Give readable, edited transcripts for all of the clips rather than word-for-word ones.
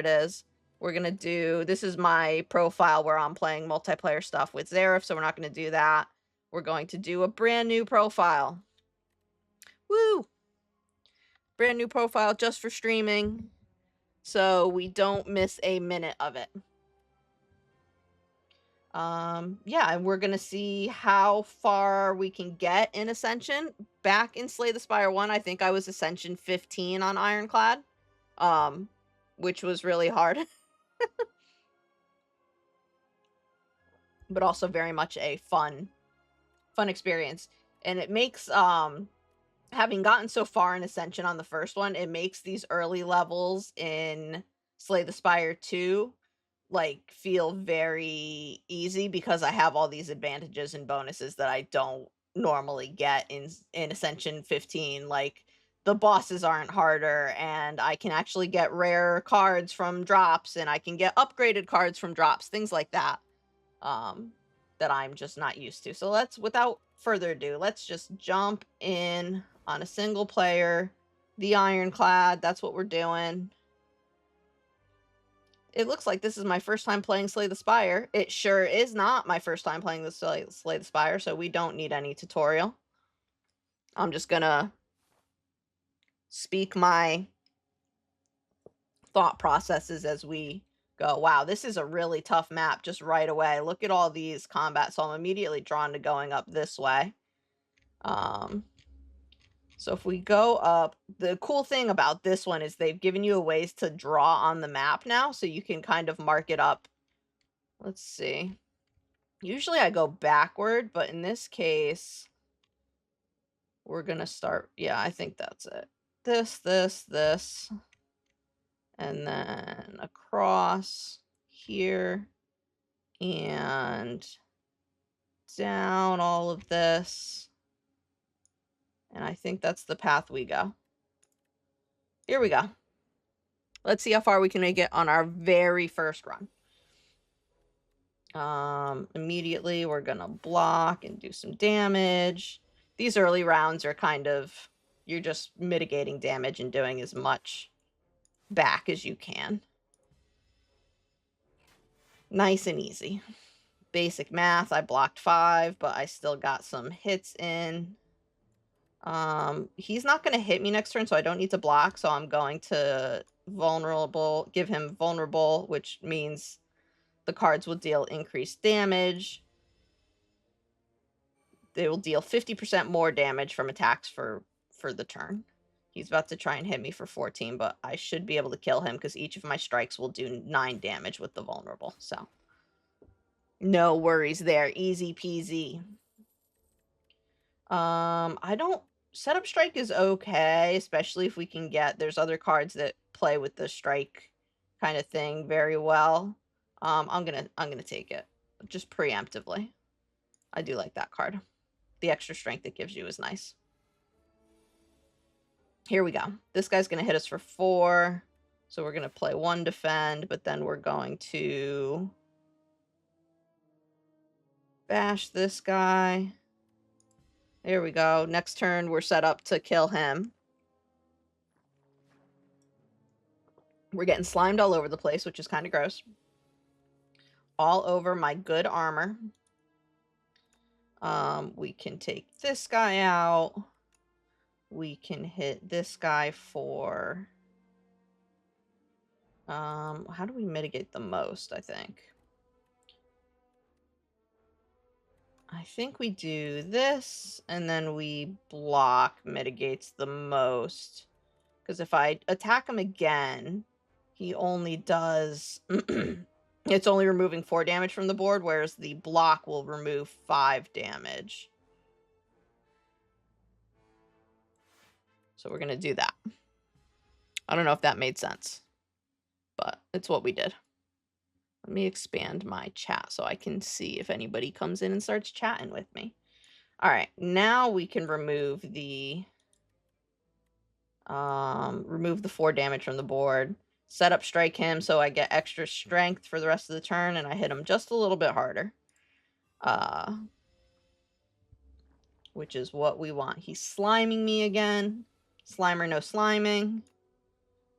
it is. We're going to do, this is my profile where I'm playing multiplayer stuff with Zareth, so we're not going to do that. We're going to do a brand new profile. Woo! Brand new profile just for streaming, so we don't miss a minute of it. Yeah, and we're gonna see how far we can get in Ascension. Back in Slay the Spire 1, I think I was Ascension 15 on Ironclad, which was really hard. But also very much a fun experience. And it makes, having gotten so far in Ascension on the first one, it makes these early levels in Slay the Spire 2 like feel very easy because I have all these advantages and bonuses that I don't normally get in Ascension 15. Like the bosses aren't harder, and I can actually get rare cards from drops, and I can get upgraded cards from drops, things like that. That I'm just not used to. So let's, without further ado, let's just jump in on a single player, the Ironclad. That's what we're doing. It looks like this is my first time playing Slay the Spire. It sure is not my first time playing the Slay the Spire, so we don't need any tutorial. I'm just gonna speak my thought processes as we go. Wow, this is a really tough map just right away. Look at all these combats, so I'm immediately drawn to going up this way. So if we go up, the cool thing about this one is they've given you a ways to draw on the map now, so you can kind of mark it up. Let's see. Usually I go backward, but in this case, we're gonna start, yeah, I think that's it. This, and then across here, and down all of this. And I think that's the path we go. Here we go. Let's see how far we can make it on our very first run. Immediately we're gonna block and do some damage. These early rounds are kind of, you're just mitigating damage and doing as much back as you can. Nice and easy. Basic math, I blocked 5, but I still got some hits in. He's not going to hit me next turn, so I don't need to block, so I'm going to give him vulnerable, which means the cards will deal increased damage. They will deal 50% more damage from attacks for the turn. He's about to try and hit me for 14, but I should be able to kill him because each of my strikes will do 9 damage with the vulnerable, so no worries there. Easy peasy. I don't... Setup strike is okay, especially if we can get... There's other cards that play with the strike kind of thing very well. I'm gonna take it. Just preemptively. I do like that card. The extra strength it gives you is nice. Here we go. This guy's gonna hit us for 4. So we're gonna play 1 defend, but then we're going to bash this guy. There we go. Next turn, we're set up to kill him. We're getting slimed all over the place, which is kind of gross. All over my good armor. We can take this guy out. We can hit this guy for... how do we mitigate the most, I think? I think we do this, and then we block mitigates the most. Because if I attack him again, he only does... it's only removing 4 damage from the board, whereas the block will remove 5 damage. So we're going to do that. I don't know if that made sense, but it's what we did. Let me expand my chat so I can see if anybody comes in and starts chatting with me. All right, now we can remove the 4 damage from the board. Set up strike him so I get extra strength for the rest of the turn, and I hit him just a little bit harder. Which is what we want. He's sliming me again. Slimer, no sliming.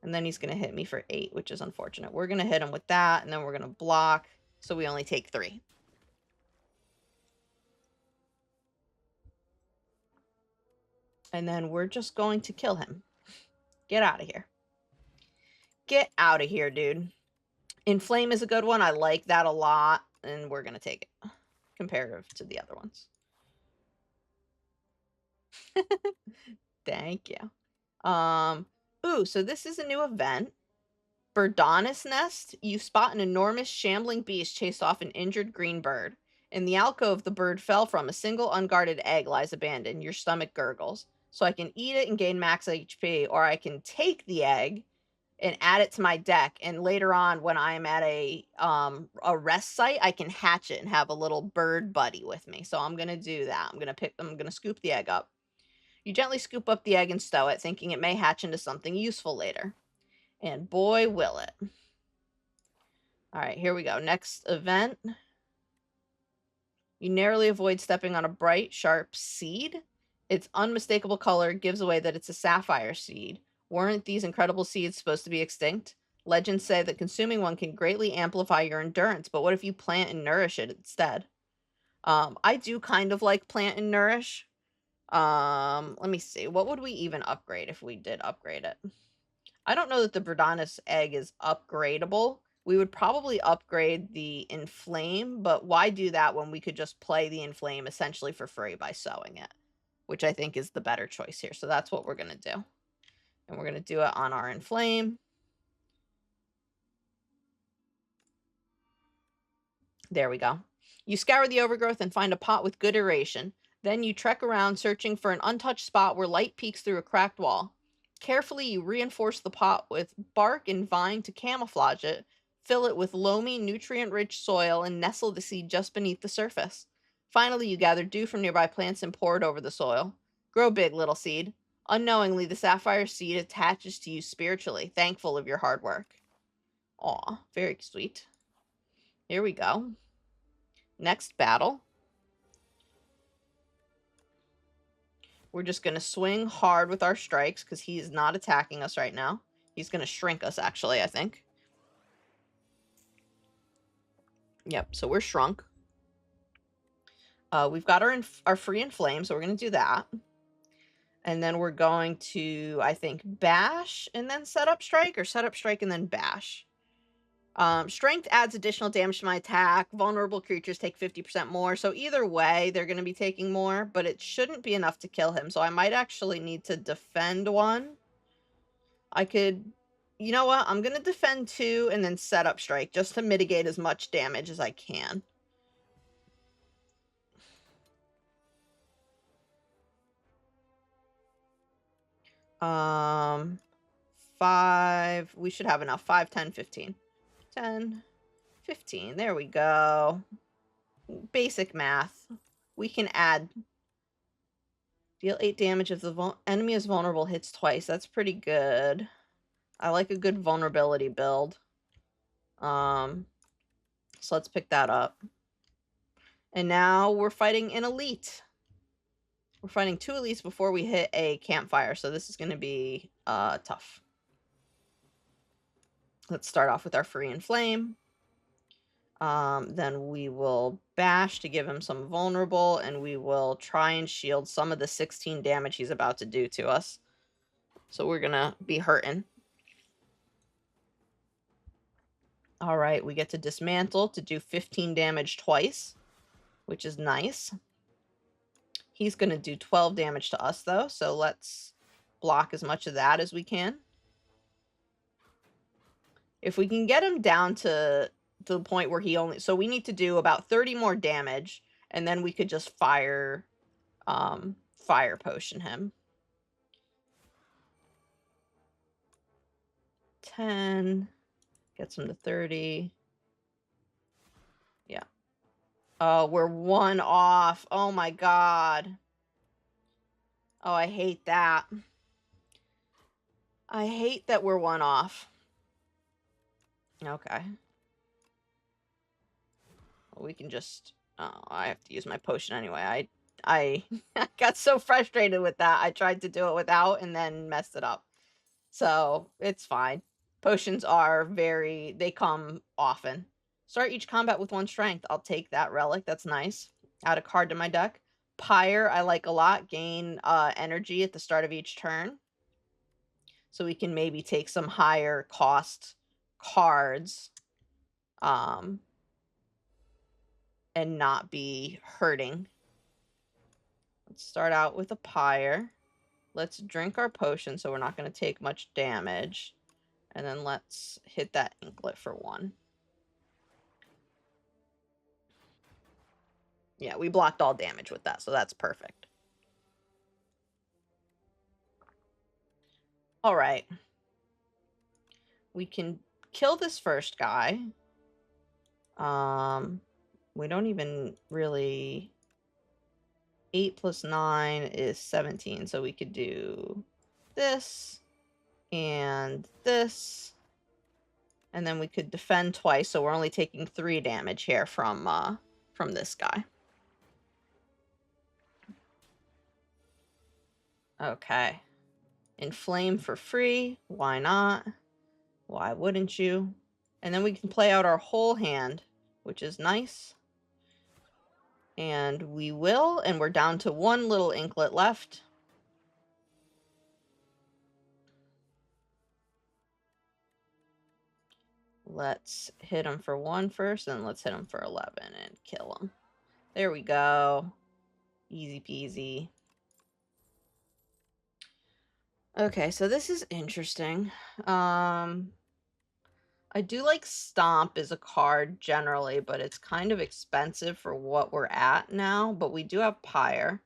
And then he's going to hit me for 8, which is unfortunate. We're going to hit him with that, and then we're going to block, so we only take 3. And then we're just going to kill him. Get out of here. Get out of here, dude. Inflame is a good one. I like that a lot, and we're going to take it comparative to the other ones. Thank you. Ooh, so this is a new event. Birdonis Nest. You spot an enormous shambling beast chase off an injured green bird. In the alcove the bird fell from, a single unguarded egg lies abandoned. Your stomach gurgles. So I can eat it and gain max HP, or I can take the egg and add it to my deck, and later on when I am at a rest site, I can hatch it and have a little bird buddy with me. So I'm gonna do that. I'm gonna scoop the egg up. You gently scoop up the egg and stow it, thinking it may hatch into something useful later. And boy, will it. Alright, here we go. Next event. You narrowly avoid stepping on a bright, sharp seed. Its unmistakable color gives away that it's a sapphire seed. Weren't these incredible seeds supposed to be extinct? Legends say that consuming one can greatly amplify your endurance, but what if you plant and nourish it instead? I do kind of like plant and nourish. Let me see. What would we even upgrade if we did upgrade it? I don't know that the Verdanus egg is upgradable. We would probably upgrade the Inflame, but why do that when we could just play the Inflame essentially for free by sowing it? Which I think is the better choice here. So that's what we're going to do. And we're going to do it on our Inflame. There we go. You scour the overgrowth and find a pot with good aeration. Then you trek around searching for an untouched spot where light peeks through a cracked wall. Carefully, you reinforce the pot with bark and vine to camouflage it, fill it with loamy, nutrient-rich soil, and nestle the seed just beneath the surface. Finally, you gather dew from nearby plants and pour it over the soil. Grow big, little seed. Unknowingly, the sapphire seed attaches to you spiritually, thankful of your hard work. Aw, very sweet. Here we go. Next battle. We're just going to swing hard with our strikes because he is not attacking us right now. He's going to shrink us, actually, I think. Yep, so we're shrunk. We've got our free Inflame, so we're going to do that. And then we're going to, I think, bash and then set up strike, or set up strike and then bash. Strength adds additional damage to my attack. Vulnerable creatures take 50% more. So either way, they're going to be taking more, but it shouldn't be enough to kill him. So I might actually need to defend 1. I could, you know what? I'm going to defend 2 and then set up strike just to mitigate as much damage as I can. Um, 5. We should have enough. 5, 10, 15. 10, 15. There we go. Basic math. We can add. Deal 8 damage if the enemy is vulnerable, hits twice. That's pretty good. I like a good vulnerability build. So let's pick that up. And now we're fighting an elite. We're fighting 2 elites before we hit a campfire, so this is going to be tough. Let's start off with our free Inflame. Then we will bash to give him some vulnerable, and we will try and shield some of the 16 damage he's about to do to us. So we're gonna be hurting. Alright, we get to dismantle to do 15 damage twice, which is nice. He's gonna do 12 damage to us, though, so let's block as much of that as we can. If we can get him down to the point where he only... So we need to do about 30 more damage, and then we could just fire potion him. 10. Gets him to 30. Yeah. Oh, we're 1 off. Oh my god. Oh, I hate that. I hate that we're 1 off. Okay. Well, we can just... Oh, I have to use my potion anyway. I got so frustrated with that. I tried to do it without and then messed it up. So it's fine. Potions are they come often. Start each combat with 1 strength. I'll take that relic. That's nice. Add a card to my deck. Pyre, I like a lot. Gain energy at the start of each turn. So we can maybe take some higher cost cards and not be hurting. Let's start out with a Pyre. Let's drink our potion so we're not going to take much damage. And then let's hit that Inklet for 1. Yeah, we blocked all damage with that, so that's perfect. All right. We can kill this first guy. We don't even really... 8 plus 9 is 17, so we could do this and this. And then we could defend twice, so we're only taking 3 damage here from this guy. Okay. Inflame for free. Why not? Why wouldn't you? And then we can play out our whole hand, which is nice. And we will, and we're down to 1 little Inklet left. Let's hit him for 1 first, and let's hit him for 11 and kill him. There we go. Easy peasy. Okay, so this is interesting. I do like Stomp as a card generally, but it's kind of expensive for what we're at now. But we do have Pyre.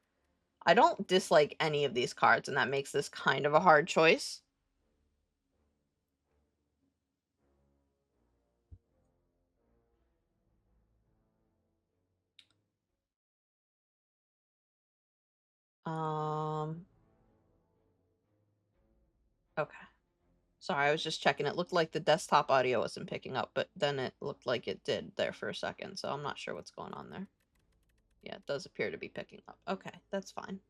I don't dislike any of these cards, and that makes this kind of a hard choice. Okay. Sorry, I was just checking. It looked like the desktop audio wasn't picking up, but then it looked like it did there for a second, so I'm not sure what's going on there. Yeah, it does appear to be picking up. Okay, that's fine.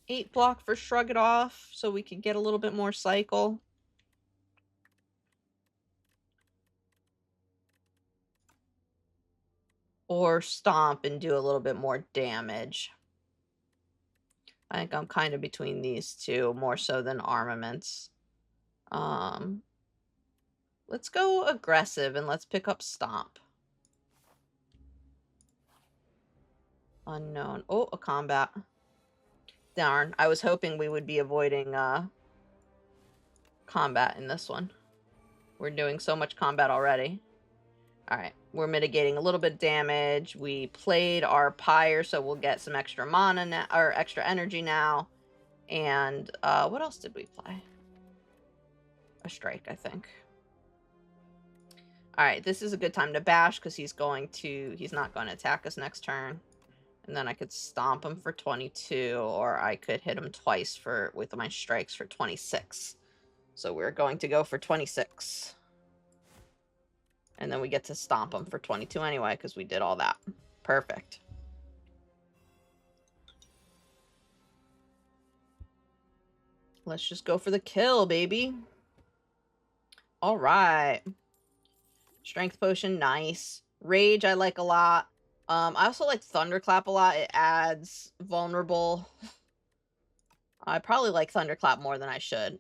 8 block for Shrug It Off, so we can get a little bit more cycle. Or Stomp and do a little bit more damage. I think I'm kind of between these two, more so than Armaments. Let's go aggressive and let's pick up Stomp. Unknown. Oh, a combat. Darn, I was hoping we would be avoiding combat in this one. We're doing so much combat already. Alright, we're mitigating a little bit of damage. We played our Pyre, so we'll get some extra mana now, or extra energy now. And what else did we play? A Strike, I think. Alright, this is a good time to bash because he's not going to attack us next turn. And then I could stomp him for 22, or I could hit him twice with my strikes for 26. So we're going to go for 26. And then we get to stomp him for 22 anyway, because we did all that. Perfect. Let's just go for the kill, baby. All right. Strength potion, nice. Rage, I like a lot. I also like Thunderclap a lot. It adds vulnerable. I probably like Thunderclap more than I should.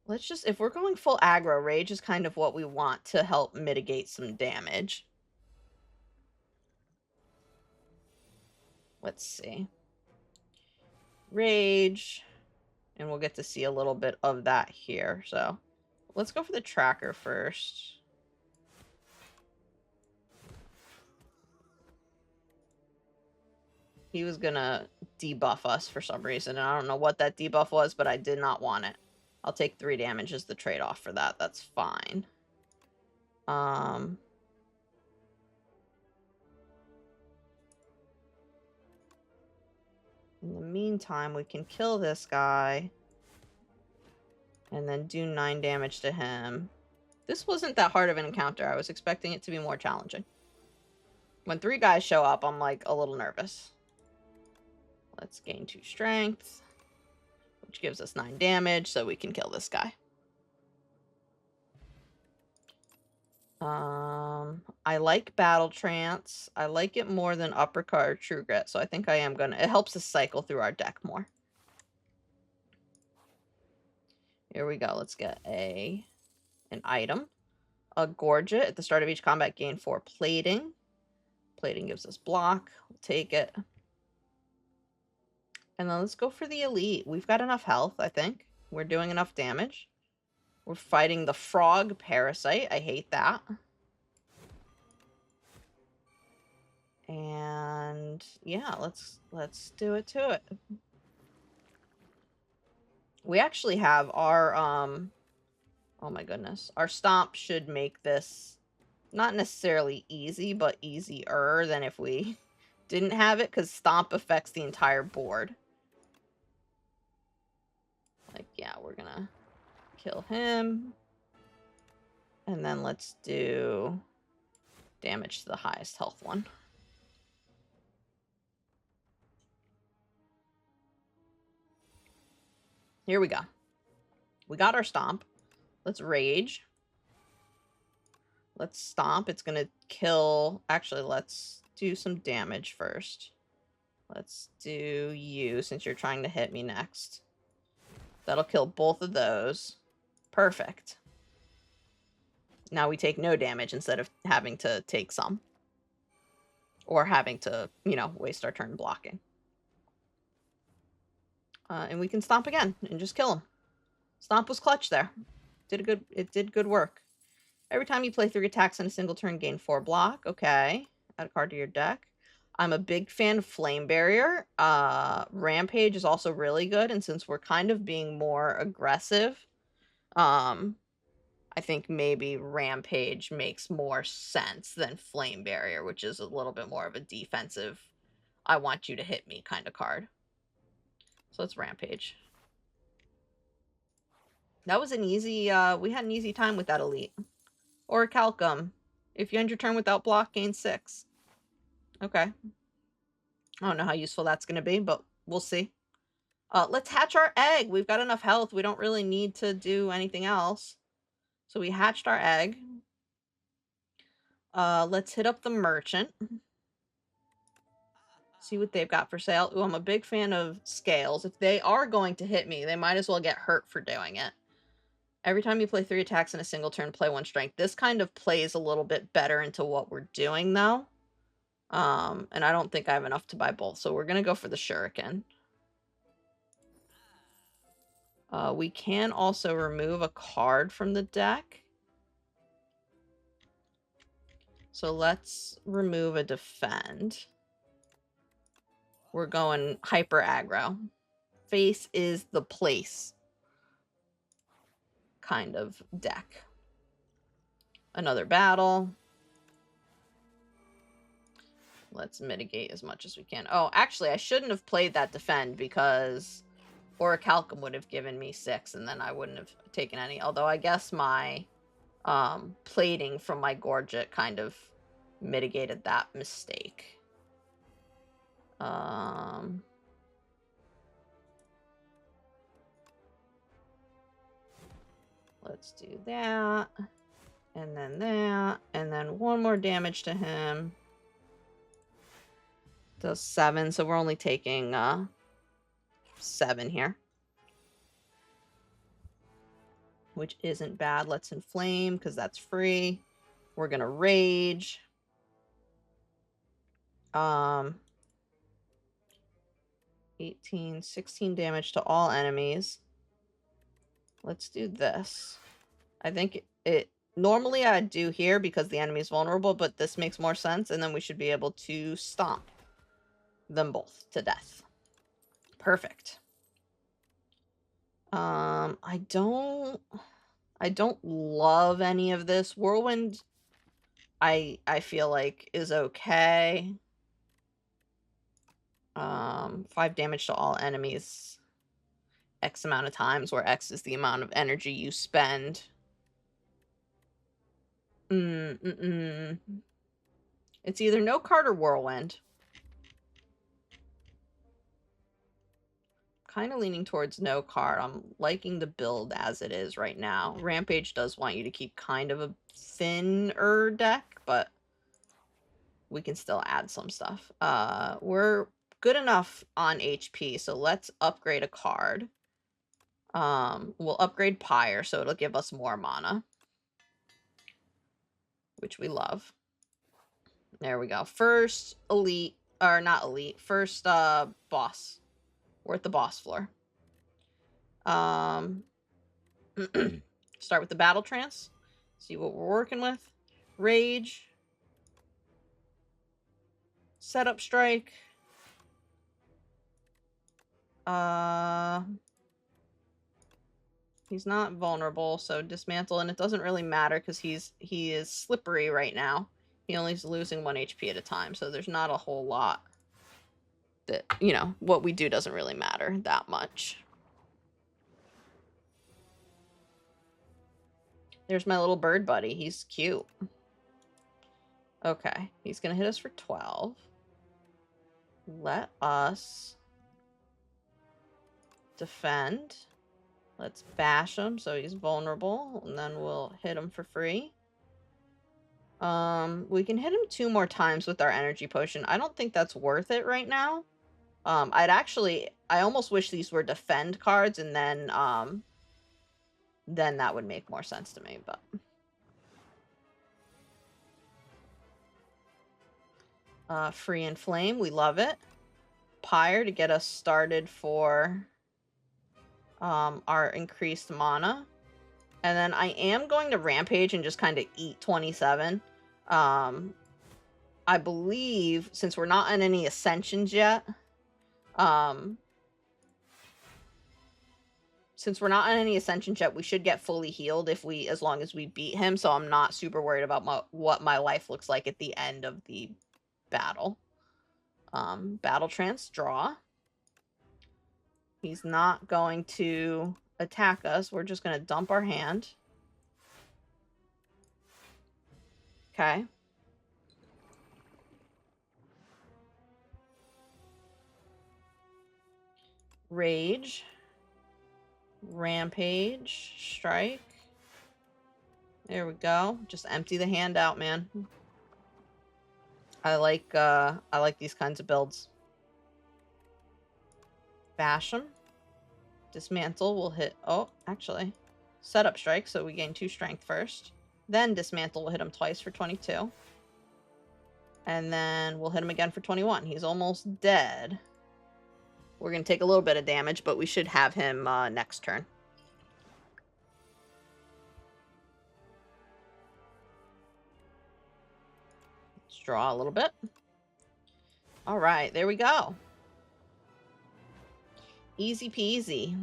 Let's just, if we're going full aggro, Rage is kind of what we want to help mitigate some damage. Let's see. Rage. And we'll get to see a little bit of that here. So let's go for the tracker first. He was gonna debuff us for some reason, and I don't know what that debuff was, but I did not want it. I'll take 3 damage as the trade-off for that. That's fine. In the meantime, we can kill this guy. And then do 9 damage to him. This wasn't that hard of an encounter. I was expecting it to be more challenging. When 3 guys show up, I'm, like, a little nervous. Let's gain 2 strength, which gives us 9 damage, so we can kill this guy. I like Battle Trance. I like it more than Uppercut or True Grit, so I think I am gonna... It helps us cycle through our deck more. Here we go. Let's get an item. A Gorget. At the start of each combat, gain 4 plating. Plating gives us block. We'll take it. And then let's go for the elite. We've got enough health, I think. We're doing enough damage. We're fighting the frog parasite. I hate that. And yeah, let's do it to it. We actually have our oh my goodness. Our stomp should make this not necessarily easy, but easier than if we didn't have it, because stomp affects the entire board. Like, yeah, we're gonna kill him. And then let's do damage to the highest health one. Here we go. We got our stomp. Let's rage. Let's stomp. It's gonna kill... Actually, let's do some damage first. Let's do you, since you're trying to hit me next. That'll kill both of those. Perfect. Now we take no damage instead of having to take some. Or having to, you know, waste our turn blocking. And we can stomp again and just kill him. Stomp was clutch there. It did good work. Every time you play 3 attacks in a single turn, gain 4 block. Okay. Add a card to your deck. I'm a big fan of Flame Barrier. Rampage is also really good, and since we're kind of being more aggressive, I think maybe Rampage makes more sense than Flame Barrier, which is a little bit more of a defensive, I want you to hit me kind of card. So let's Rampage. That was an easy, we had an easy time with that elite. Or a Calcum. If you end your turn without block, gain 6. Okay. I don't know how useful that's going to be, but we'll see. Let's hatch our egg. We've got enough health. We don't really need to do anything else. So we hatched our egg. Let's hit up the merchant. See what they've got for sale. Ooh, I'm a big fan of scales. If they are going to hit me, they might as well get hurt for doing it. Every time you play 3 attacks in a single turn, play 1 strength. This kind of plays a little bit better into what we're doing, though. And I don't think I have enough to buy both, so we're going to go for the shuriken. We can also remove a card from the deck. So let's remove a defend. We're going hyper aggro. Face is the place kind of deck. Another battle. Let's mitigate as much as we can. Oh, actually, I shouldn't have played that defend because Orichalcum would have given me 6 and then I wouldn't have taken any. Although I guess my plating from my Gorget kind of mitigated that mistake. Let's do that. And then 1 more damage to him. Does 7, so we're only taking 7 here. Which isn't bad. Let's inflame, because that's free. We're gonna rage. 18, 16 damage to all enemies. Let's do this. I think it normally I'd do here because the enemy's vulnerable, but this makes more sense, and then we should be able to stomp them both to death. Perfect. I don't love any of this. Whirlwind, I feel like is okay. 5 damage to all enemies X amount of times, where X is the amount of energy you spend. It's It's either no card or whirlwind. Kind of leaning towards no card. I'm liking the build as it is right now. Rampage does want you to keep kind of a thinner deck, but we can still add some stuff. We're good enough on HP, so let's upgrade a card. We'll upgrade Pyre, so it'll give us more mana, which we love. There we go. First elite, or not elite, first boss. We're at the boss floor. Start with the battle trance. See what we're working with. Rage. Setup strike. He's not vulnerable, so dismantle, and it doesn't really matter because he is slippery right now. He only is losing 1 HP at a time, so there's not a whole lot that, you know, what we do doesn't really matter that much. There's my little bird buddy. He's cute. Okay, he's gonna hit us for 12. Let us defend. Let's bash him so he's vulnerable, and then we'll hit him for free. We can hit him 2 more times with our energy potion. I don't think that's worth it right now. I almost wish these were defend cards, and then that would make more sense to me, but. Free and Flame, we love it. Pyre to get us started for our increased mana. And then I am going to Rampage and just kind of eat 27. I believe, since we're not on any Ascensions yet, we should get fully healed as long as we beat him, so I'm not super worried about what my life looks like at the end of the battle. Battle Trance, draw. He's not going to attack us. We're just going to dump our hand. Okay. Rage. Rampage. Strike. There we go. Just empty the hand out, man. I like these kinds of builds. Bash him. Dismantle will hit... Oh, actually. Setup strike, so we gain 2 strength first. Then dismantle will hit him twice for 22. And then we'll hit him again for 21. He's almost dead. We're going to take a little bit of damage, but we should have him next turn. Let's draw a little bit. All right, there we go. Easy peasy.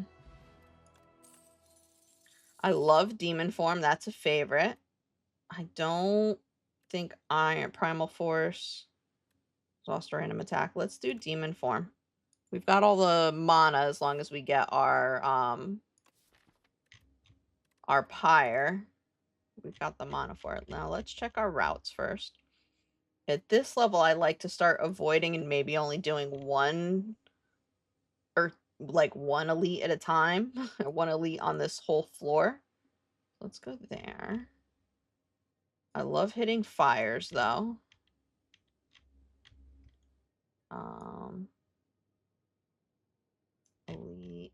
I love Demon Form. That's a favorite. I don't think Primal Force. Exhaust a random attack. Let's do Demon Form. We've got all the mana as long as we get our Pyre. We've got the mana for it. Now let's check our routes first. At this level, I like to start avoiding and maybe only doing one elite at a time. One elite on this whole floor. Let's go there. I love hitting fires, though. Elite.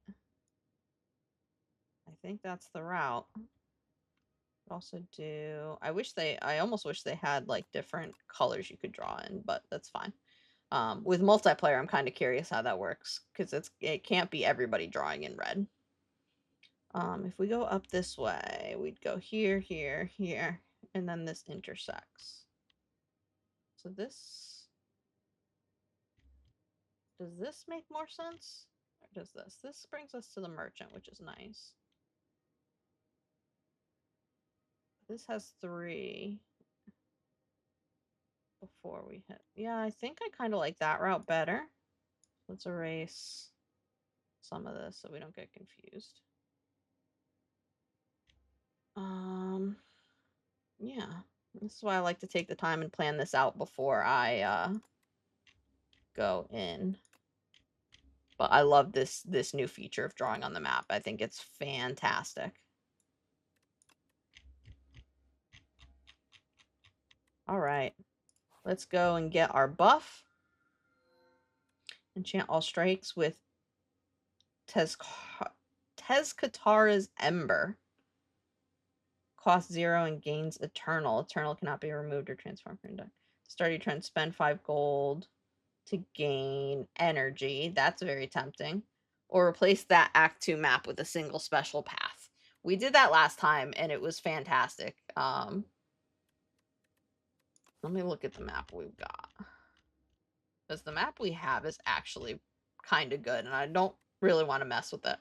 I think that's the route. Also do... I almost wish they had, like, different colors you could draw in, but that's fine. With multiplayer, I'm kind of curious how that works, because it can't be everybody drawing in red. If we go up this way, we'd go here, here, here, and then this intersects. So this... Does this make more sense? Or does this? This brings us to the merchant, which is nice. This has 3 before we hit. Yeah, I think I kind of like that route better. Let's erase some of this so we don't get confused. Yeah. This is why I like to take the time and plan this out before I go in. But I love this new feature of drawing on the map. I think it's fantastic. All right. Let's go and get our buff. Enchant all strikes with Tezkatara's Ember. Cost 0 and gains Eternal. Eternal cannot be removed or transformed from your deck. Start your turn, spend 5 gold to gain energy. That's very tempting. Or replace that Act 2 map with a single special path. We did that last time, and it was fantastic. Let me look at the map we've got. Because the map we have is actually kind of good, and I don't really want to mess with it.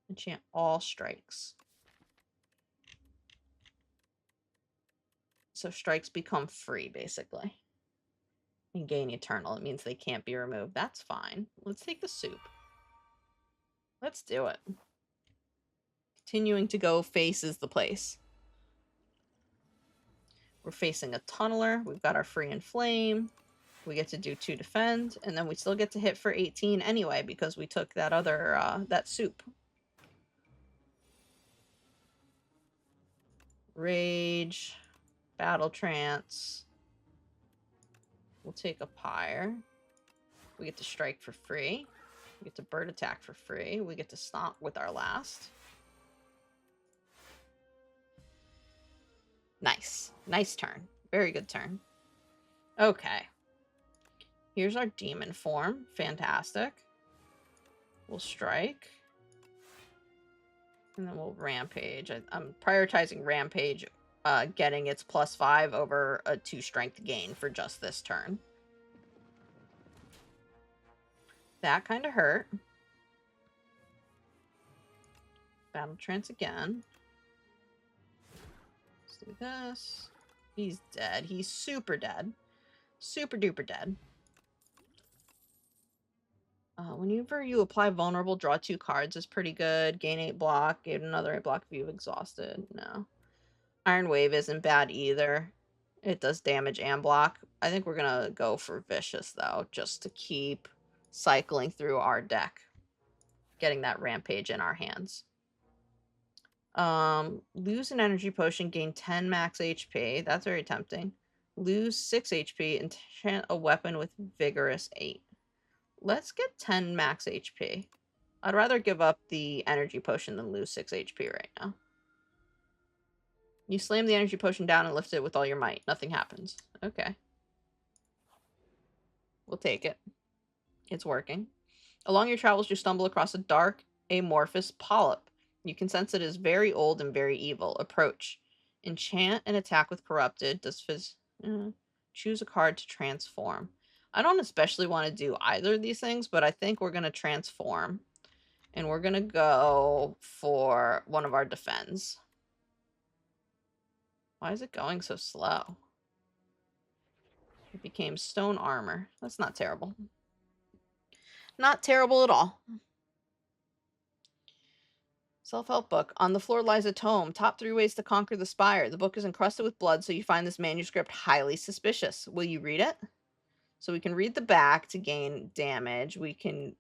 Enchant all strikes. So strikes become free, basically. And gain eternal. It means they can't be removed. That's fine. Let's take the soup. Let's do it. Continuing to go faces the place. We're facing a tunneler. We've got our free and flame. We get to do 2 defend, and then we still get to hit for 18 anyway because we took that other, that soup. Rage. Battle trance. We'll take a pyre. We get to strike for free. We get to bird attack for free. We get to stomp with our last. Nice. Nice turn. Very good turn. Okay. Here's our demon form. Fantastic. We'll strike. And then we'll rampage. I'm prioritizing rampage, getting its +5 over a 2 strength gain for just this turn. That kind of hurt. Battle trance again. Let's do this. He's dead. He's super dead. Super duper dead. Whenever you apply vulnerable, draw 2 cards is pretty good. Gain 8 block. Gain another 8 block if you've exhausted. No. Iron Wave isn't bad either. It does damage and block. I think we're going to go for Vicious, though, just to keep cycling through our deck. Getting that Rampage in our hands. Lose an energy potion, gain 10 max HP. That's very tempting. Lose 6 HP, enchant a weapon with Vigorous 8. Let's get 10 max HP. I'd rather give up the energy potion than lose 6 HP right now. You slam the energy potion down and lift it with all your might. Nothing happens. Okay. We'll take it. It's working. Along your travels, you stumble across a dark, amorphous polyp. You can sense it is very old and very evil. Approach. Enchant and attack with Corrupted. Choose a card to transform. I don't especially want to do either of these things, but I think we're going to transform. And we're going to go for one of our defends. Why is it going so slow? It became stone armor. That's not terrible. Not terrible at all. Self-help book. On the floor lies a tome. Top 3 ways to conquer the spire. The book is encrusted with blood, so you find this manuscript highly suspicious. Will you read it? So we can read the back to gain damage. We can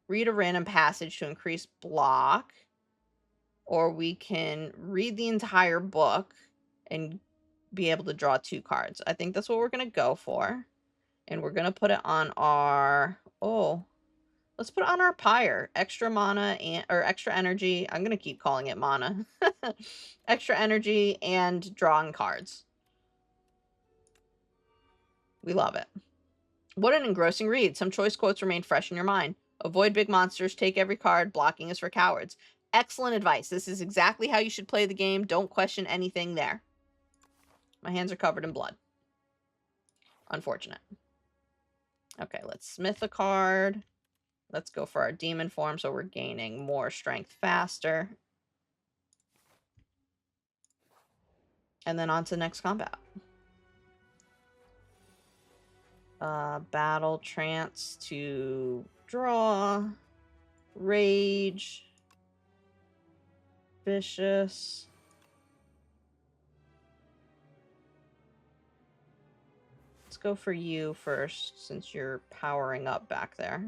read a random passage to increase block. Or we can read the entire book and be able to draw 2 cards. I think that's what we're going to go for. And we're going to put it on our... let's put it on our pyre. Extra mana or extra energy. I'm going to keep calling it mana. Extra energy and drawing cards. We love it. What an engrossing read. Some choice quotes remain fresh in your mind. Avoid big monsters. Take every card. Blocking is for cowards. Excellent advice. This is exactly how you should play the game. Don't question anything there. My hands are covered in blood. Unfortunate. Okay, let's smith a card. Let's go for our demon form so we're gaining more strength faster. And then on to the next combat. Battle trance to draw. Rage. Vicious. Let's go for you first, since you're powering up back there.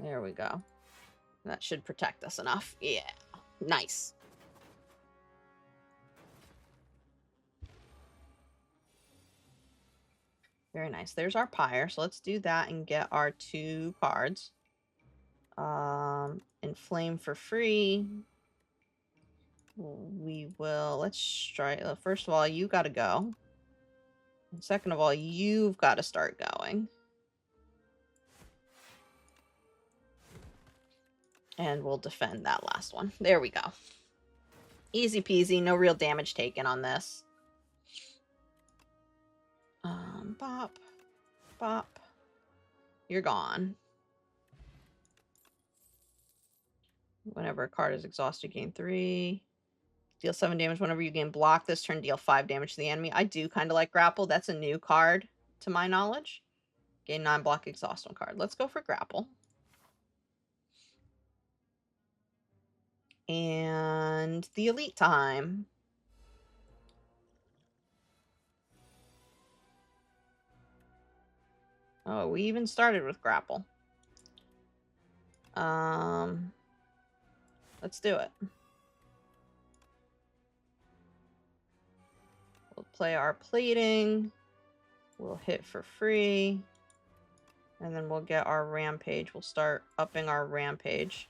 There we go. That should protect us enough. Yeah. Nice. Very nice. There's our pyre. So let's do that and get our 2 cards. Inflame for free. We will... Let's try... First of all, you gotta go. And second of all, you've got to start going. And we'll defend that last one. There we go. Easy peasy. No real damage taken on this. Bop. Bop. You're gone. Whenever a card is exhausted, gain 3. Deal 7 damage whenever you gain block. This turn, deal 5 damage to the enemy. I do kind of like grapple. That's a new card, to my knowledge. Gain 9 block, exhaust 1 card. Let's go for grapple. And the elite time. Oh, we even started with grapple. Let's do it. We'll play our plating. We'll hit for free. And then we'll get our rampage. We'll start upping our rampage.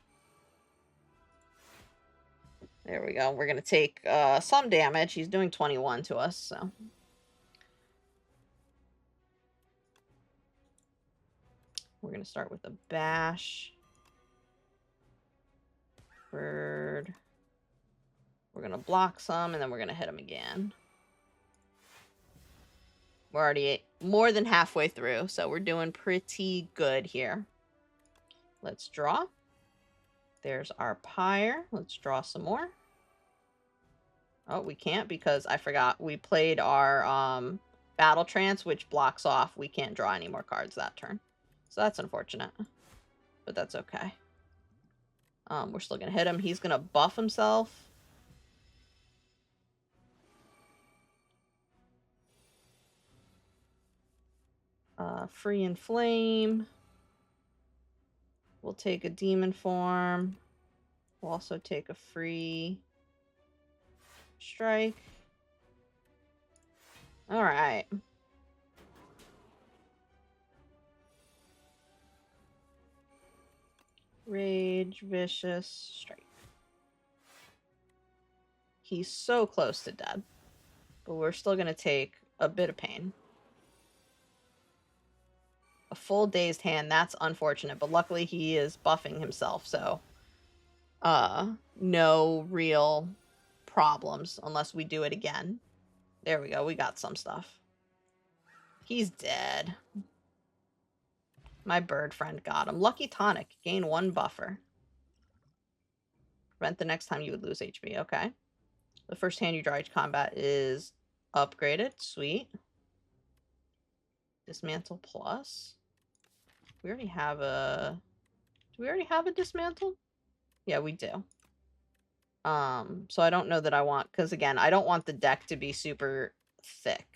There we go. We're going to take some damage. He's doing 21 to us, so... We're going to start with a bash. Bird. We're going to block some, and then we're going to hit him again. We're already more than halfway through, so we're doing pretty good here. Let's draw. There's our pyre. Let's draw some more. Oh, we can't because I forgot. We played our battle trance, which blocks off. We can't draw any more cards that turn. So that's unfortunate. But that's okay. We're still going to hit him. He's going to buff himself. Free and flame. We'll take a demon form. We'll also take a free strike. All right. Rage, vicious, strike. He's so close to dead. But we're still going to take a bit of pain. A full dazed hand, that's unfortunate, but luckily he is buffing himself, so no real problems unless we do it again. There we go, we got some stuff. He's dead. My bird friend got him. Lucky tonic, gain 1 buffer. Prevent the next time you would lose HP, okay. The first hand you draw each combat is upgraded, sweet. Dismantle plus. We already have a... Do we already have a dismantle? Yeah, we do. So I don't know that I want... Because, again, I don't want the deck to be super thick.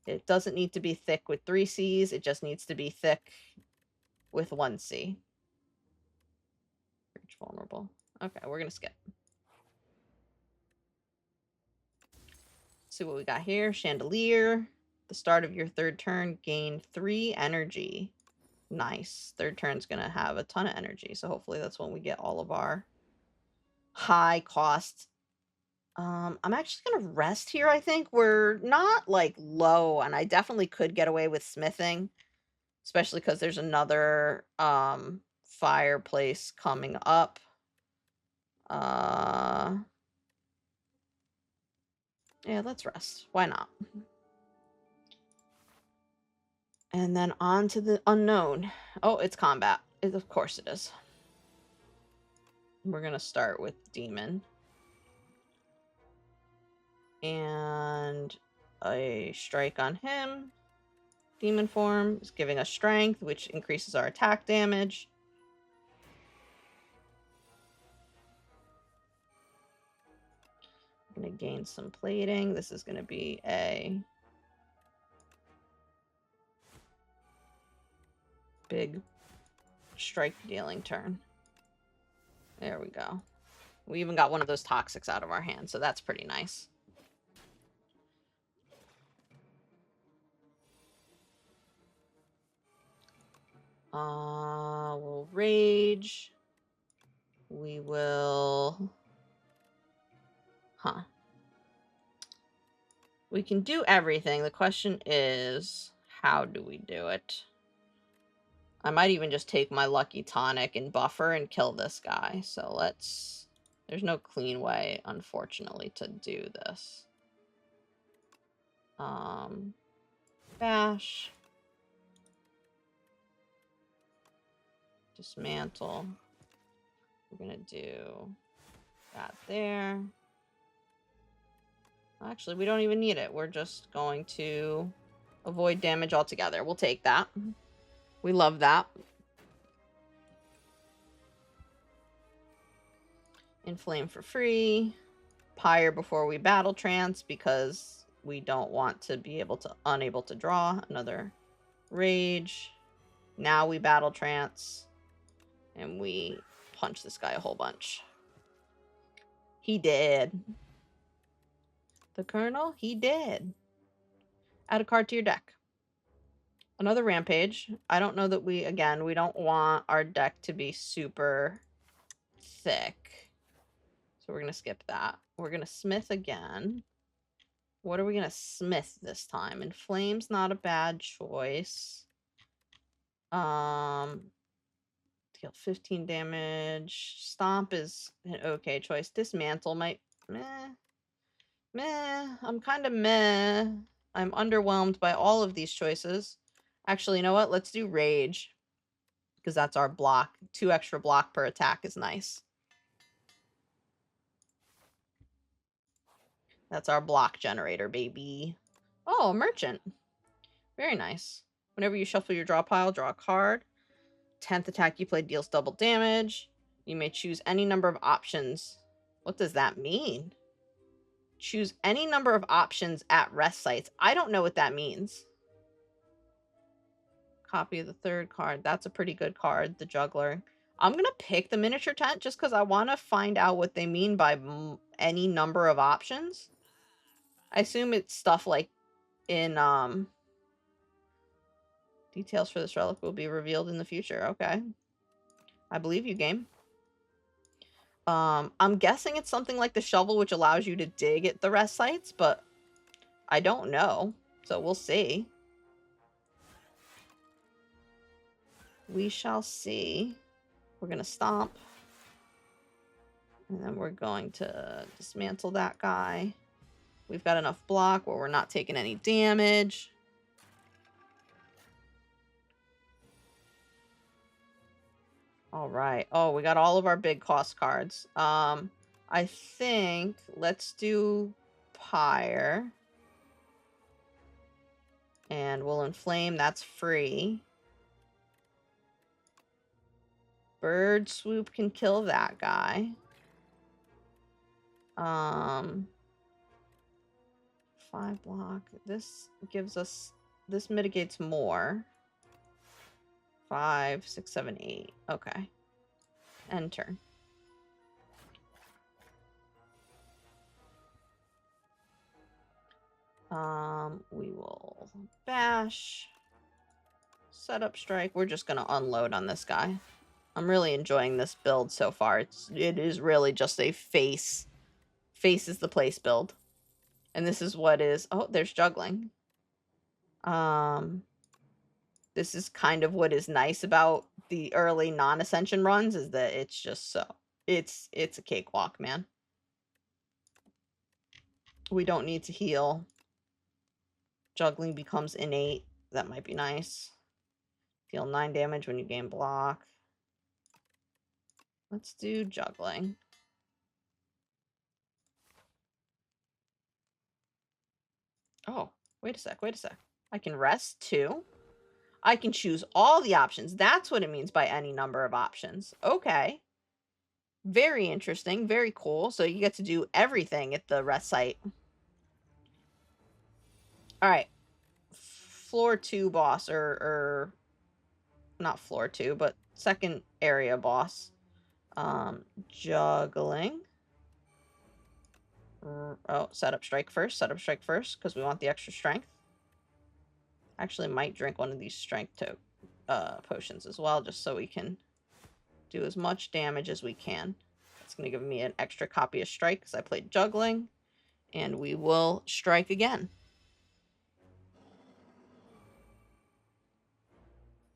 It doesn't need to be thick with 3 Cs. It just needs to be thick with 1 C. Vulnerable. Okay, we're going to skip. See what we got here. Chandelier. The start of your 3rd turn, gain 3 energy. Nice. 3rd turn's going to have a ton of energy, so hopefully that's when we get all of our high cost. I'm actually going to rest here, I think. We're not, like, low, and I definitely could get away with smithing, especially because there's another fireplace coming up. Yeah, let's rest. Why not? And then on to the unknown. Oh, it's combat. Of course it is. We're going to start with Demon. And a strike on him. Demon form is giving us strength, which increases our attack damage. I'm going to gain some plating. This is going to be a big strike dealing turn. There we go. We even got one of those toxics out of our hand, so that's pretty nice. We'll rage. We will... Huh. We can do everything. The question is, how do we do it? I might even just take my lucky tonic and buffer and kill this guy. So let's... There's no clean way, unfortunately, to do this. Bash. Dismantle. We're gonna do that there. Actually, we don't even need it. We're just going to avoid damage altogether. We'll take that. We love that. Inflame for free. Pyre before we battle trance because we don't want to be unable to draw. Another rage. Now we battle trance. And we punch this guy a whole bunch. He did. The Colonel, he did. Add a card to your deck. Another Rampage. I don't know that we don't want our deck to be super thick. So we're going to skip that. We're going to Smith again. What are we going to Smith this time? Inflame's not a bad choice. Deal 15 damage. Stomp is an okay choice. Dismantle might... Meh. I'm kind of meh. I'm underwhelmed by all of these choices. Actually, you know what? Let's do Rage. Because that's our block. 2 extra block per attack is nice. That's our block generator, baby. Oh, a merchant. Very nice. Whenever you shuffle your draw pile, draw a card. 10th attack you play deals double damage. You may choose any number of options. What does that mean? Choose any number of options at rest sites. I don't know what that means. Copy of the 3rd card. That's a pretty good card, the Juggler. I'm going to pick the miniature tent just because I want to find out what they mean by any number of options. I assume it's stuff like in, details for this relic will be revealed in the future. Okay. I believe you, game. I'm guessing it's something like the shovel, which allows you to dig at the rest sites, but I don't know. So we'll see. We shall see. We're going to stomp. And then we're going to dismantle that guy. We've got enough block where we're not taking any damage. All right. Oh, we got all of our big cost cards. I think let's do Pyre. And we'll inflame. That's free. Bird Swoop can kill that guy. 5 block. This gives us... This mitigates more. 5, 6, 7, 8. Okay. Enter. We will bash. Set up strike. We're just gonna unload on this guy. I'm really enjoying this build so far. It is really just a face. Face is the place build. And this is what is... Oh, there's juggling. This is kind of what is nice about the early non-Ascension runs, is that it's just so... It's a cakewalk, man. We don't need to heal. Juggling becomes innate. That might be nice. Deal 9 damage when you gain block. Let's do juggling. Oh, wait a sec. I can rest too? I can choose all the options. That's what it means by any number of options. Okay. Very interesting. Very cool. So you get to do everything at the rest site. All right. Floor 2 boss, or not floor 2, but second area boss. Juggling. Oh, setup strike first. Setup strike first, because we want the extra strength. Actually, might drink one of these strength potions as well, just so we can do as much damage as we can. It's going to give me an extra copy of strike, because I played juggling. And we will strike again.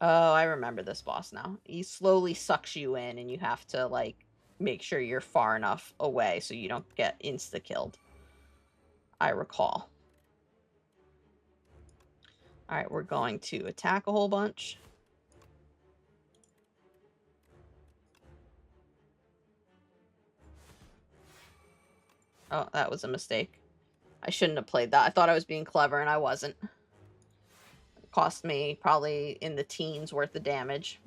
Oh, I remember this boss now. He slowly sucks you in, and you have to, like, make sure you're far enough away so you don't get insta-killed. I recall. Alright, we're going to attack a whole bunch. Oh, that was a mistake. I shouldn't have played that. I thought I was being clever, and I wasn't. It cost me probably in the teens worth of damage.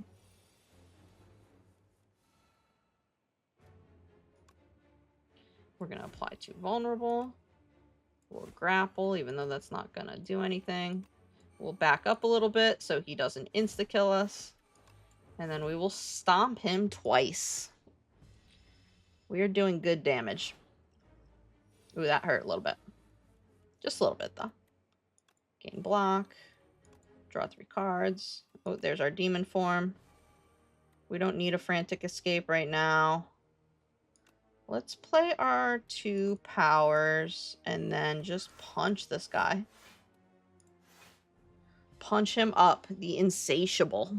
We're going to apply to vulnerable. We'll grapple, even though that's not going to do anything. We'll back up a little bit so he doesn't insta-kill us. And then we will stomp him twice. We are doing good damage. Ooh, that hurt a little bit. Just a little bit, though. Gain block. Draw 3 cards. Oh, there's our demon form. We don't need a frantic escape right now. Let's play our 2 powers and then just punch this guy. Punch him up, the insatiable.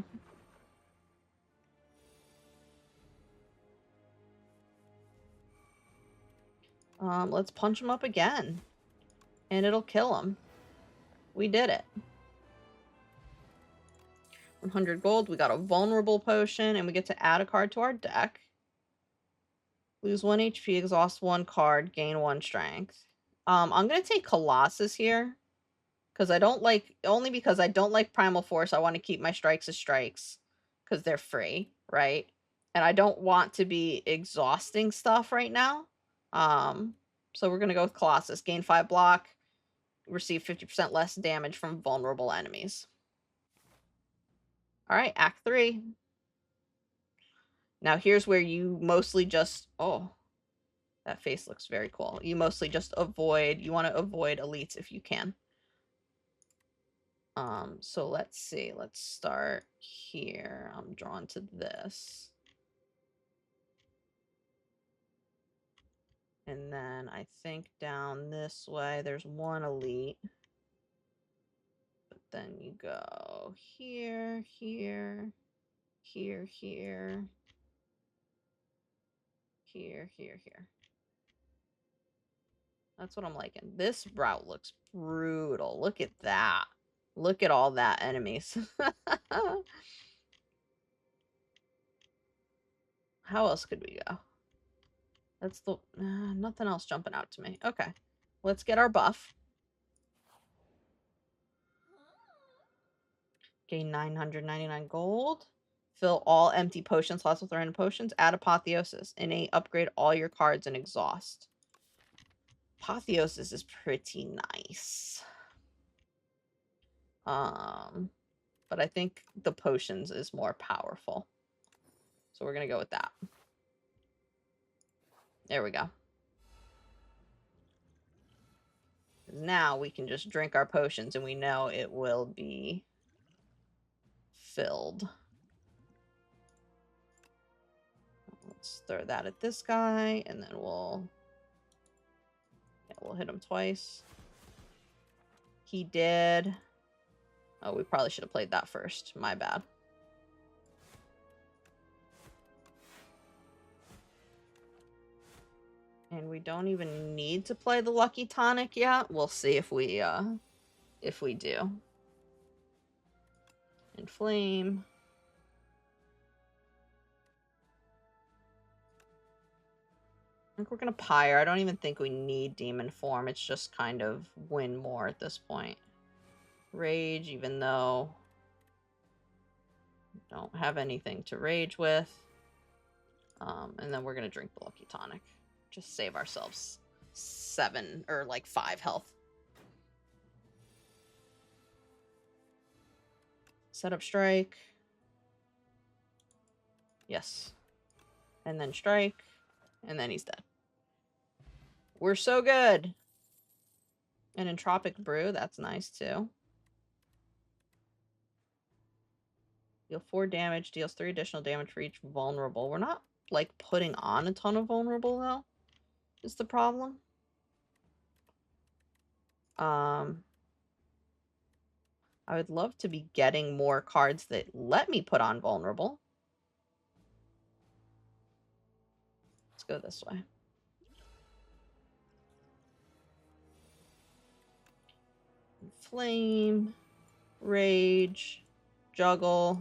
Let's punch him up again. And it'll kill him. We did it. 100 gold. We got a vulnerable potion, and we get to add a card to our deck. Lose 1 HP, exhaust 1 card, gain 1 strength. I'm going to take Colossus here. Because I don't like... Only because I don't like Primal Force. I want to keep my strikes as strikes. Because they're free, right? And I don't want to be exhausting stuff right now. So we're going to go with Colossus. Gain 5 block. Receive 50% less damage from vulnerable enemies. Alright, Act 3. Now here's where you mostly just... Oh, that face looks very cool. You mostly just avoid... You want to avoid elites if you can. So let's see. Let's start here. I'm drawn to this. And then I think down this way there's 1 elite. But then you go here, here, here, here, here, here, here. That's what I'm liking. This route looks brutal. Look at that. Look at all that enemies. How else could we go? That's the... nothing else jumping out to me. Okay. Let's get our buff. Gain 999 gold. Fill all empty potion slots with random potions. Add Apotheosis. Innate. Upgrade all your cards and exhaust. Apotheosis is pretty nice. But I think the potions is more powerful. So we're going to go with that. There we go. Now we can just drink our potions and we know it will be filled. Let's throw that at this guy and then we'll hit him twice. He did. Oh, we probably should have played that first. My bad. And we don't even need to play the Lucky Tonic yet. We'll see if we do. Inflame. I think we're gonna Pyre. I don't even think we need Demon Form. It's just kind of win more at this point. Rage, even though Don't have anything to rage with. And then we're going to drink the Lucky Tonic. Just save ourselves 7 or like 5 health. Set up strike. Yes. And then strike. And then he's dead. We're so good. An Entropic Brew. That's nice too. Deal 4 damage. Deals 3 additional damage for each vulnerable. We're not like putting on a ton of vulnerable though. Is the problem. I would love to be getting more cards that let me put on vulnerable. Let's go this way. Flame, rage, juggle,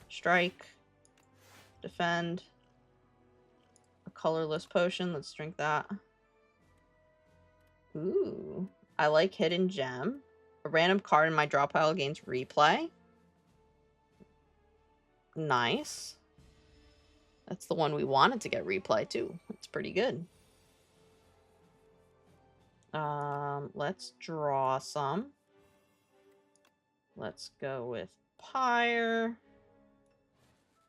strike, defend, a colorless potion. Let's drink that. Ooh, I like hidden gem. A random card in my draw pile gains replay. Nice. That's the one we wanted to get replay too. It's pretty good. Let's draw some. Let's go with Pyre.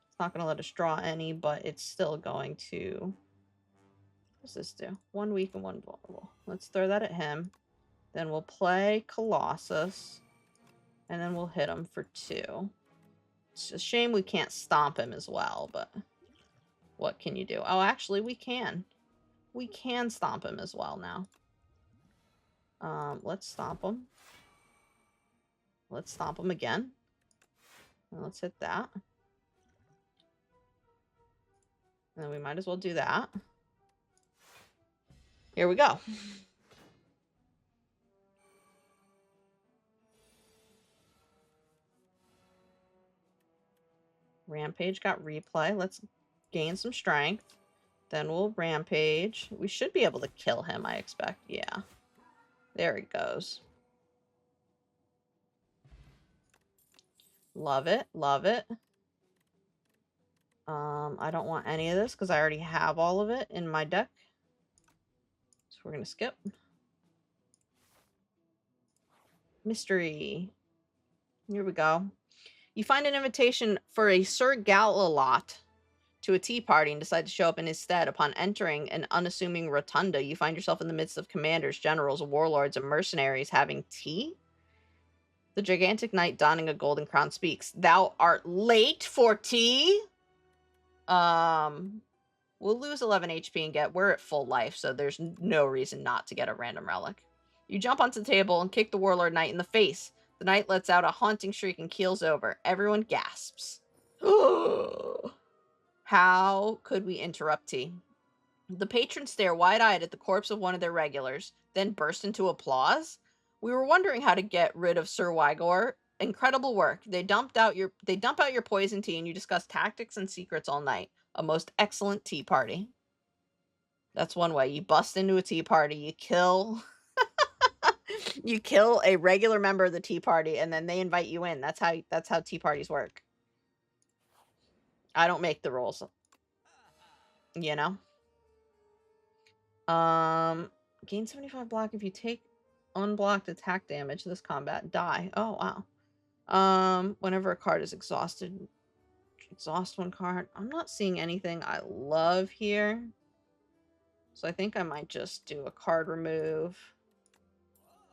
It's not going to let us draw any, but it's still going to... What's this do? 1 weak and 1 vulnerable. Let's throw that at him. Then we'll play Colossus. And then we'll hit him for 2. It's a shame we can't stomp him as well, but... What can you do? Oh, actually, we can. We can stomp him as well now. Let's stomp him. Let's stomp him again. And let's hit that. And we might as well do that. Here we go. Rampage got replay. Let's gain some strength. Then we'll rampage. We should be able to kill him, I expect. Yeah. There he goes. Love it. Love it. I don't want any of this because I already have all of it in my deck. So we're going to skip. Mystery. Here we go. You find an invitation for a Sir Gallalot to a tea party and decide to show up in his stead. Upon entering an unassuming rotunda, you find yourself in the midst of commanders, generals, warlords, and mercenaries having tea. The gigantic knight donning a golden crown speaks. Thou art late for tea? We'll lose 11 HP and we're at full life, so there's no reason not to get a random relic. You jump onto the table and kick the warlord knight in the face. The knight lets out a haunting shriek and keels over. Everyone gasps. How could we interrupt tea? The patrons stare wide-eyed at the corpse of one of their regulars, then burst into applause. We were wondering how to get rid of Sir Wygor. Incredible work. They dump out your poison tea and you discuss tactics and secrets all night. A most excellent tea party. That's one way. You bust into a tea party, you kill you kill a regular member of the tea party, and then they invite you in. That's how tea parties work. I don't make the rules. You know? Gain 75 block if you take unblocked attack damage this combat. Die. Oh, wow. Whenever a card is exhausted, exhaust one card. I'm not seeing anything I love here. So I think I might just do a card remove.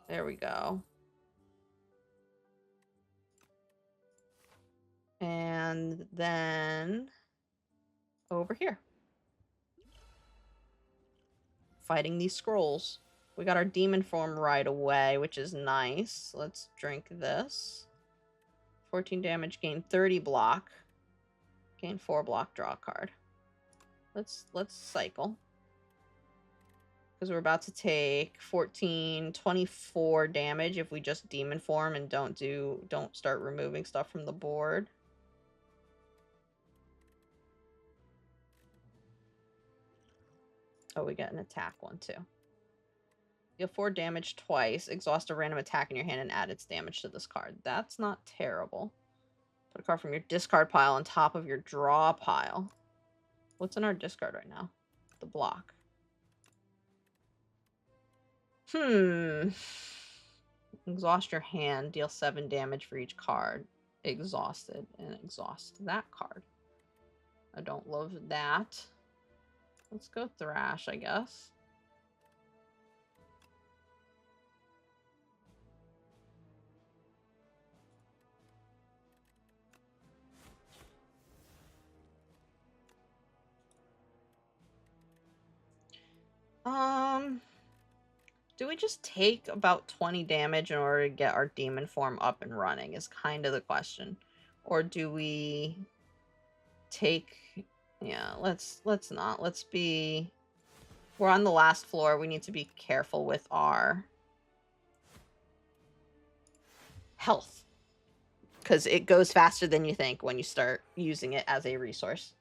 There we go. And then over here. Fighting these scrolls. We got our demon form right away, which is nice. Let's drink this. 14 damage, gain 30 block. Gain 4 block, draw a card. Let's cycle. Because we're about to take 14, 24 damage if we just demon form and don't start removing stuff from the board. Oh, we get an attack one too. You have 4 damage twice. Exhaust a random attack in your hand and add its damage to this card. That's not terrible. Put a card from your discard pile on top of your draw pile. What's in our discard right now? The block. Exhaust your hand. Deal 7 damage for each card. Exhausted. And exhaust that card. I don't love that. Let's go Thrash, I guess. Do we just take about 20 damage in order to get our demon form up and running is kind of the question. Or do we take... Yeah, let's not. Let's be... We're on the last floor. We need to be careful with our health. Because it goes faster than you think when you start using it as a resource.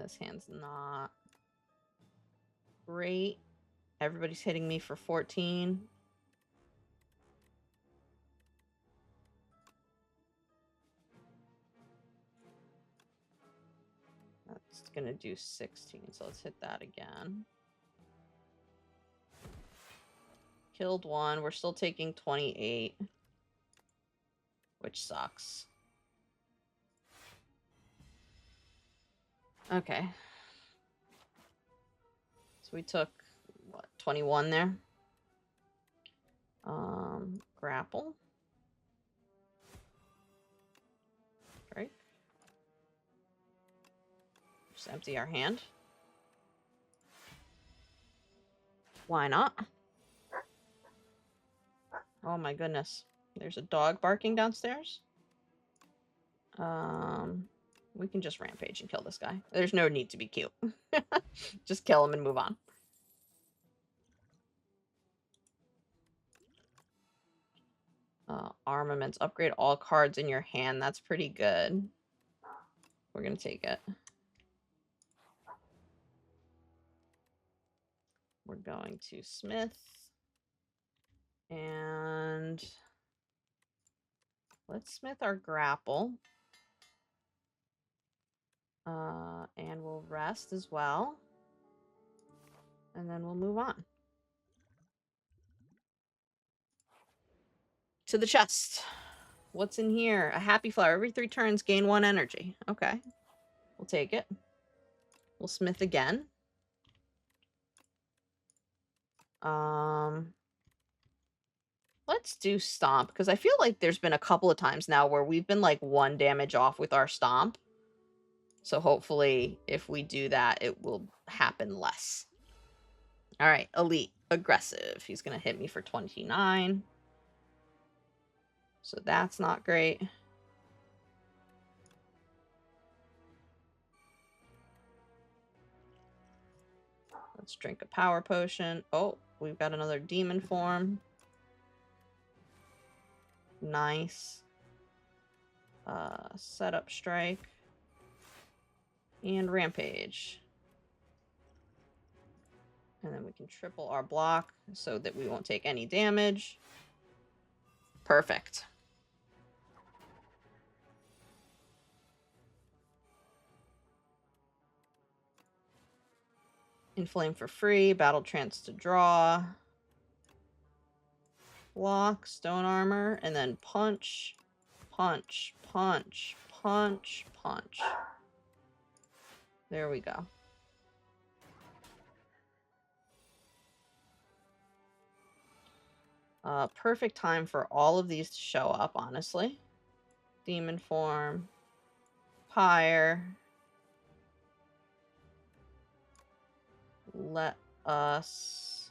This hand's not great. Everybody's hitting me for 14. That's gonna do 16, so let's hit that again. Killed one. We're still taking 28. Which sucks. Okay. So we took, what, 21 there? Grapple. Right. Just empty our hand. Why not? Oh my goodness. There's a dog barking downstairs. We can just rampage and kill this guy. There's no need to be cute. Just kill him and move on. Armaments. Upgrade all cards in your hand. That's pretty good. We're going to take it. We're going to smith. And let's smith our grapple. And we'll rest as well. And then we'll move on. To the chest. What's in here? A happy flower. Every 3 turns, gain 1 energy. Okay. We'll take it. We'll smith again. Let's do stomp, because I feel like there's been a couple of times now where we've been like 1 damage off with our stomp. So hopefully if we do that, it will happen less. All right, elite, aggressive. He's going to hit me for 29. So that's not great. Let's drink a power potion. Oh, we've got another demon form. Nice. Setup strike. And rampage. And then we can triple our block so that we won't take any damage. Perfect. Inflame for free. Battle trance to draw. Block. Stone armor. And then punch. Punch. Punch. Punch. Punch. There we go. Perfect time for all of these to show up, honestly. Demon form. Pyre. Let us...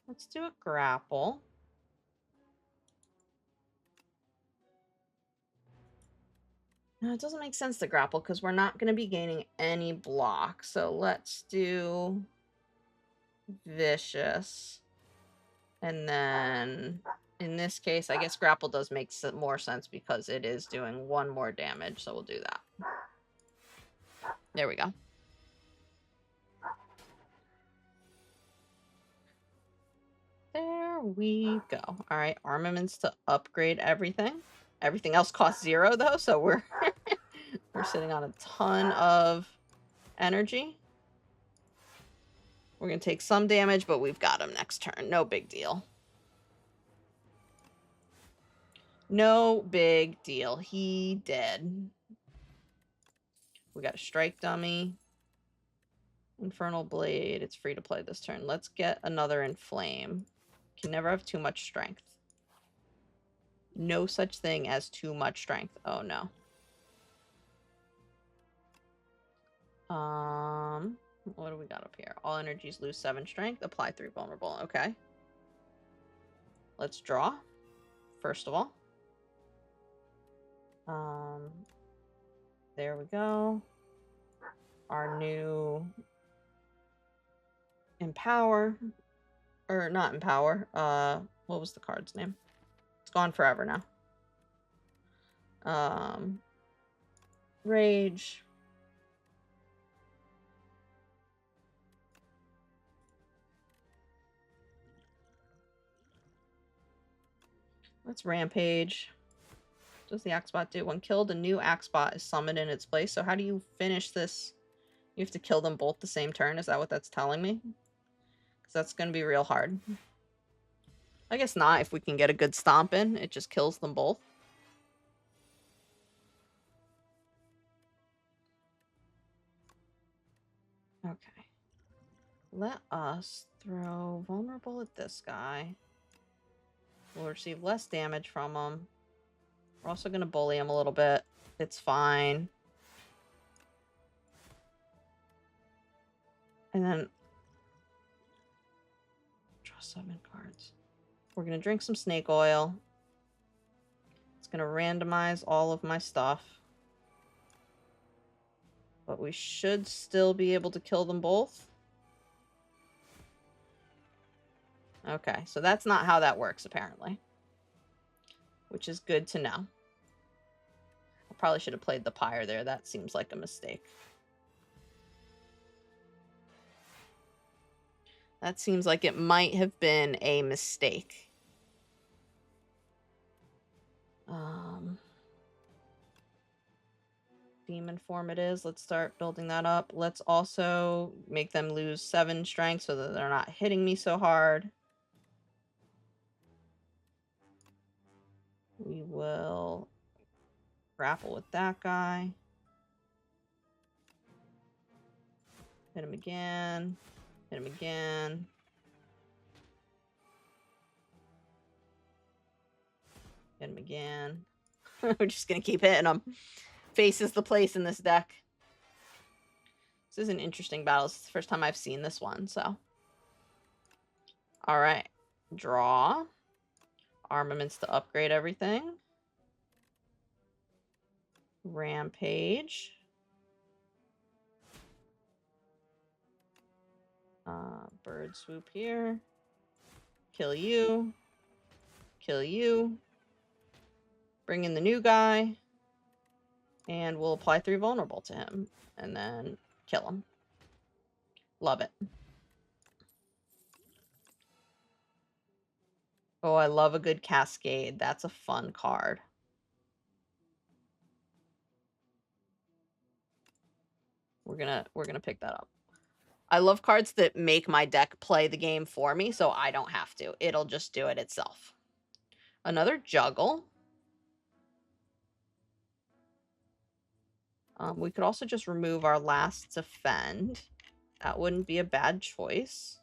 Let's do a grapple. No, it doesn't make sense to grapple because we're not going to be gaining any block. So let's do vicious. And then in this case, I guess grapple does make more sense because it is doing 1 more damage. So we'll do that. There we go. we go. All right, armaments to upgrade everything. Everything else costs 0 though, so we're we're sitting on a ton of energy. We're gonna take some damage, but we've got him next turn. No big deal. No big deal. He dead. We got a strike dummy. Infernal Blade. It's free to play this turn. Let's get another Inflame. Can never have too much strength. No such thing as too much strength. Oh no. What do we got up here? All energies lose 7 strength. Apply 3 vulnerable. Okay. Let's draw. First of all. There we go. Our new Empower. Or not Empower. What was the card's name? It's gone forever now. Rage. Let's Rampage. What does the Axebot do? When killed, a new Axebot is summoned in its place. So how do you finish this? You have to kill them both the same turn? Is that what that's telling me? Because that's going to be real hard. I guess not. If we can get a good stomp in, it just kills them both. Okay. Let us throw vulnerable at this guy. We'll receive less damage from him. We're also going to bully him a little bit. It's fine. And then draw 7 cards. We're going to drink some snake oil. It's going to randomize all of my stuff. But we should still be able to kill them both. Okay, so that's not how that works, apparently. Which is good to know. I probably should have played the Pyre there. That seems like a mistake. That seems like it might have been a mistake. Demon form it is. Let's start building that up. Let's also make them lose 7 strength so that they're not hitting me so hard. We will grapple with that guy. Hit him again. Hit him again. Hit him again. We're just going to keep hitting him. Face is the place in this deck. This is an interesting battle. It's the first time I've seen this one, so. Alright. Draw. Armaments to upgrade everything. Rampage. Bird swoop here. Kill you. Kill you. Bring in the new guy. And we'll apply 3 vulnerable to him. And then kill him. Love it. Oh, I love a good Cascade. That's a fun card. We're gonna pick that up. I love cards that make my deck play the game for me, so I don't have to. It'll just do it itself. Another Juggle. We could also just remove our last Defend. That wouldn't be a bad choice.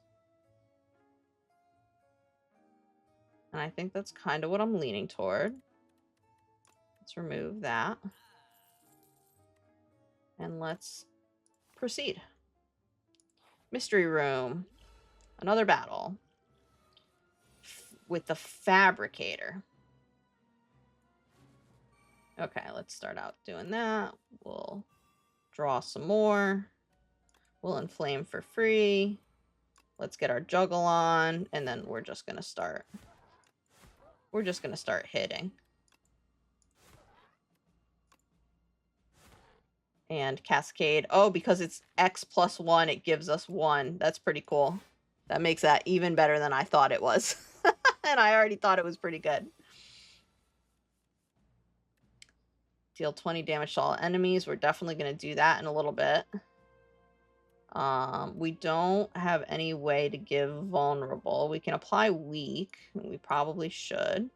And I think that's kind of what I'm leaning toward. Let's remove that. And let's proceed. Mystery Room. Another battle. With the Fabricator. Okay, let's start out doing that. We'll draw some more. We'll inflame for free. Let's get our Juggle on, and then we're just gonna start. We're just gonna start hitting. And Cascade. Oh, because it's X plus 1, it gives us 1. That's pretty cool. That makes that even better than I thought it was. And I already thought it was pretty good. Deal 20 damage to all enemies. We're definitely going to do that in a little bit. We don't have any way to give vulnerable. We can apply weak. We probably should.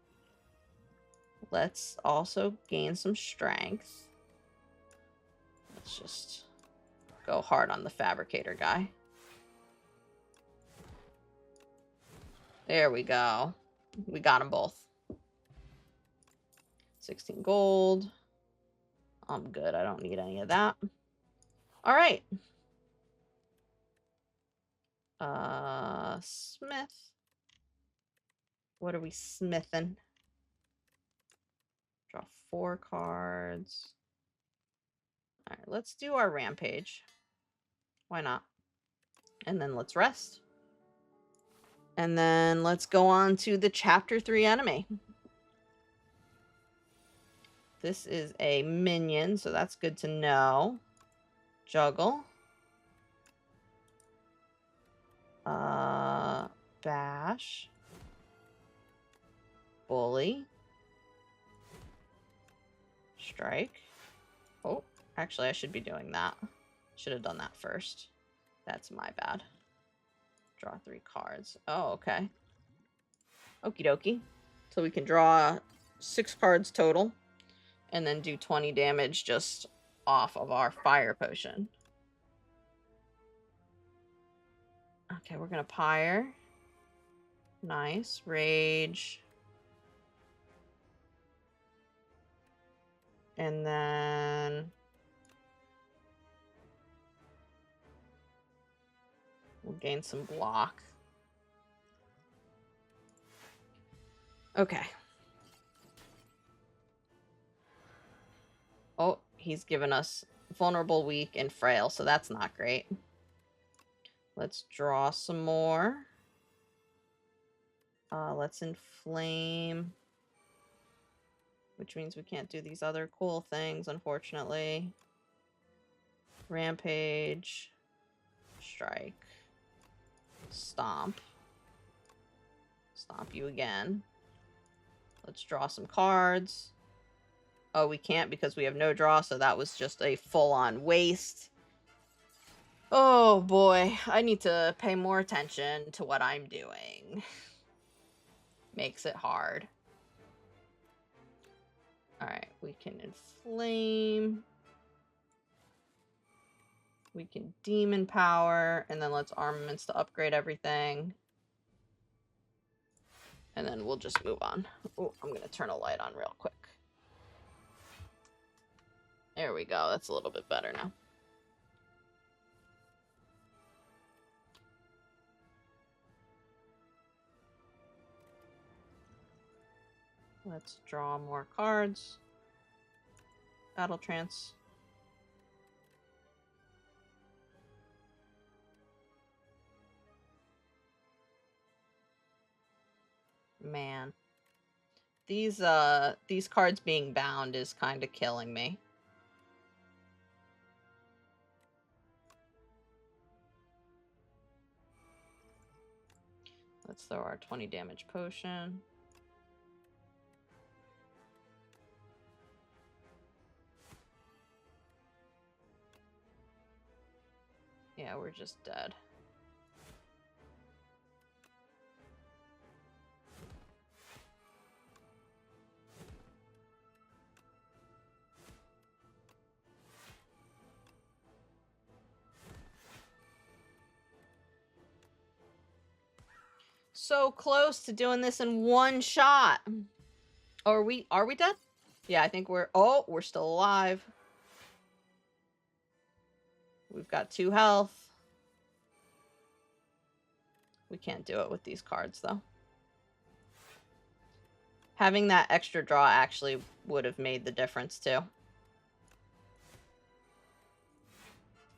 Let's also gain some strength. Let's just go hard on the fabricator guy. There we go. We got them both. 16 gold. I'm good. I don't need any of that. All right. Smith. What are we smithing? Draw 4 cards. All right, let's do our rampage. Why not? And then let's rest. And then let's go on to the chapter 3 enemy. This is a minion, so that's good to know. Juggle. Bash. Bully. Strike. Oh, actually, I should be doing that. Should have done that first. That's my bad. Draw 3 cards. Oh, okay. Okie dokie. So we can draw 6 cards total. And then do 20 damage just off of our fire potion. Okay, we're going to pyre. Nice. Rage. And then we'll gain some block. Okay. Oh, he's given us vulnerable, weak, and frail, so that's not great. Let's draw some more. Let's inflame. Which means we can't do these other cool things, unfortunately. Rampage. Strike. Stomp. Stomp you again. Let's draw some cards. Oh, we can't because we have no draw, so that was just a full-on waste. Oh boy, I need to pay more attention to what I'm doing. Makes it hard. Alright, we can inflame. We can demon power, and then let's armaments to upgrade everything. And then we'll just move on. Oh, I'm going to turn a light on real quick. There we go. That's a little bit better now. Let's draw more cards. Battle trance. Man. These cards being bound is kind of killing me. Let's throw our 20 damage potion. Yeah, we're just dead. So close to doing this in one shot. Are we dead? Yeah, I think we're still alive. We've got 2 health. We can't do it with these cards, though. Having that extra draw actually would have made the difference, too.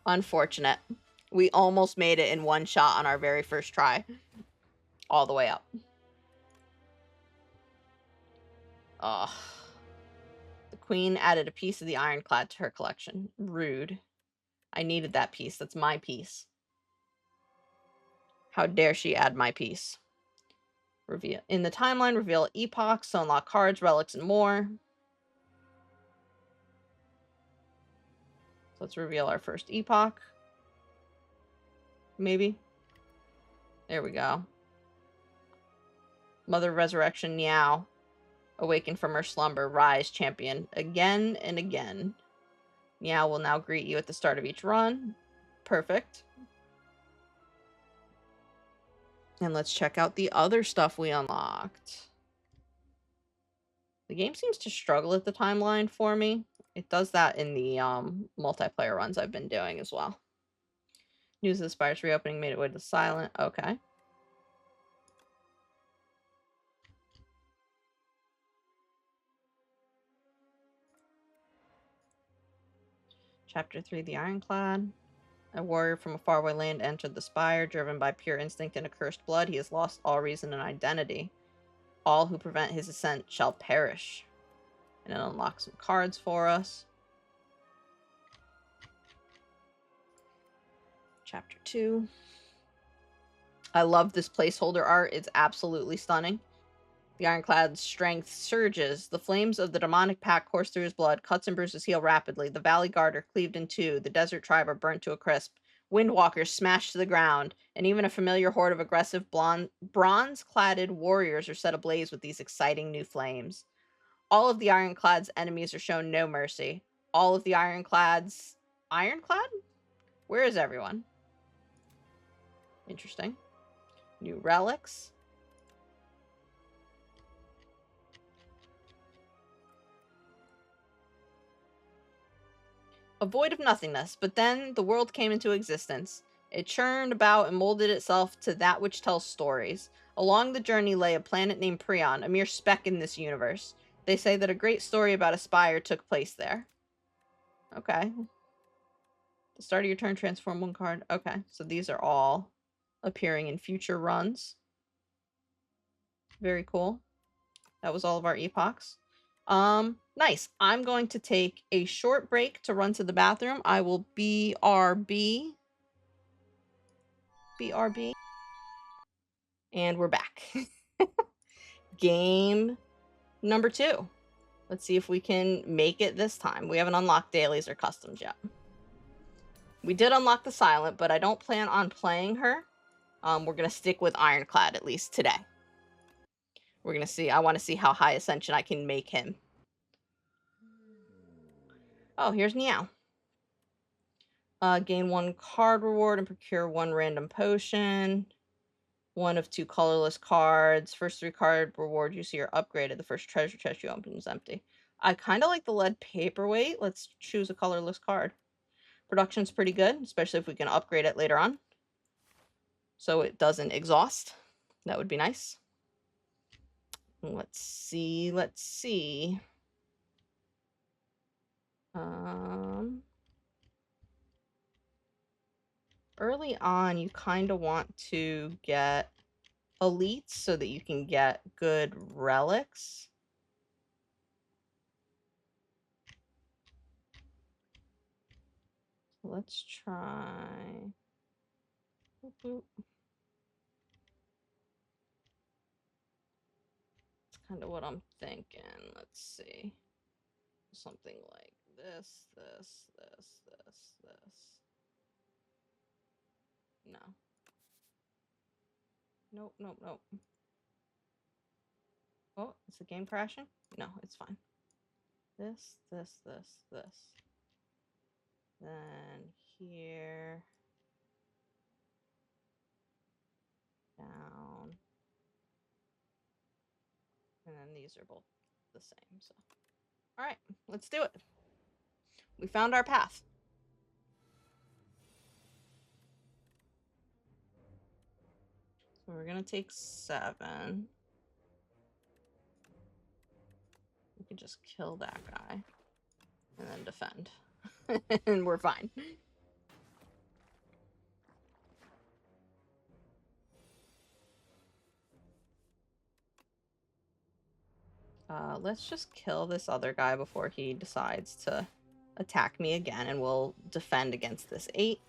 Unfortunate. We almost made it in one shot on our very first try. All the way up. Ugh. The queen added a piece of the Ironclad to her collection. Rude. I needed that piece. That's my piece. How dare she add my piece? Reveal in the timeline, reveal epochs to unlock cards, relics, and more. So let's reveal our first epoch. Maybe. There we go. Mother of Resurrection, Meow. Awaken from her slumber, rise, champion. Again and again. Meow will now greet you at the start of each run. Perfect. And let's check out the other stuff we unlocked. The game seems to struggle at the timeline for me. It does that in the multiplayer runs I've been doing as well. News of the Spire's reopening made it way to silent. Okay. Chapter 3, The Ironclad. A warrior from a faraway land entered the Spire, driven by pure instinct and accursed blood. He has lost all reason and identity. All who prevent his ascent shall perish. And it unlocks some cards for us. Chapter 2. I love this placeholder art. It's absolutely stunning. The Ironclad's strength surges. The flames of the demonic pack course through his blood. Cuts and bruises heal rapidly. The Valley Guard are cleaved in two. The Desert Tribe are burnt to a crisp. Windwalkers smashed to the ground. And even a familiar horde of aggressive bronze-cladded warriors are set ablaze with these exciting new flames. All of the Ironclad's enemies are shown no mercy. All of the Ironclad's... Ironclad? Where is everyone? Interesting. New relics. A void of nothingness, but then the world came into existence. It churned about and molded itself to that which tells stories. Along the journey lay a planet named Prion, a mere speck in this universe. They say that a great story about a spire took place there. Okay. The start of your turn, transform one card. Okay, so these are all appearing in future runs. Very cool. That was all of our epochs. Nice. I'm going to take a short break to run to the bathroom. I will BRB. BRB. And we're back. Game number 2. Let's see if we can make it this time. We haven't unlocked dailies or customs yet. We did unlock the Silent, but I don't plan on playing her. We're going to stick with Ironclad, at least today. We're going to see. I want to see how high Ascension I can make him. Oh, here's Meow. Gain 1 card reward and procure 1 random potion. 1 of 2 colorless cards. First 3 card reward you see are upgraded. The first treasure chest you open is empty. I kind of like the lead paperweight. Let's choose a colorless card. Production's pretty good, especially if we can upgrade it later on. So it doesn't exhaust. That would be nice. Let's see. Let's see. Early on, you kind of want to get elites so that you can get good relics. Let's try. Boop, boop. That's kind of what I'm thinking. Let's see. Something like this, this, this, this, this. No. Nope, nope, nope. Oh, is the game crashing? No, it's fine. This, this, this, this. Then here. Down. And then these are both the same, so. Alright, let's do it. We found our path. So we're gonna take 7. We can just kill that guy. And then defend. And we're fine. Let's just kill this other guy before he decides to attack me again, and we'll defend against this 8.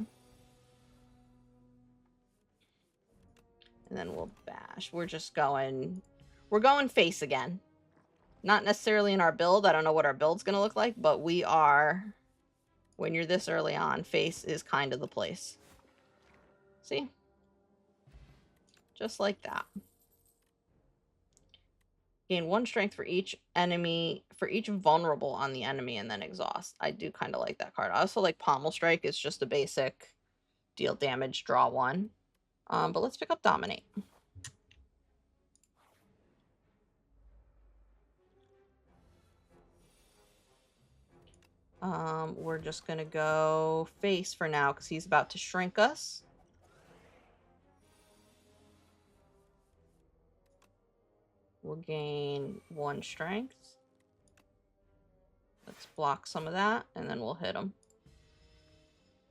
And then we'll bash. We're going face again. Not necessarily in our build. I don't know what our build's going to look like, but we are, when you're this early on, face is kind of the place. See? Just like that. Gain 1 strength for each enemy, for each vulnerable on the enemy, and then exhaust. I do kind of like that card. I also like Pommel Strike. It's just a basic deal damage, draw 1. But let's pick up Dominate. We're just going to go face for now because he's about to shrink us. We'll gain 1 strength. Let's block some of that, and then we'll hit him.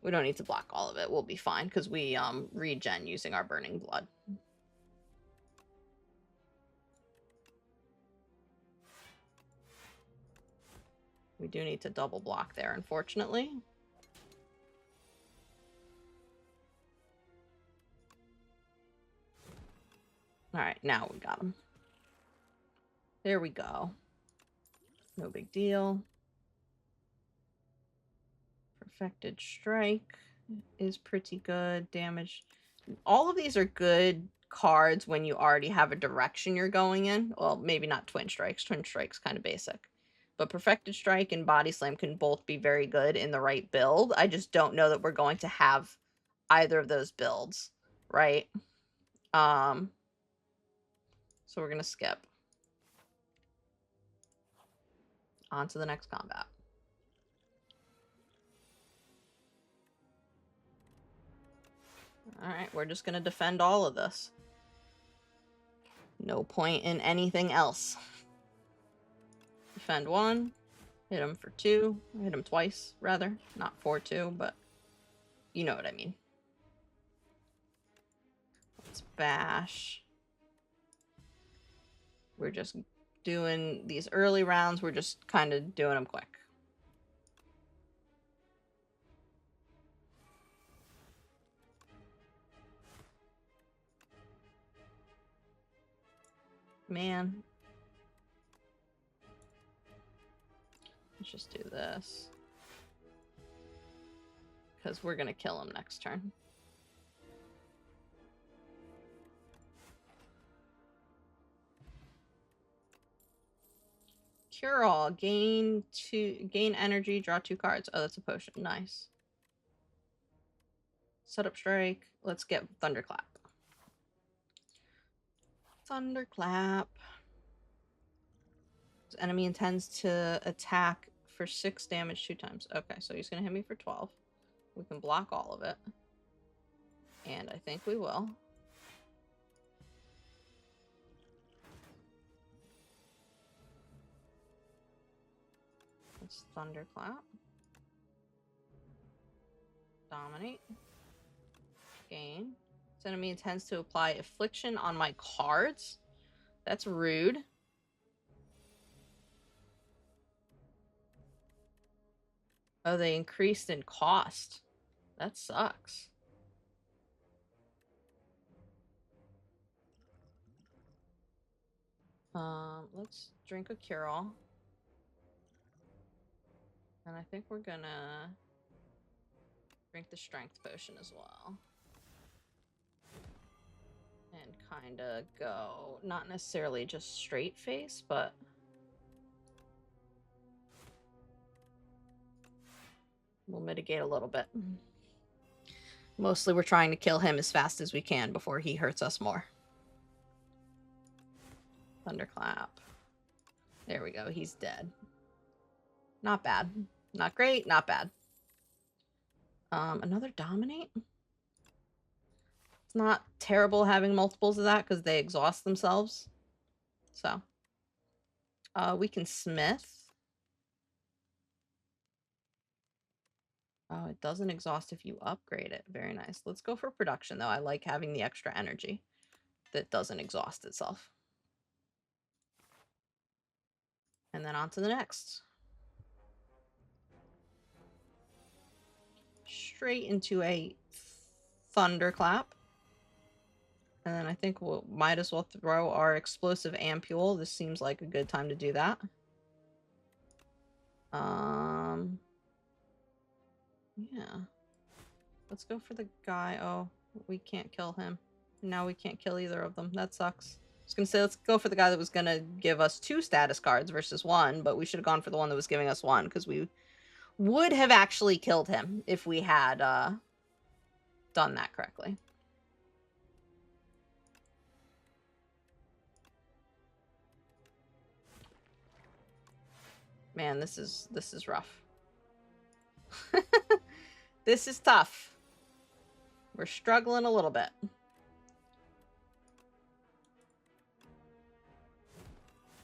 We don't need to block all of it. We'll be fine because we regen using our Burning Blood. We do need to double block there, unfortunately. Alright, now we got him. There we go. No big deal. Perfected Strike is pretty good. Damage. All of these are good cards when you already have a direction you're going in. Well, maybe not Twin Strikes. Twin Strike's kind of basic. But Perfected Strike and Body Slam can both be very good in the right build. I just don't know that we're going to have either of those builds, right? So we're going to skip. On to the next combat. Alright, we're just going to defend all of this. No point in anything else. Defend 1. Hit him for 2. Hit him twice, rather. Not 4-2, but you know what I mean. Let's bash. We're just doing these early rounds. We're just kind of doing them quick. Man. Let's just do this. Because we're going to kill him next turn. Cure All. Gain energy, draw 2 cards. Oh, that's a potion. Nice. Setup Strike. Let's get Thunderclap. Thunderclap. This enemy intends to attack for 6 damage 2 times. Okay, so he's going to hit me for 12. We can block all of it. And I think we will. Let's Thunderclap. Dominate. Gain. This enemy intends to apply Affliction on my cards. That's rude. Oh, they increased in cost. That sucks. Let's drink a cure-all. And I think we're gonna drink the strength potion as well. And kind of go, not necessarily just straight face, but we'll mitigate a little bit. Mostly we're trying to kill him as fast as we can before he hurts us more. Thunderclap. There we go. He's dead. Not bad. Not great. Not bad. Another Dominate? It's not terrible having multiples of that because they exhaust themselves. So. We can Smith. Oh, it doesn't exhaust if you upgrade it. Very nice. Let's go for production, though. I like having the extra energy that doesn't exhaust itself. And then on to the next. Straight into a Thunderclap. And then I think we might as well throw our explosive ampule. This seems like a good time to do that. Yeah. Let's go for the guy. Oh, we can't kill him. Now we can't kill either of them. That sucks. I was gonna say, let's go for the guy that was gonna give us 2 status cards versus 1, but we should have gone for the one that was giving us 1, because we would have actually killed him if we had done that correctly. Man, this is rough. This is tough. We're struggling a little bit.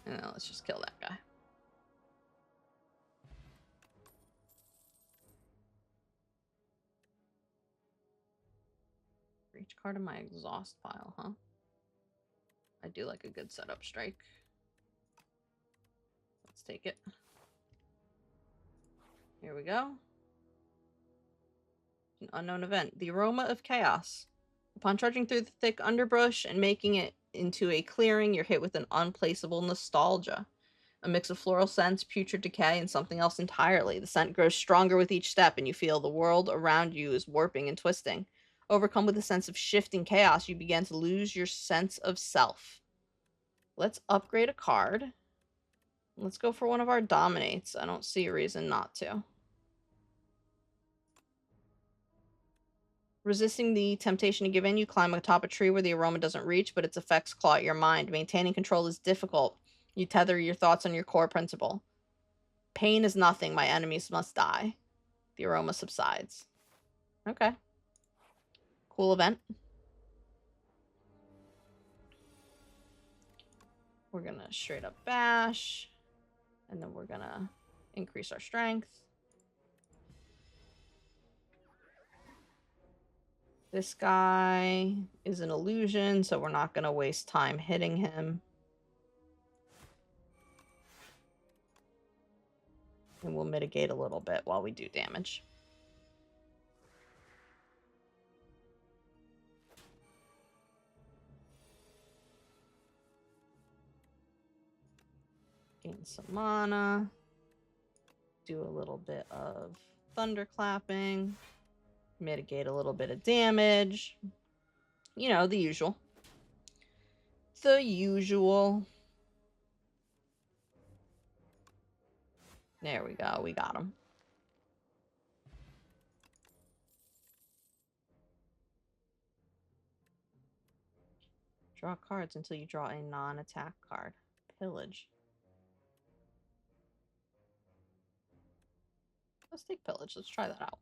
And then let's just kill that guy. Each card in my exhaust pile, huh? I do like a good setup strike. Let's take it. Here we go. An unknown event. The aroma of chaos. Upon trudging through the thick underbrush and making it into a clearing, you're hit with an unplaceable nostalgia. A mix of floral scents, putrid decay, and something else entirely. The scent grows stronger with each step, and you feel the world around you is warping and twisting. Overcome with a sense of shifting chaos, you begin to lose your sense of self. Let's upgrade a card. Let's go for one of our dominates. I don't see a reason not to. Resisting the temptation to give in, you climb atop a tree where the aroma doesn't reach, but its effects claw at your mind. Maintaining control is difficult. You tether your thoughts on your core principle. Pain is nothing. My enemies must die. The aroma subsides. Okay. Cool event. We're going to straight up bash. And then we're going to increase our strength. This guy is an illusion, so we're not going to waste time hitting him. And we'll mitigate a little bit while we do damage. Gain some mana. Do a little bit of thunderclapping. Mitigate a little bit of damage. You know, the usual. The usual. There we go. We got him. Draw cards until you draw a non-attack card. Pillage. Let's take Pillage. Let's try that out.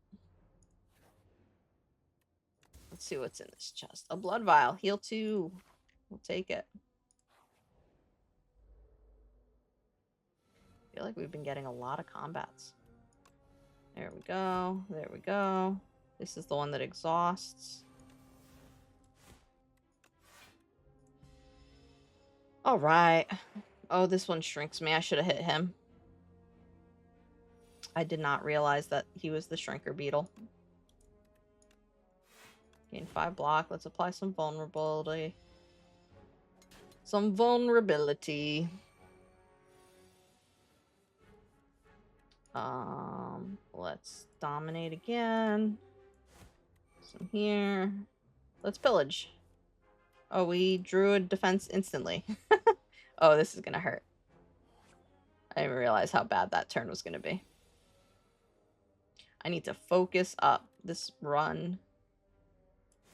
Let's see what's in this chest. A blood vial. Heal 2. We'll take it. I feel like we've been getting a lot of combats. There we go. There we go. This is the one that exhausts. Alright. Oh, this one shrinks me. I should have hit him. I did not realize that he was the shrinker beetle. Gain 5 block. Let's apply some vulnerability. Some vulnerability. Let's dominate again. Some here. Let's pillage. Oh, we drew a defense instantly. Oh, this is gonna hurt. I didn't realize how bad that turn was gonna be. I need to focus up. This run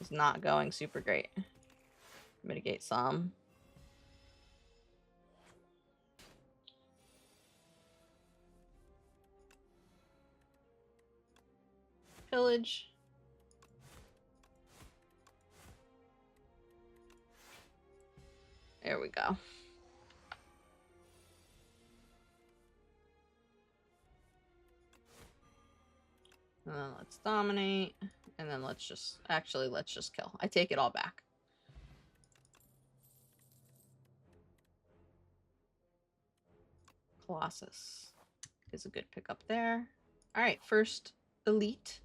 is not going super great. Mitigate some. Pillage. There we go. And then let's dominate. And then let's just... Actually, let's just kill. I take it all back. Colossus is a good pickup there. Alright, first elite.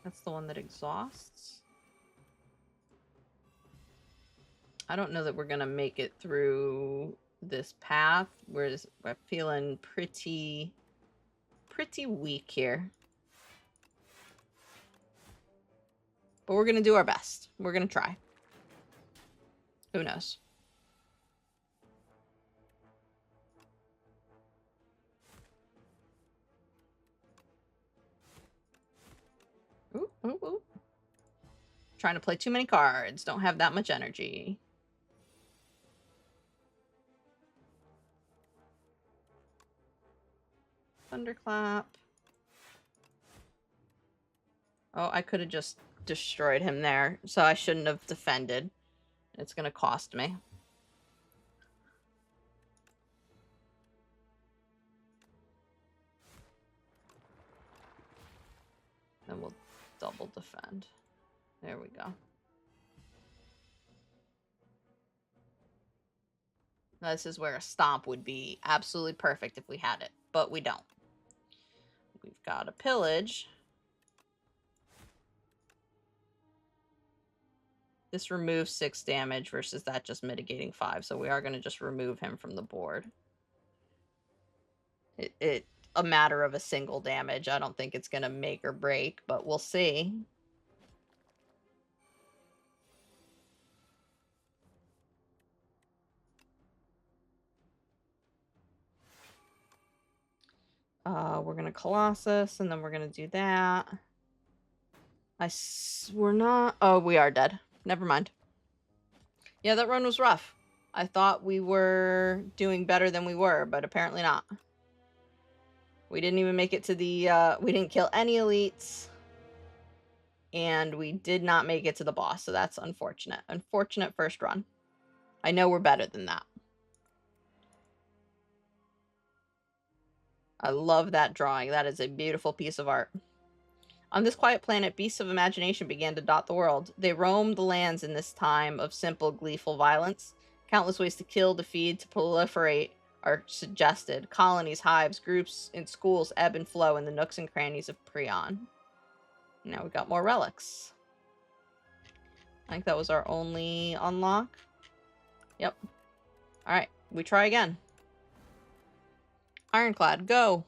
That's the one that exhausts. I don't know that we're gonna make it through this path. We're feeling pretty weak here. But we're gonna do our best. We're gonna try. Who knows? Ooh, ooh, ooh. Trying to play too many cards. Don't have that much energy. Thunderclap. Oh, I could have just destroyed him there, so I shouldn't have defended. It's gonna cost me. Then we'll double defend. There we go. This is where a stomp would be absolutely perfect if we had it, but we don't. We've got a pillage. This removes 6 damage versus that just mitigating 5, so we are going to just remove him from the board. It a matter of a single damage. I don't think it's going to make or break, but we'll see. We're going to Colossus, and then we're going to do that. We're not... Oh, we are dead. Never mind. Yeah, that run was rough. I thought we were doing better than we were, but apparently not. We didn't even make it to the... we didn't kill any elites. And we did not make it to the boss, so that's unfortunate. Unfortunate first run. I know we're better than that. I love that drawing. That is a beautiful piece of art. On this quiet planet, beasts of imagination began to dot the world. They roamed the lands in this time of simple, gleeful violence. Countless ways to kill, to feed, to proliferate are suggested. Colonies, hives, groups, and schools ebb and flow in the nooks and crannies of Prion. Now we got more relics. I think that was our only unlock. Yep. Alright, we try again. Ironclad, go!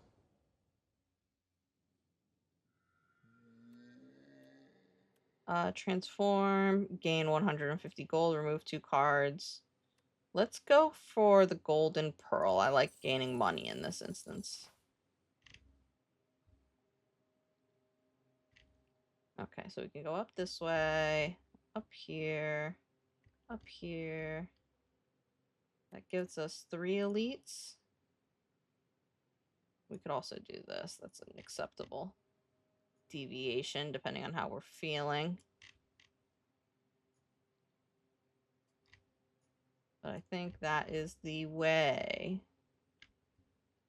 Transform, gain 150 gold, remove 2 cards. Let's go for the golden pearl. I like gaining money in this instance. Okay, so we can go up this way, up here, up here. That gives us 3 elites. We could also do this. That's an acceptable deviation depending on how we're feeling. But I think that is the way.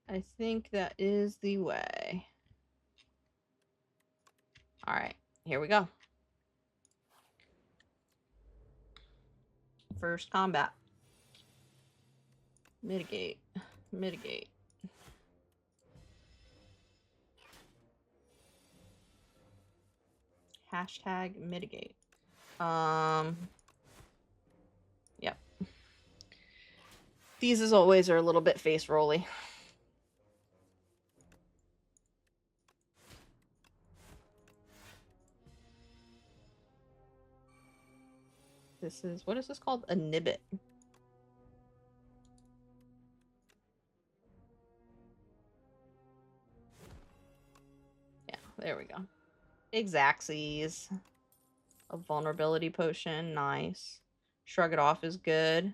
I think that is the way. Alright, here we go. First combat. Mitigate. Mitigate. Hashtag mitigate. Yep. These, as always, are a little bit face rolly. This is, what is this called? A nibbit. Yeah, there we go. Exacxies. A vulnerability potion, nice. Shrug it off is good.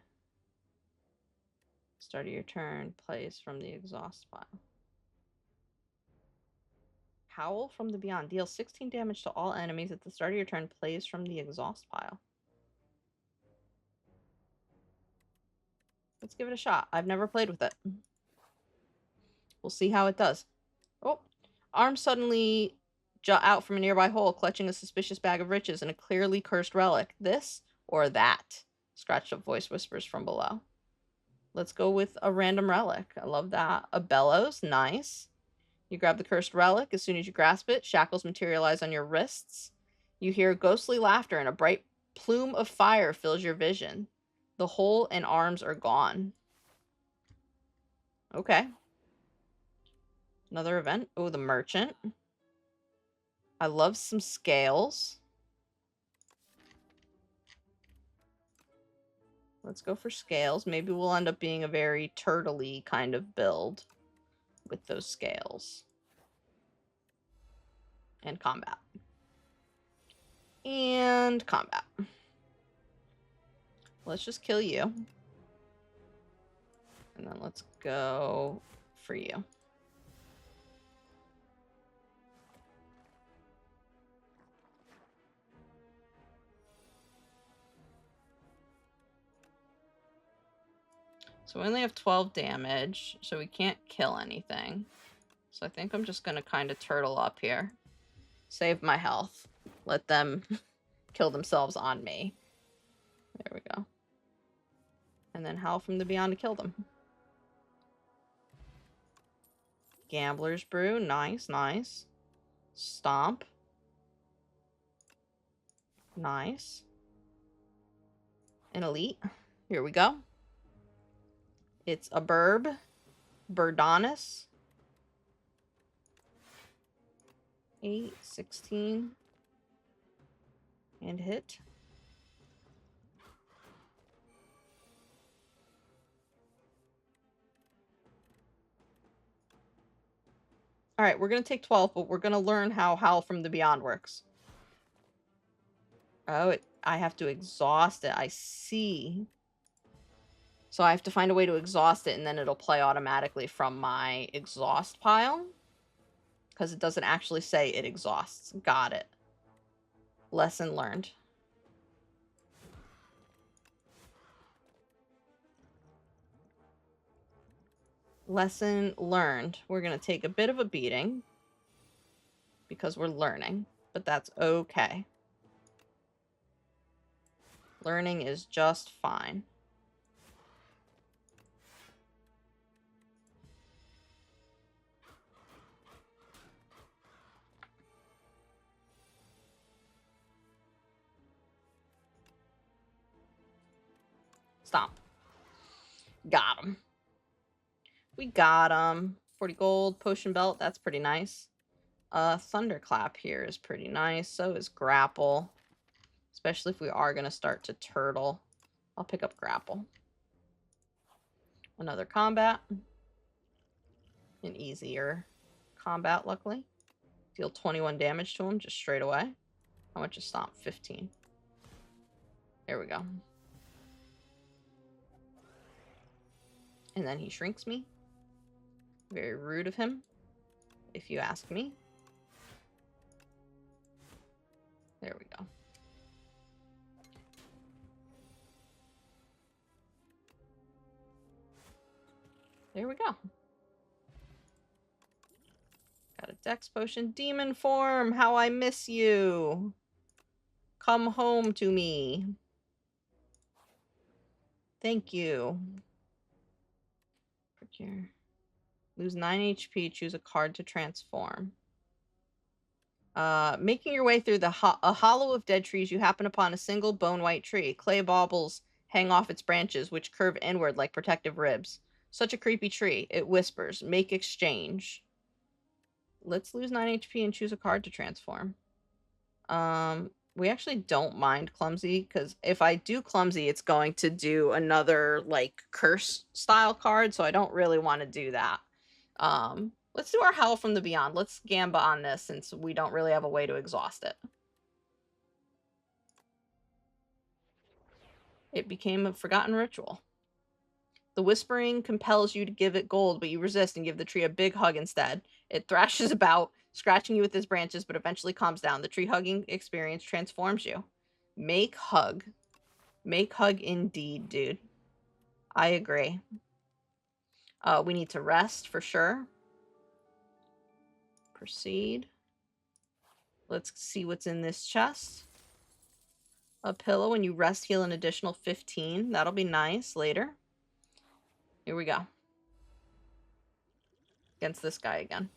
Start of your turn, plays from the exhaust pile. Howl from the Beyond. Deals 16 damage to all enemies at the start of your turn, plays from the exhaust pile. Let's give it a shot. I've never played with it. We'll see how it does. Oh, arms suddenly jut out from a nearby hole, clutching a suspicious bag of riches and a clearly cursed relic. This or that? Scratched up voice whispers from below. Let's go with a random relic. I love that. A bellows, nice. You grab the cursed relic. As soon as you grasp it, shackles materialize on your wrists. You hear ghostly laughter and a bright plume of fire fills your vision. The hole and arms are gone. Okay. Another event. Oh, the merchant. I love some scales. Let's go for scales. Maybe we'll end up being a very turtle-y kind of build with those scales. And combat. And combat. Let's just kill you. And then let's go for you. So we only have 12 damage, so we can't kill anything. So I think I'm just going to kind of turtle up here. Save my health. Let them kill themselves on me. There we go. And then howl from the beyond to kill them. Gambler's Brew. Nice, nice. Stomp. Nice. An elite. Here we go. It's a Burb. Burdonis. 8, 16. And hit. Alright, we're going to take 12, but we're going to learn how Howl from the Beyond works. Oh, I have to exhaust it. I see. So I have to find a way to exhaust it, and then it'll play automatically from my exhaust pile. Because it doesn't actually say it exhausts. Got it. Lesson learned. Lesson learned. We're going to take a bit of a beating. Because we're learning. But that's okay. Learning is just fine. Stomp. Got him. We got him. 40 gold. Potion belt. That's pretty nice. Thunderclap here is pretty nice. So is grapple. Especially if we are going to start to turtle. I'll pick up grapple. Another combat. An easier combat, luckily. Deal 21 damage to him just straight away. How much is stomp? 15. There we go. And then he shrinks me. Very rude of him, if you ask me. There we go. There we go. Got a dex potion. Demon form, how I miss you. Come home to me. Thank you. Procure. Lose 9 HP. Choose a card to transform. Making your way through a hollow of dead trees, you happen upon a single bone-white tree. Clay baubles hang off its branches, which curve inward like protective ribs. Such a creepy tree. It whispers, make exchange. Let's lose 9 HP and choose a card to transform. We actually don't mind Clumsy, because if I do Clumsy, it's going to do another, like, curse-style card, so I don't really want to do that. Let's do our Howl from the Beyond. Let's Gamba on this, since we don't really have a way to exhaust it. It became a forgotten ritual. The whispering compels you to give it gold, but you resist and give the tree a big hug instead. It thrashes about, scratching you with its branches, but eventually calms down. The tree hugging experience transforms you. Make hug. Make hug indeed, dude. I agree. We need to rest for sure. Proceed. Let's see what's in this chest. A pillow. When you rest, heal an additional 15. That'll be nice later. Here we go. Against this guy again.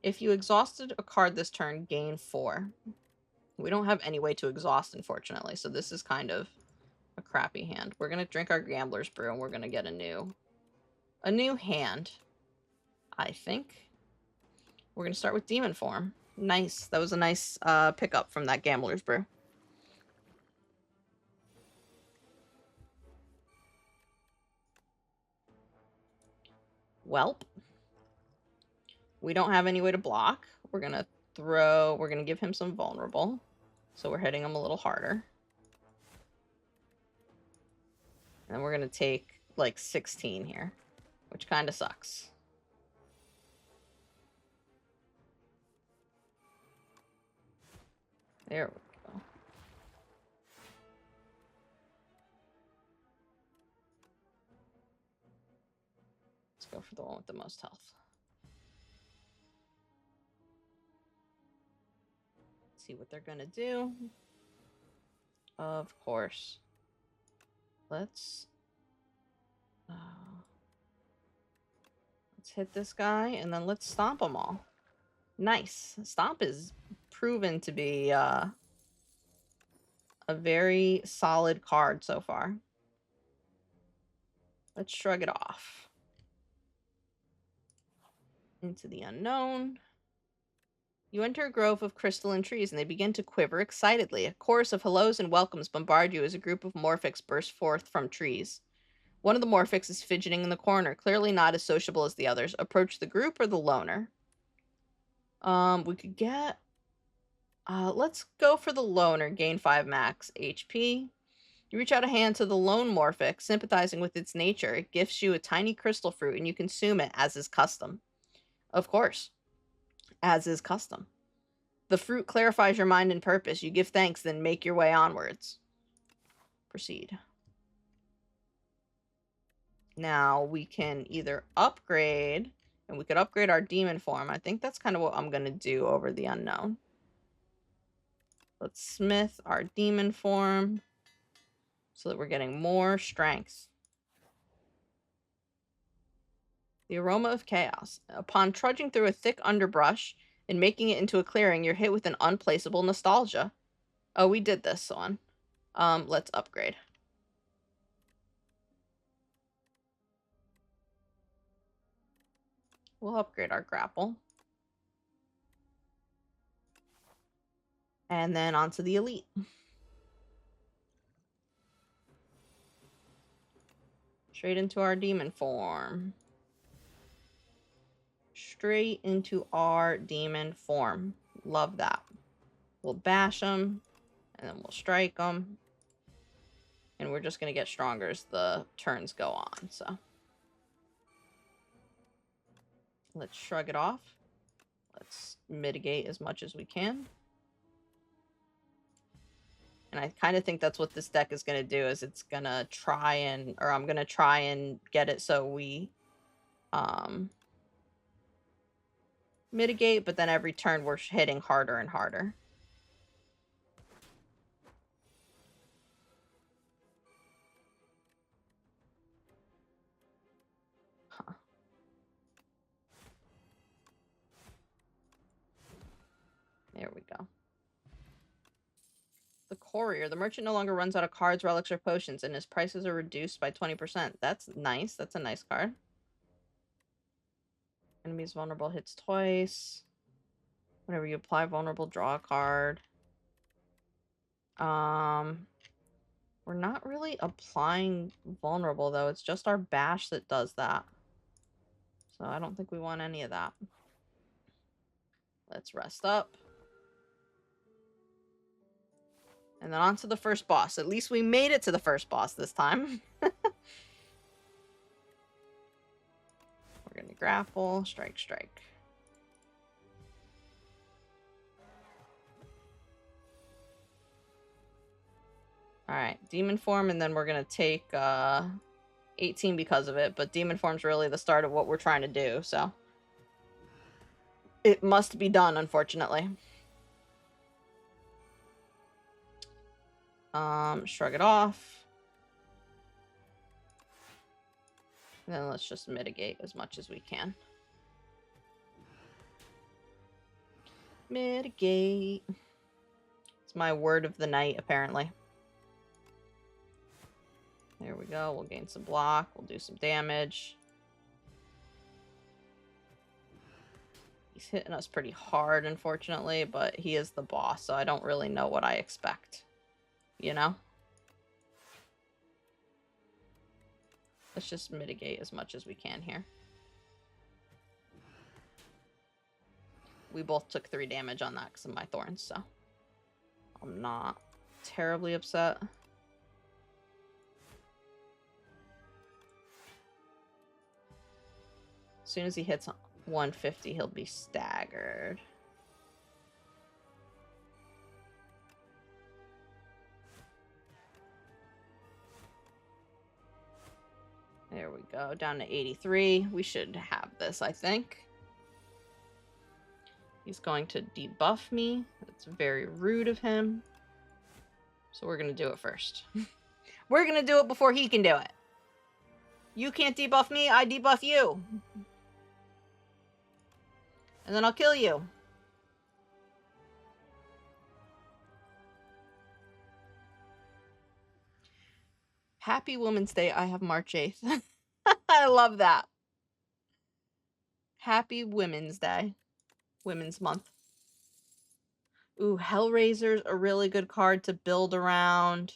If you exhausted a card this turn, gain 4. We don't have any way to exhaust, unfortunately, so this is kind of a crappy hand. We're gonna drink our Gambler's Brew, and we're gonna get a new hand, I think. We're gonna start with Demon Form. Nice. That was a nice pickup from that Gambler's Brew. Welp. We don't have any way to block. We're gonna give him some vulnerable. So we're hitting him a little harder. And we're gonna take like 16 here, which kind of sucks. There we go. Let's go for the one with the most health. See what they're gonna do. Of course. Let's hit this guy, and then let's stomp them all. Nice. Stomp is proven to be a very solid card so far. Let's shrug it off. Into the unknown. You enter a grove of crystalline trees, and they begin to quiver excitedly. A chorus of hellos and welcomes bombard you as a group of Morphics burst forth from trees. One of the Morphics is fidgeting in the corner, clearly not as sociable as the others. Approach the group or the loner? We could get... let's go for the loner. Gain 5 max HP. You reach out a hand to the lone Morphic, sympathizing with its nature. It gifts you a tiny crystal fruit, and you consume it, as is custom. Of course. As is custom. The fruit clarifies your mind and purpose. You give thanks, then make your way onwards. Proceed. Now, we can either upgrade, and we could upgrade our demon form. I think that's kind of what I'm going to do over the unknown. Let's smith our demon form so that we're getting more strength. The aroma of chaos. Upon trudging through a thick underbrush and making it into a clearing, you're hit with an unplaceable nostalgia. Oh, we did this one. Let's upgrade. We'll upgrade our grapple. And then onto the elite. Straight into our demon form. Straight into our demon form. Love that. We'll bash them, and then we'll strike them. And we're just going to get stronger as the turns go on, so. Let's shrug it off. Let's mitigate as much as we can. And I kind of think that's what this deck is going to do, is it's going to try and, or I'm going to try and get it so we mitigate, but then every turn we're hitting harder and harder. Huh. There we go. The Courier. The merchant no longer runs out of cards, relics, or potions, and his prices are reduced by 20%. That's nice. That's a nice card. Enemies vulnerable hits twice. Whenever you apply vulnerable, draw a card. We're not really applying vulnerable, though. It's just our bash that does that. So I don't think we want any of that. Let's rest up. And then on to the first boss. At least we made it to the first boss this time. We're going to grapple, strike, strike. Alright, demon form, and then we're going to take 18 because of it. But demon form's really the start of what we're trying to do, so. It must be done, unfortunately. Shrug it off. And then let's just mitigate as much as we can. Mitigate. It's my word of the night, apparently. There we go. We'll gain some block. We'll do some damage. He's hitting us pretty hard, unfortunately, but he is the boss, so I don't really know what I expect. You know? Let's just mitigate as much as we can here. We both took 3 damage on that because of my thorns, so I'm not terribly upset. As soon as he hits 150, he'll be staggered. There we go, down to 83. We should have this, I think. He's going to debuff me. That's very rude of him. So we're going to do it first. We're going to do it before he can do it. You can't debuff me, I debuff you. And then I'll kill you. Happy Women's Day. I have March 8th. I love that. Happy Women's Day. Women's Month. Ooh, Hellraiser's a really good card to build around.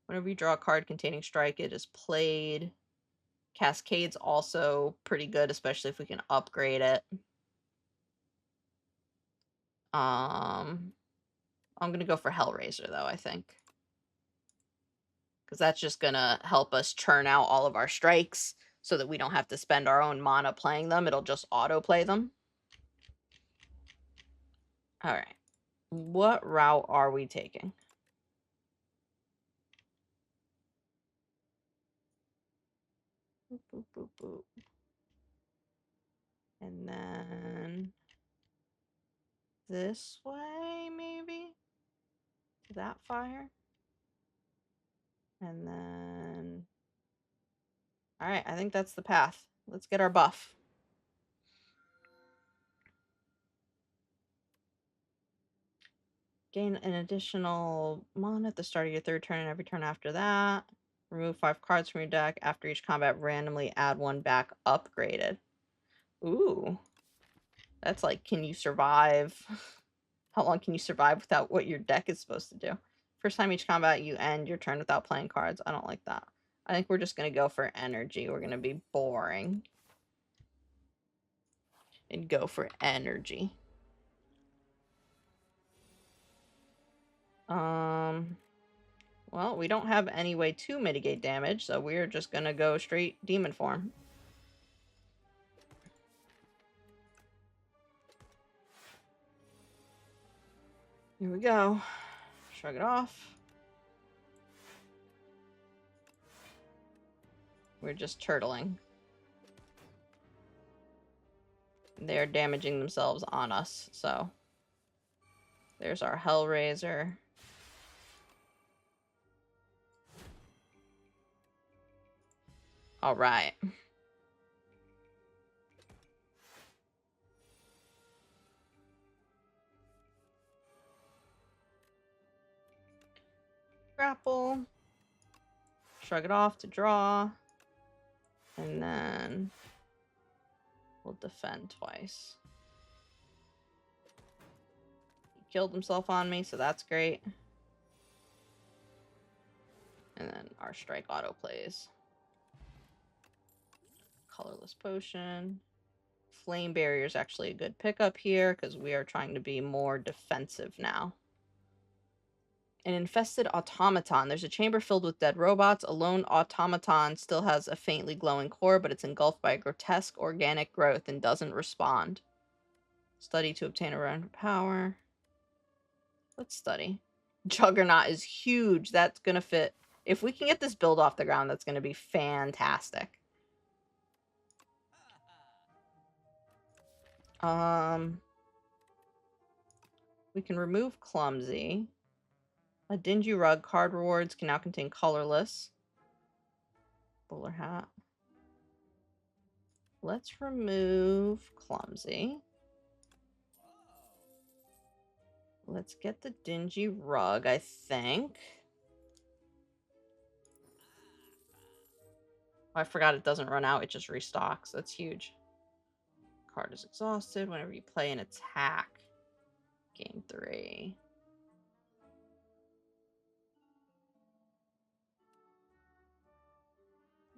Whenever you draw a card containing strike, it is played. Cascade's also pretty good, especially if we can upgrade it. I'm going to go for Hellraiser, though, I think. Because that's just going to help us churn out all of our strikes so that we don't have to spend our own mana playing them. It'll just auto-play them. Alright. What route are we taking? Boop, boop, boop, boop. And then this way, maybe? To that fire? And then... Alright, I think that's the path. Let's get our buff. Gain an additional mana at the start of your 3rd turn and every turn after that. Remove 5 cards from your deck. After each combat, randomly add 1 back upgraded. Ooh. That's like, can you survive? How long can you survive without what your deck is supposed to do? First time each combat, you end your turn without playing cards. I don't like that. I think we're just going to go for energy. We're going to be boring. And go for energy. Well, we don't have any way to mitigate damage, so we're just going to go straight demon form. Here we go. Shrug it off. We're just turtling. They're damaging themselves on us, so... There's our Hellraiser. Alright. Grapple. Shrug it off to draw. And then we'll defend twice. He killed himself on me, so that's great. And then our strike auto plays. Colorless potion. Flame barrier is actually a good pickup here because we are trying to be more defensive now. An infested automaton. There's a chamber filled with dead robots. A lone automaton still has a faintly glowing core, but it's engulfed by a grotesque organic growth and doesn't respond. Study to obtain a round of power. Let's study. Juggernaut is huge. That's going to fit. If we can get this build off the ground, that's going to be fantastic. We can remove Clumsy. A dingy rug. Card rewards can now contain colorless. Bowler hat. Let's remove Clumsy. Let's get the dingy rug, I think. Oh, I forgot it doesn't run out, it just restocks. That's huge. Card is exhausted whenever you play an attack. Game 3.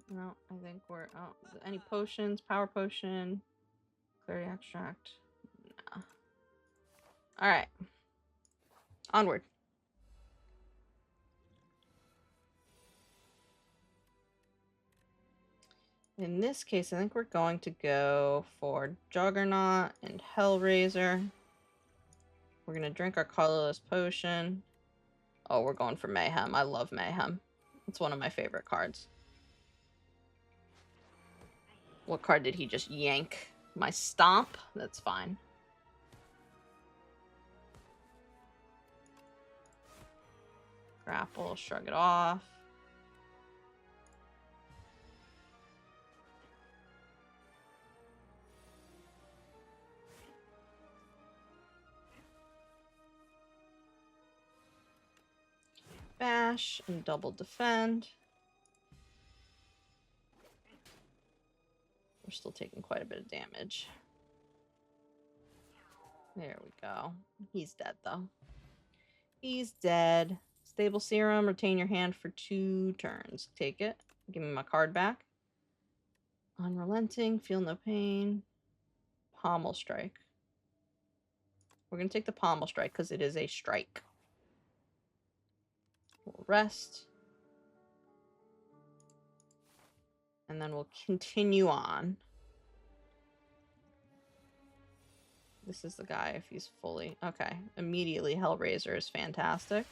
No, I think we're... Oh, any potions? Power potion? Clarity extract? Nah. Alright. Onward. In this case, I think we're going to go for Juggernaut and Hellraiser. We're going to drink our colorless potion. Oh, we're going for Mayhem. I love Mayhem. It's one of my favorite cards. What card did he just yank? My Stomp? That's fine. Grapple, shrug it off. Bash and double defend. We're still taking quite a bit of damage. There we go. He's dead, though. He's dead. Stable Serum. Retain your hand for 2 turns. Take it. Give me my card back. Unrelenting. Feel no pain. Pommel Strike. We're going to take the Pommel Strike because it is a strike. We'll rest. And then we'll continue on. This is the guy if he's fully... Okay. Immediately, Hellraiser is fantastic.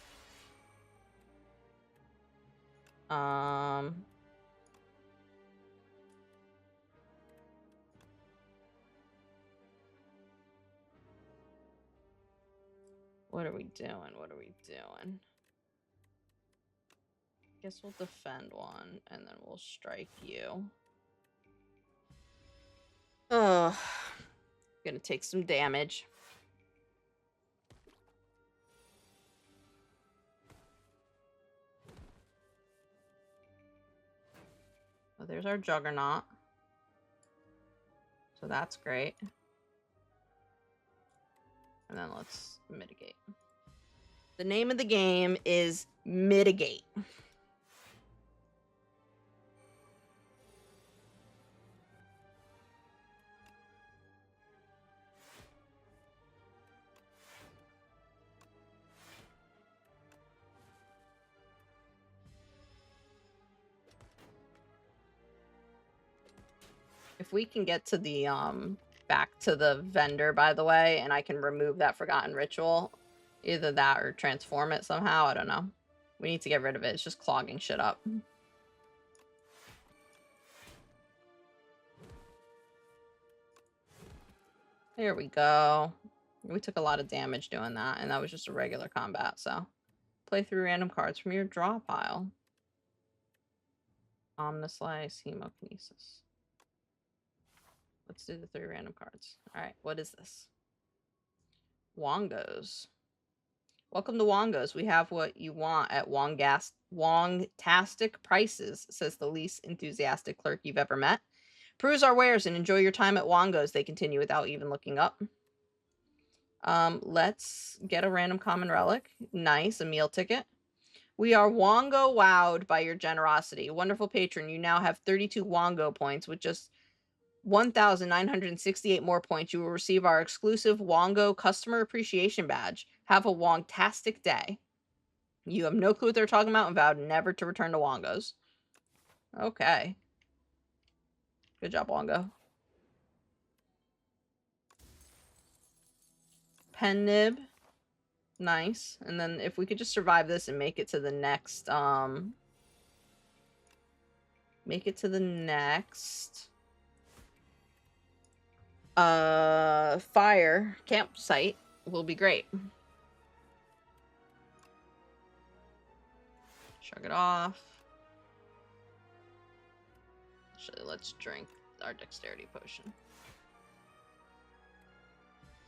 What are we doing? What are we doing? Guess we'll defend one, and then we'll strike you. Ugh. Gonna take some damage. Oh, there's our Juggernaut. So that's great. And then let's mitigate. The name of the game is Mitigate. If we can get to the back to the vendor, by the way, and I can remove that Forgotten Ritual, either that or transform it somehow, I don't know. We need to get rid of it. It's just clogging shit up. There we go. We took a lot of damage doing that, and that was just a regular combat, so. Play 3 random cards from your draw pile. Omnislice, Hemokinesis. Let's do the 3 random cards. Alright, what is this? Wongos. Welcome to Wongos. We have what you want at Wongtastic prices, says the least enthusiastic clerk you've ever met. Peruse our wares and enjoy your time at Wongos, they continue without even looking up. Let's get a random common relic. Nice, a meal ticket. We are Wongo wowed by your generosity. Wonderful patron, you now have 32 Wongo points. With just 1,968 more points, you will receive our exclusive Wongo Customer Appreciation Badge. Have a Wongtastic day. You have no clue what they're talking about and vowed never to return to Wongos. Okay. Good job, Wongo. Pen nib. Nice. And then if we could just survive this and make it to the next, fire campsite will be great. Shrug it off. Actually, let's drink our dexterity potion.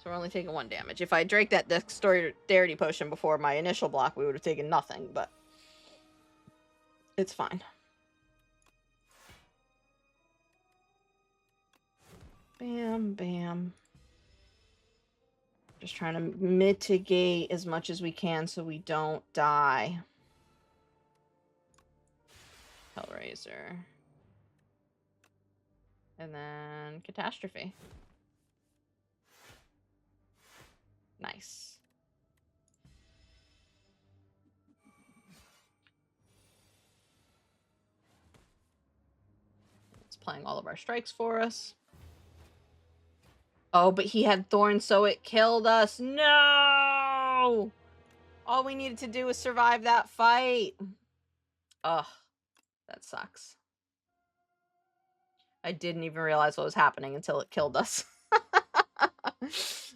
So So we're only taking 1 damage. If I drank that dexterity potion before my initial block, we would have taken nothing, but it's fine. Bam, bam. Just trying to mitigate as much as we can so we don't die. Hellraiser. And then Catastrophe. Nice. It's playing all of our strikes for us. Oh, but he had thorns, so it killed us. No! All we needed to do was survive that fight. Ugh, that sucks. I didn't even realize what was happening until it killed us.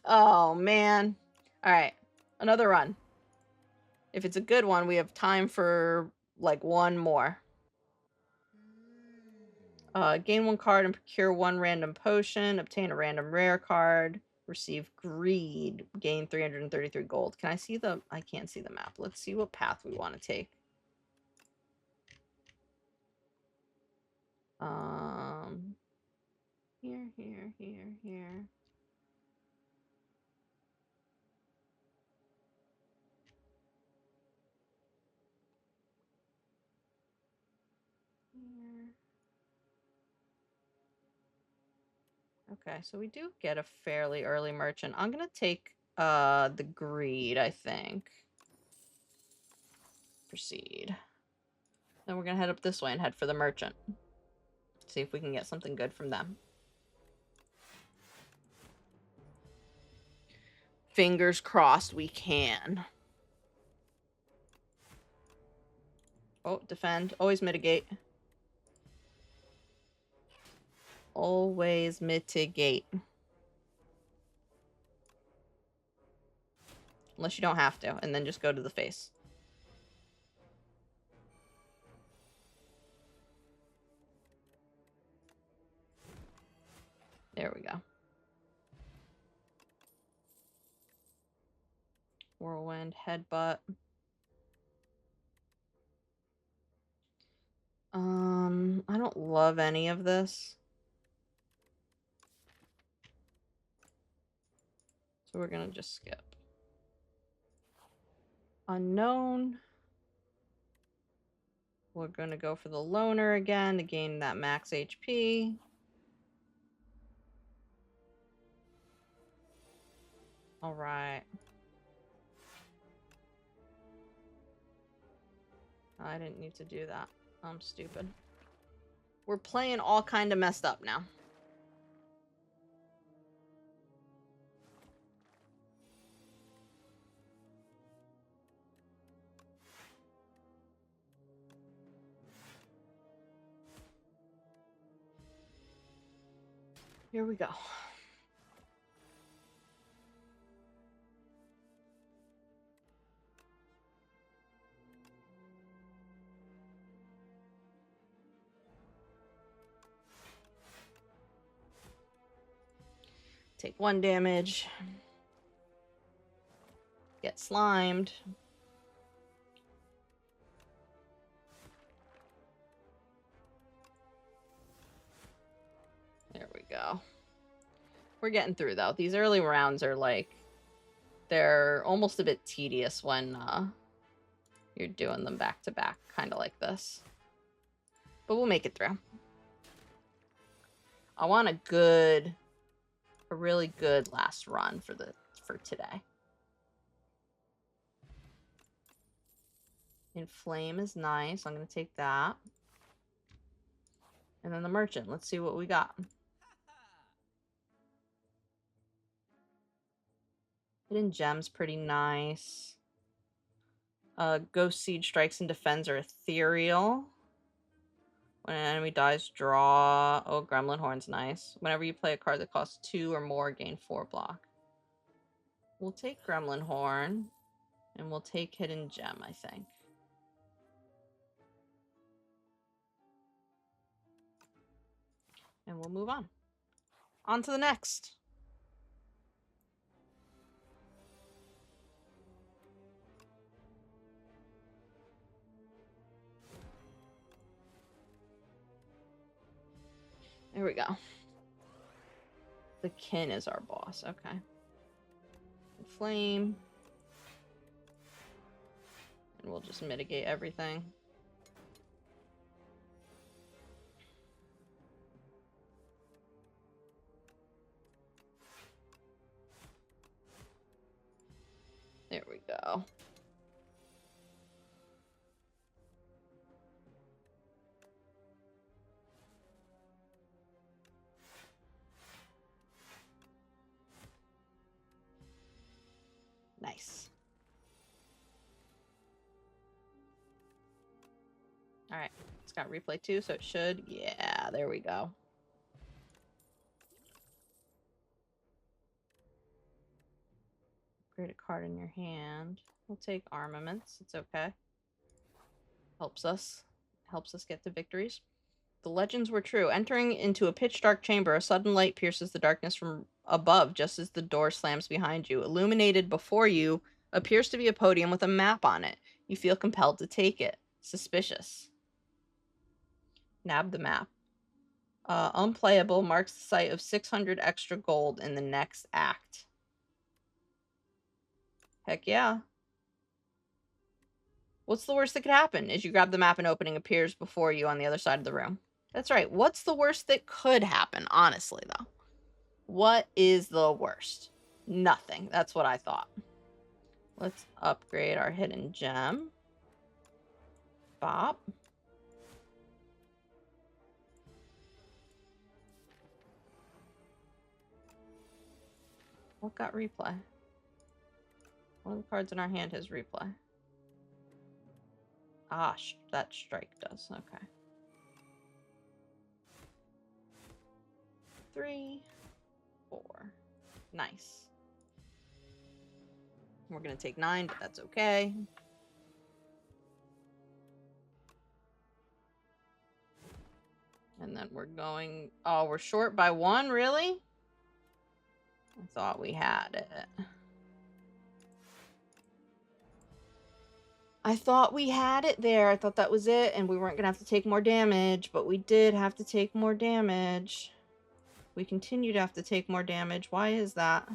Oh, man. All right, another run. If it's a good one, we have time for, like, 1 more. Gain 1 card and procure 1 random potion. Obtain a random rare card. Receive greed. Gain 333 gold. Can I see the... I can't see the map. Let's see what path we want to take. Here, here, here, here. Here. Okay, so we do get a fairly early merchant. I'm gonna take the greed, I think. Proceed. Then we're gonna head up this way and head for the merchant. See if we can get something good from them. Fingers crossed we can. Oh, defend. Always mitigate. Always mitigate. Unless you don't have to, and then just go to the face. There we go. Whirlwind, headbutt. I don't love any of this. So we're gonna just skip. Unknown. We're gonna go for the loner again to gain that max HP. Alright. I didn't need to do that. I'm stupid. We're playing all kind of messed up now. Here we go. Take 1 damage. Get slimed. There we go. We're getting through, though. These early rounds are, like, they're almost a bit tedious when you're doing them back to back, kind of like this. But we'll make it through. I want a really good last run for today. Inflame is nice. I'm going to take that. And then the merchant. Let's see what we got. Hidden gem's pretty nice. Ghost Siege strikes and defends are ethereal. When an enemy dies, draw. Oh, Gremlin Horn's nice. Whenever you play a card that costs 2 or more, gain 4 block. We'll take Gremlin Horn. And we'll take Hidden Gem, I think. And we'll move on. On to the next. There we go. The kin is our boss. Okay. Flame. And we'll just mitigate everything. There we go. Nice. All right. It's got replay too, so it should. Yeah, there we go. Create a card in your hand. We'll take armaments. It's okay. Helps us get to victories. The legends were true. Entering into a pitch-dark chamber, a sudden light pierces the darkness from above just as the door slams behind you. Illuminated before you appears to be a podium with a map on it. You feel compelled to take it. Suspicious. Nab the map. Unplayable marks the site of 600 extra gold in the next act. Heck yeah. What's the worst that could happen? As you grab the map, an opening appears before you on the other side of the room. That's right. What's the worst that could happen, honestly, though? What is the worst? Nothing. That's what I thought. Let's upgrade our hidden gem. Bop. What got replay? One of the cards in our hand has replay. Ah, that strike does. Okay. 3, 4. Nice. We're going to take 9, but that's okay. And then we're going... Oh, we're short by 1? Really? I thought we had it. I thought we had it there. I thought that was it, and we weren't going to have to take more damage, but we did have to take more damage. We continue to have to take more damage. Why is that?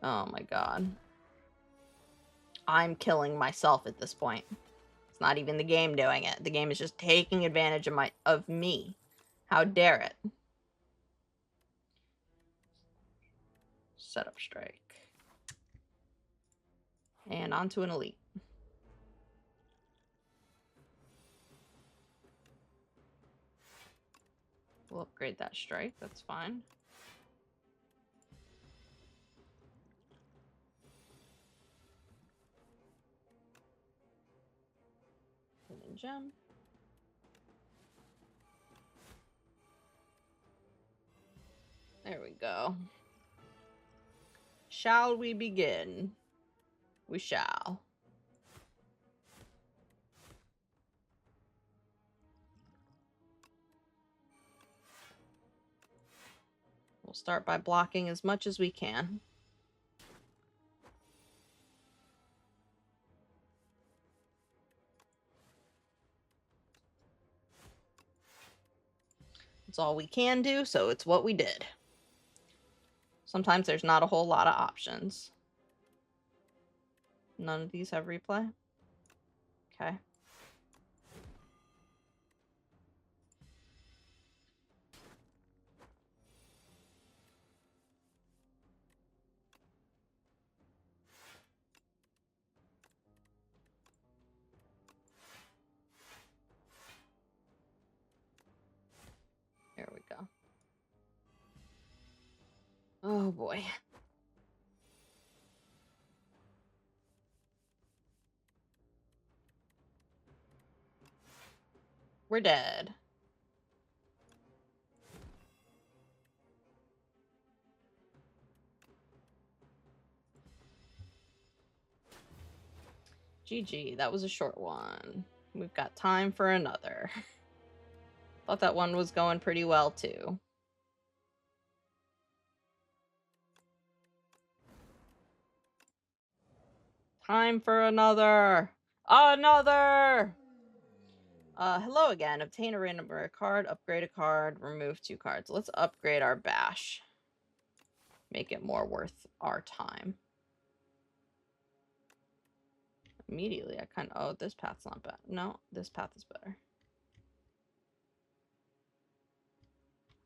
Oh my god. I'm killing myself at this point. It's not even the game doing it. The game is just taking advantage of me. How dare it? Setup strike. And onto an elite. We'll upgrade that strike. That's fine. Hidden gem. There we go. Shall we begin? We shall. We'll start by blocking as much as we can. It's all we can do, so it's what we did. Sometimes there's not a whole lot of options. None of these have replay? Okay. There we go. Oh boy. We're dead. GG, that was a short one. We've got time for another. Thought that one was going pretty well too. Time for another! Another! Hello again. Obtain a random rare card, upgrade a card, remove 2 cards. Let's upgrade our bash. Make it more worth our time. Immediately, I kind of... Oh, this path's not bad. No, this path is better.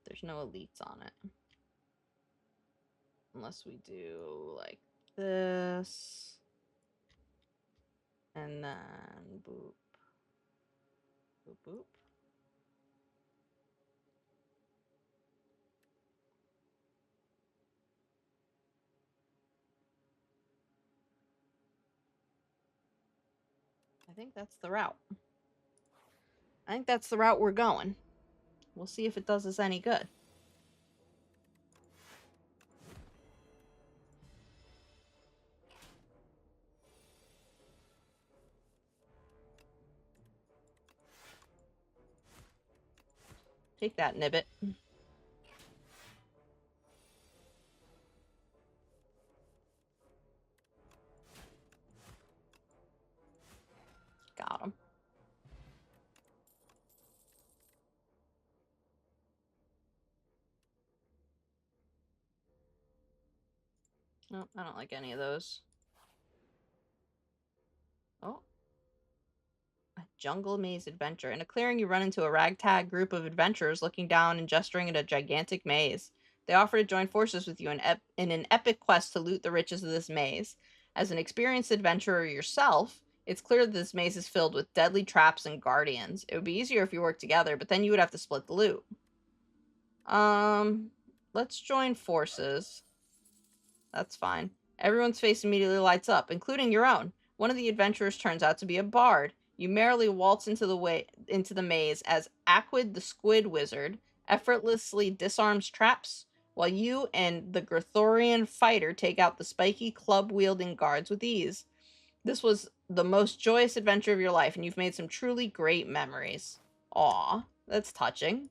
There's no elites on it. Unless we do, like, this. And then, boop. Boop, boop. I think that's the route. I think that's the route we're going. We'll see if it does us any good. Take that, Nibbit. Got him. No, I don't like any of those. Oh. A jungle maze adventure. In a clearing, you run into a ragtag group of adventurers looking down and gesturing at a gigantic maze. They offer to join forces with you in an epic quest to loot the riches of this maze. As an experienced adventurer yourself, it's clear that this maze is filled with deadly traps and guardians. It would be easier if you worked together, but then you would have to split the loot. Let's join forces. That's fine. Everyone's face immediately lights up, including your own. One of the adventurers turns out to be a bard. You merrily waltz into the maze as Aquid the Squid Wizard effortlessly disarms traps, while you and the Grithorian fighter take out the spiky club-wielding guards with ease. This was the most joyous adventure of your life, and you've made some truly great memories. Aw, that's touching.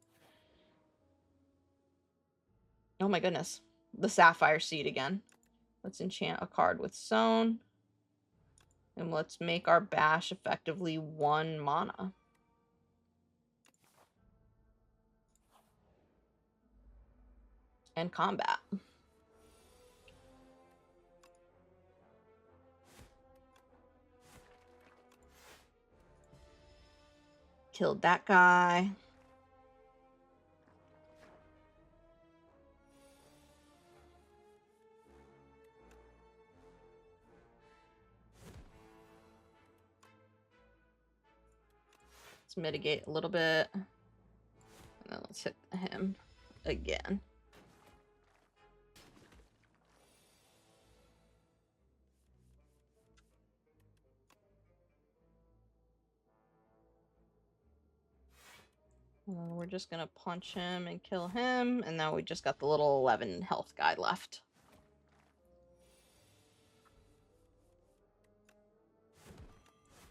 Oh my goodness. The Sapphire Seed again. Let's enchant a card with Sown. And let's make our bash effectively 1 mana. And combat. Killed that guy. Let's mitigate a little bit. And then let's hit him again. We're just going to punch him and kill him. And now we just got the little 11 health guy left.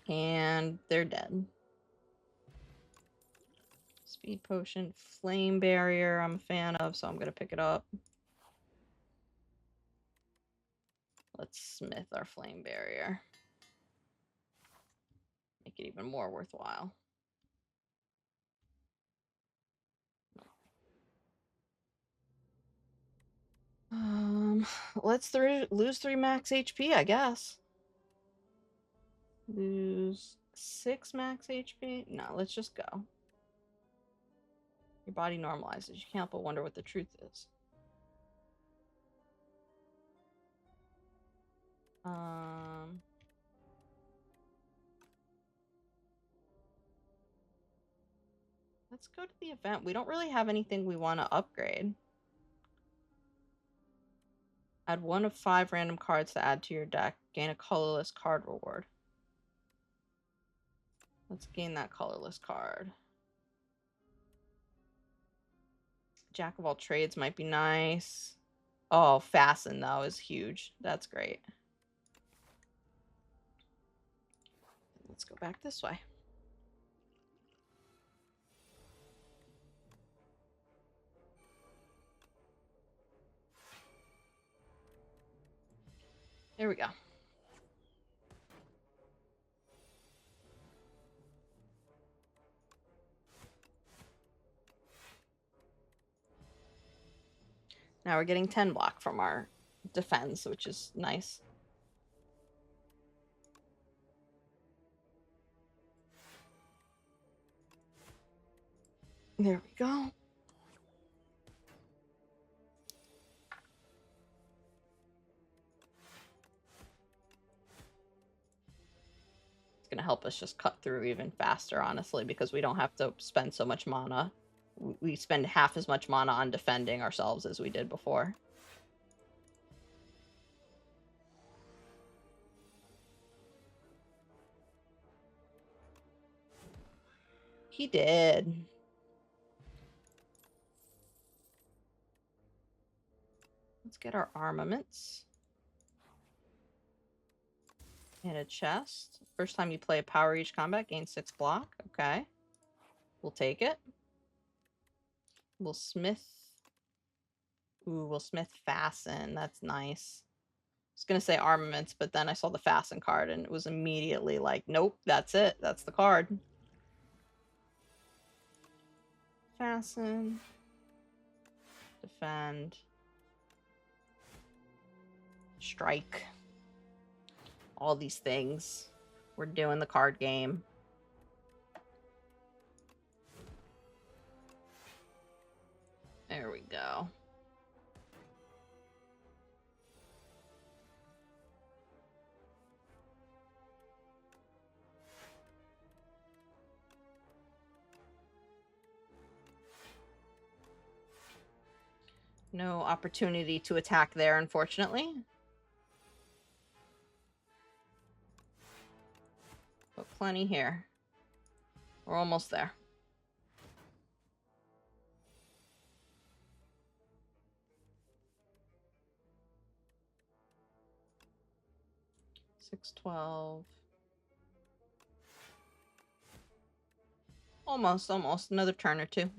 And they're dead. Speed potion, flame barrier, I'm a fan of, so I'm going to pick it up. Let's smith our flame barrier. Make it even more worthwhile. Let's lose 3 max HP, I guess. Lose 6 max HP? No, let's just go. Your body normalizes. You can't but wonder what the truth is. Let's go to the event. We don't really have anything we want to upgrade. Add 1 of 5 random cards to add to your deck. Gain a colorless card reward. Let's gain that colorless card. Jack of all trades might be nice. Oh, Fasten, though, is huge. That's great. Let's go back this way. There we go. Now we're getting 10 block from our defense, which is nice. There we go. It's going to help us just cut through even faster, honestly, because we don't have to spend so much mana. We spend half as much mana on defending ourselves as we did before. He did. Let's get our armaments. And a chest. First time you play a power each combat, gain 6 block. Okay. We'll take it. We'll smith. Ooh, we'll smith fasten. That's nice. I was going to say armaments, but then I saw the fasten card and it was immediately like, nope, that's it. That's the card. Fasten. Defend. Strike. All these things. We're doing the card game. There we go. No opportunity to attack there, unfortunately. But plenty here. We're almost there. $6.12. Almost. Another turn or two.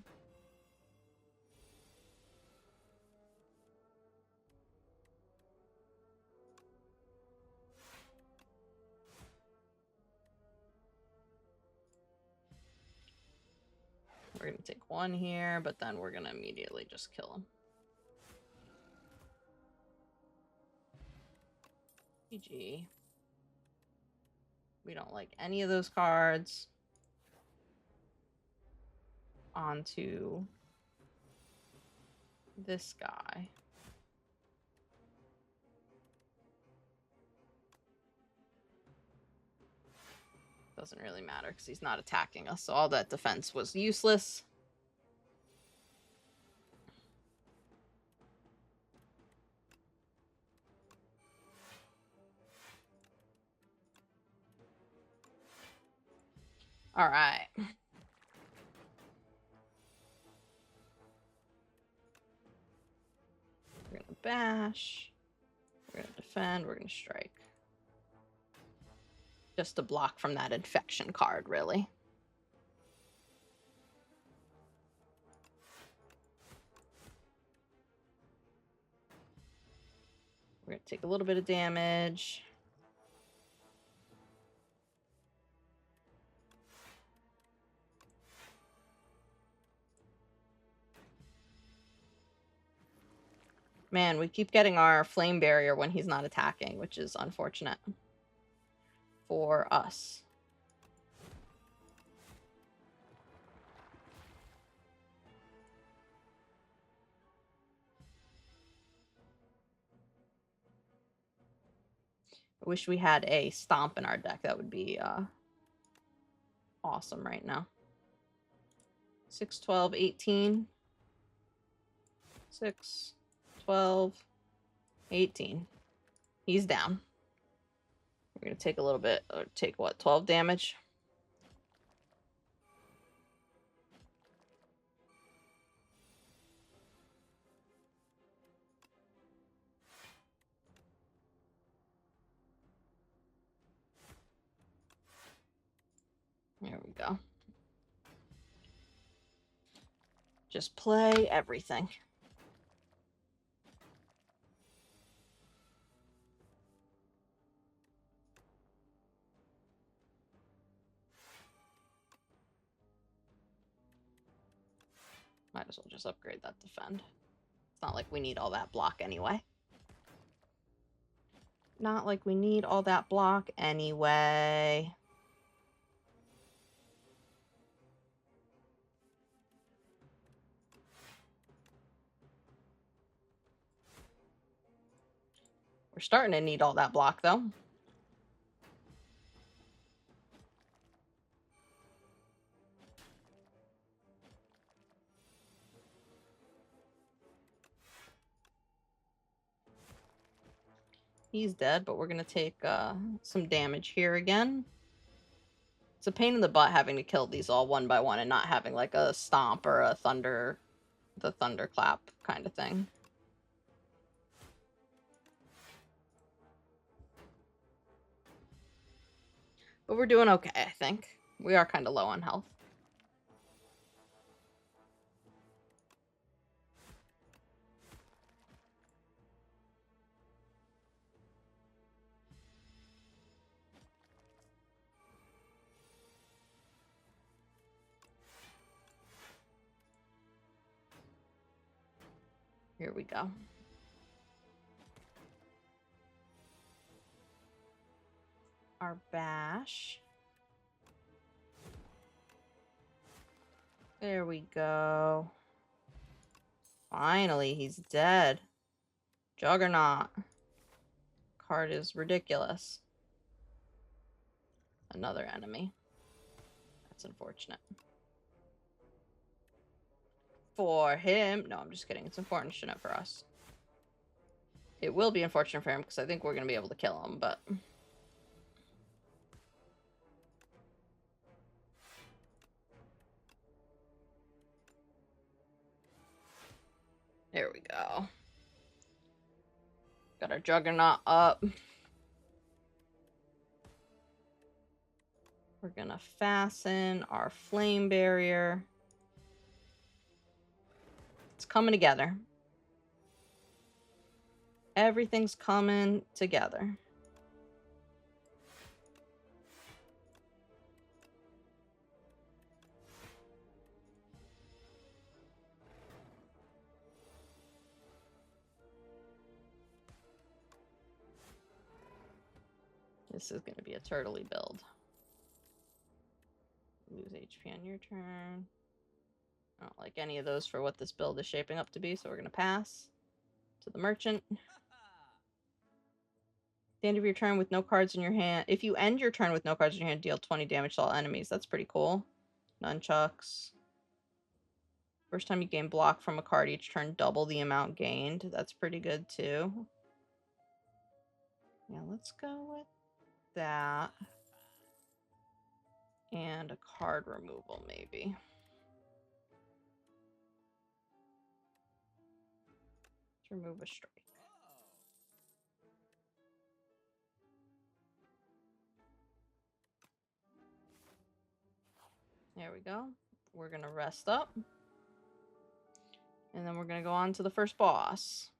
We're going to take one here, but then we're going to immediately just kill him. GG. We don't like any of those cards. On to this guy. Doesn't really matter because he's not attacking us, so all that defense was useless. All right. We're gonna bash. We're gonna defend. We're gonna strike. Just to block from that infection card, really. We're gonna take a little bit of damage. Man, we keep getting our flame barrier when he's not attacking, which is unfortunate for us. I wish we had a stomp in our deck. That would be awesome right now. 6, 12, 18. 6, 12, 18. He's down. We're going to take a little bit, or take what, 12 damage? There we go. Just play everything. Might as well just upgrade that defend. It's not like we need all that block anyway. Not like we need all that block anyway. We're starting to need all that block, though. He's dead, but we're going to take some damage here again. It's a pain in the butt having to kill these all one by one and not having like a stomp or a the thunderclap kind of thing. But we're doing okay, I think. We are kind of low on health. Here we go. Our bash. There we go. Finally, he's dead. Juggernaut. Card is ridiculous. Another enemy. That's unfortunate. For him. No, I'm just kidding. It's unfortunate for us. It will be unfortunate for him because I think we're going to be able to kill him, but... There we go. Got our Juggernaut up. We're going to fasten our flame barrier. It's coming together. Everything's coming together. This is going to be a turtley build. Lose HP on your turn. I don't like any of those for what this build is shaping up to be, so we're going to pass to the merchant. At the end of your turn with no cards in your hand. If you end your turn with no cards in your hand, deal 20 damage to all enemies. That's pretty cool. Nunchucks. First time you gain block from a card each turn, double the amount gained. That's pretty good too. Yeah, let's go with that. And a card removal, maybe. Let's remove a strike. There we go. We're going to rest up. And then we're going to go on to the first boss.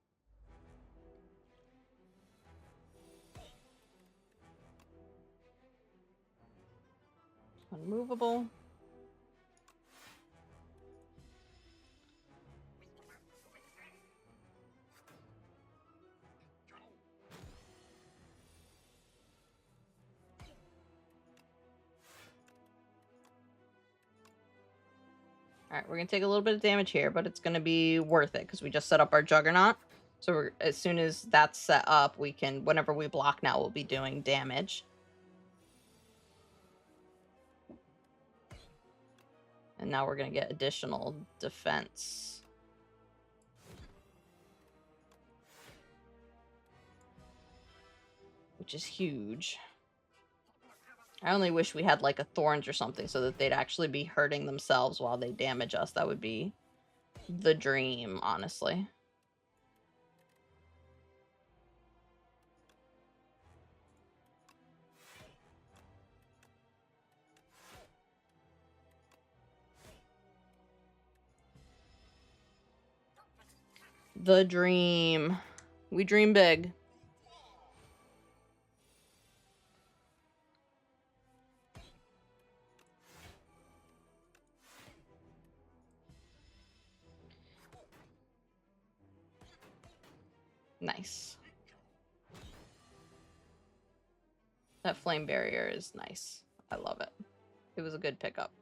Unmovable. Alright, we're going to take a little bit of damage here, but it's going to be worth it because we just set up our Juggernaut. So as soon as that's set up, we can, whenever we block now, we'll be doing damage. And now we're going to get additional defense. Which is huge. I only wish we had like a thorns or something so that they'd actually be hurting themselves while they damage us. That would be the dream, honestly. The dream. We dream big. Nice. That flame barrier is nice. I love it. It was a good pickup.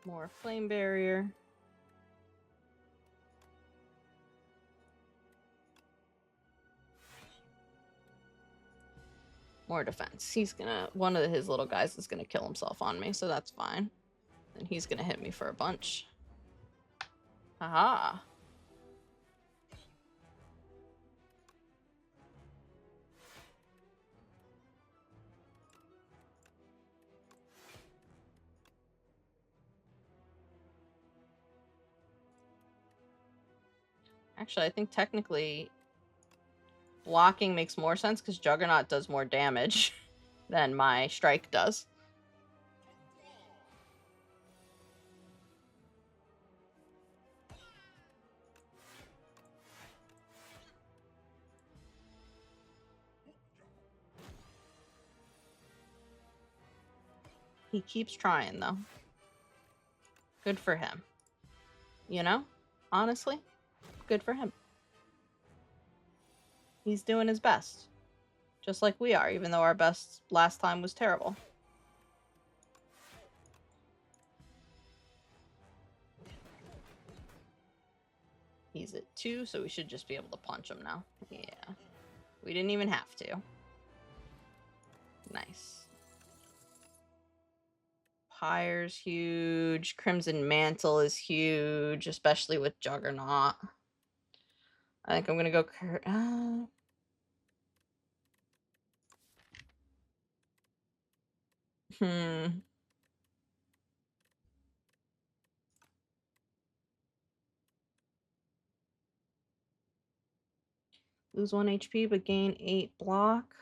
More flame barrier. More defense. He's gonna... One of his little guys is gonna kill himself on me, so that's fine. And he's gonna hit me for a bunch. Haha. Actually, I think technically blocking makes more sense because Juggernaut does more damage than my strike does. He keeps trying, though. Good for him. You know? Honestly, good for him. He's doing his best. Just like we are, even though our best last time was terrible. He's at 2, so we should just be able to punch him now. Yeah. We didn't even have to. Nice. Pyre's huge. Crimson Mantle is huge, especially with Juggernaut. I think I'm gonna go... Lose 1 HP, but gain 8 block.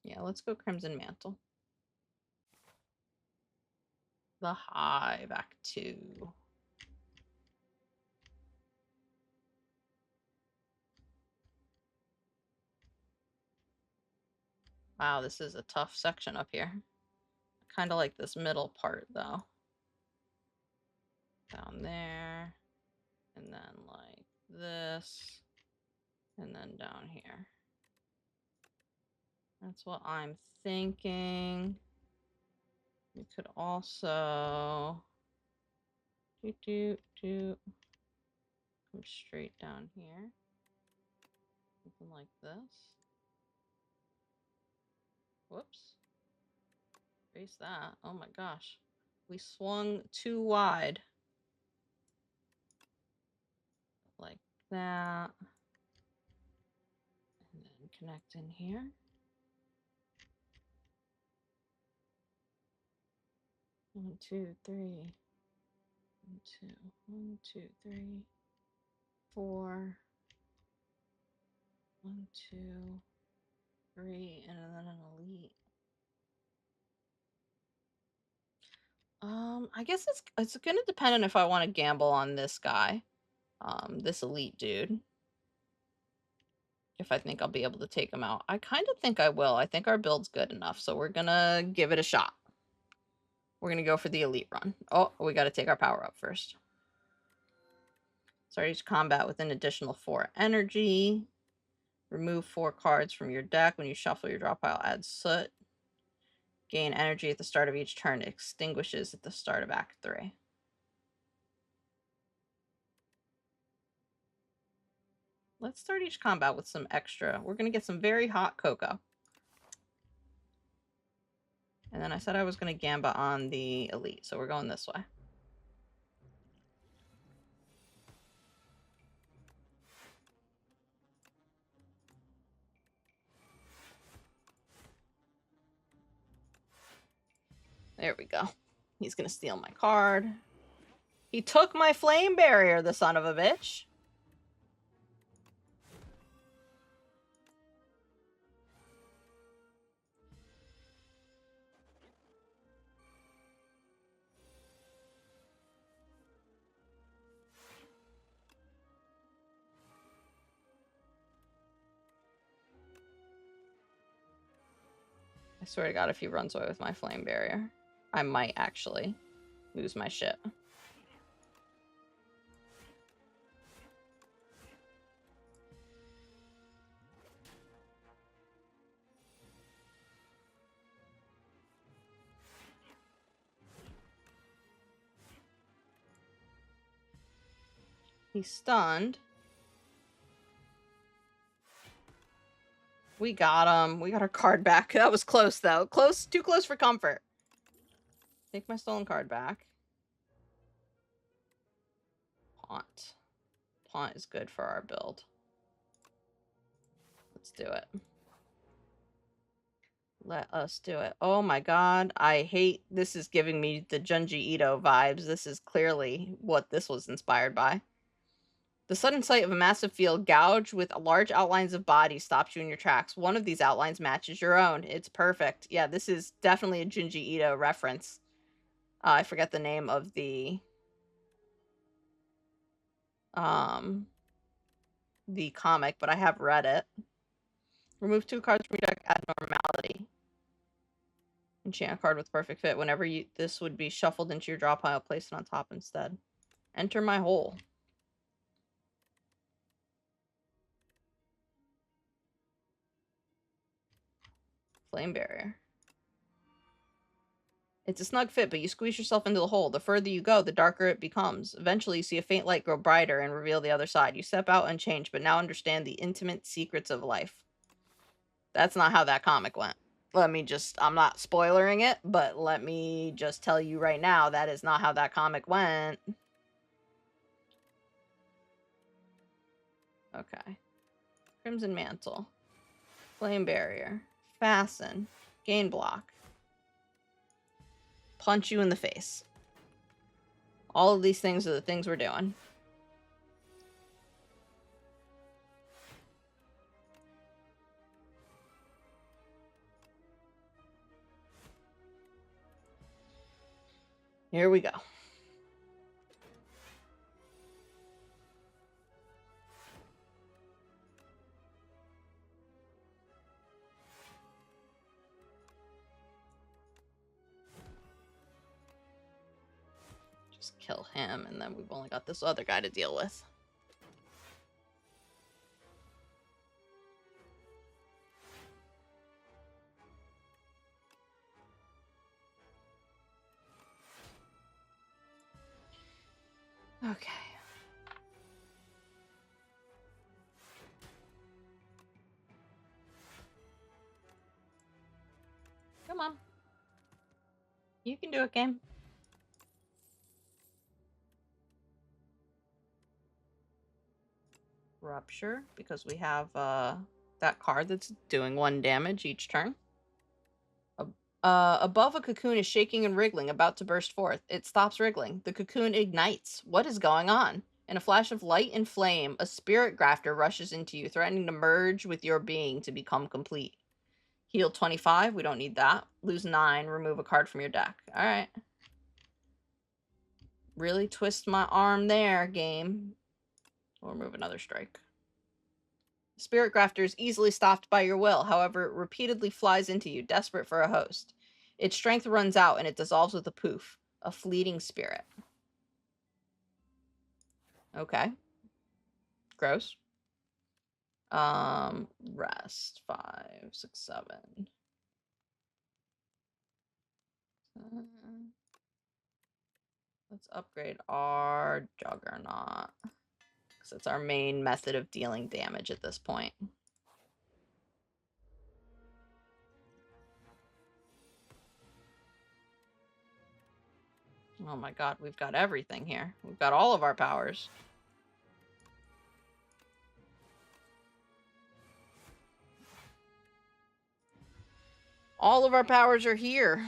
Yeah, let's go Crimson Mantle. The Hive, Act 2. Wow, this is a tough section up here. I kind of like this middle part, though. Down there. And then like this. And then down here. That's what I'm thinking. We could also... come straight down here. Something like this. Whoops. Face that. Oh my gosh. We swung too wide. Like that. And then connect in here. 1, 2, 3. 1, 2, 1, 2, 3, 4. 1, 2, 3, and then an elite. I guess it's gonna depend on if I want to gamble on this guy, this elite dude. If I think I'll be able to take him out. I kind of think I will. I think our build's good enough, so we're gonna give it a shot. We're gonna go for the elite run. Oh, we gotta take our power up first. Start each combat with an additional 4 energy. Remove 4 cards from your deck. When you shuffle your draw pile, add soot. Gain energy at the start of each turn. It extinguishes at the start of Act 3. Let's start each combat with some extra. We're going to get some very hot cocoa. And then I said I was going to gambit on the elite, so we're going this way. There we go. He's going to steal my card. He took my flame barrier, the son of a bitch. swear to God, if he runs away with my flame barrier, I might actually lose my shit. He's stunned. We got him. We got our card back. That was close, though. Close. Too close for comfort. Take my stolen card back. Taunt. Taunt is good for our build. Let's do it. Let us do it. Oh my god. I hate... This is giving me the Junji Ito vibes. This is clearly what this was inspired by. The sudden sight of a massive field gouged with large outlines of bodies stops you in your tracks. One of these outlines matches your own. It's perfect. Yeah, this is definitely a Junji Ito reference. I forget the name of the comic, but I have read it. Remove 2 cards from your deck, add normality. Enchant a card with perfect fit. Whenever this would be shuffled into your draw pile, place it on top instead. Enter my hole. Flame barrier. It's a snug fit, but you squeeze yourself into the hole. The further you go, the darker it becomes. Eventually, you see a faint light grow brighter and reveal the other side. You step out unchanged, but now understand the intimate secrets of life. That's not how that comic went. Let me just... I'm not spoilering it, but let me just tell you right now, that is not how that comic went. Okay. Crimson Mantle. Flame Barrier. Fasten. Gain Block. Punch you in the face. All of these things are the things we're doing. Here we go. Just kill him, and then we've only got this other guy to deal with. Okay. Come on. You can do it, game. Rupture, because we have that card that's doing 1 damage each turn. Above, a cocoon is shaking and wriggling, about to burst forth. It stops wriggling. The cocoon ignites. What is going on? In a flash of light and flame, a spirit grafter rushes into you, threatening to merge with your being to become complete. Heal 25. We don't need that. Lose 9. Remove a card from your deck. Alright. Really twist my arm there, game. We'll remove another strike. Spirit Grafter is easily stopped by your will. However, it repeatedly flies into you, desperate for a host. Its strength runs out, and it dissolves with a poof. A fleeting spirit. Okay. Gross. Rest. 5, 6, 7. Let's upgrade our Juggernaut. Because it's our main method of dealing damage at this point. Oh my god, we've got everything here. We've got all of our powers. All of our powers are here.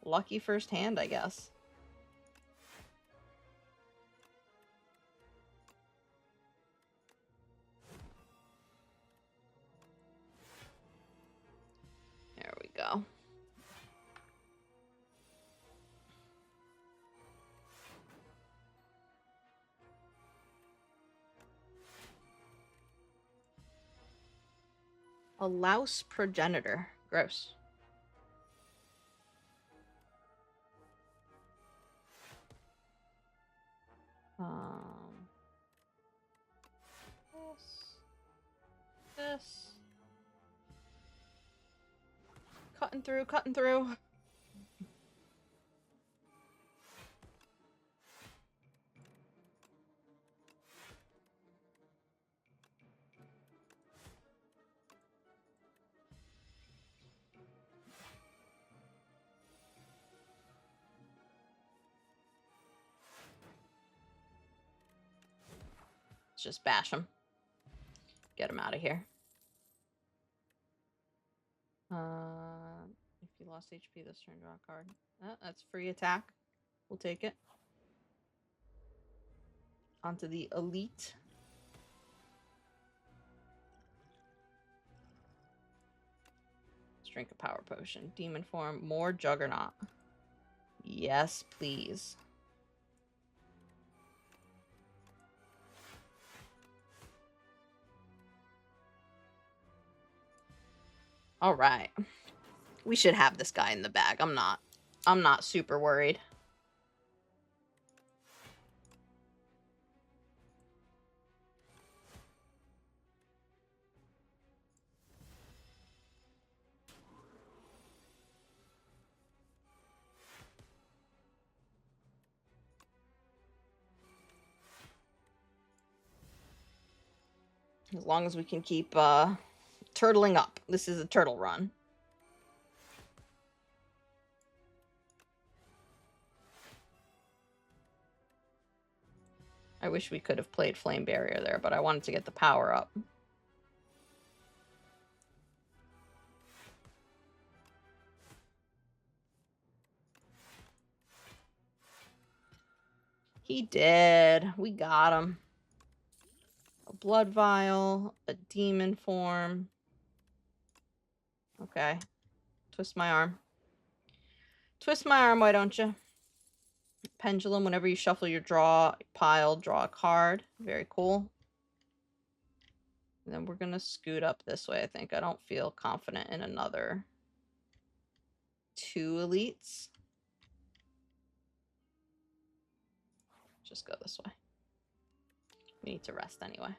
Lucky first hand, I guess. There we go. A louse progenitor. Gross. This. Cutting through, cutting through. Let's just bash him. Get him out of here. If you lost HP this turn, draw a card. That's free attack. We'll take it. Onto the elite. Let's drink a power potion. Demon form. More Juggernaut. Yes, please. All right. We should have this guy in the bag. I'm not super worried. As long as we can keep turtling up. This is a turtle run. I wish we could have played Flame Barrier there, but I wanted to get the power up. He did. We got him. A blood vial, a demon form. Okay. Twist my arm. Twist my arm, why don't you? Pendulum, whenever you shuffle your draw pile, draw a card. Very cool. And then we're going to scoot up this way, I think. I don't feel confident in another 2 elites. Just go this way. We need to rest anyway.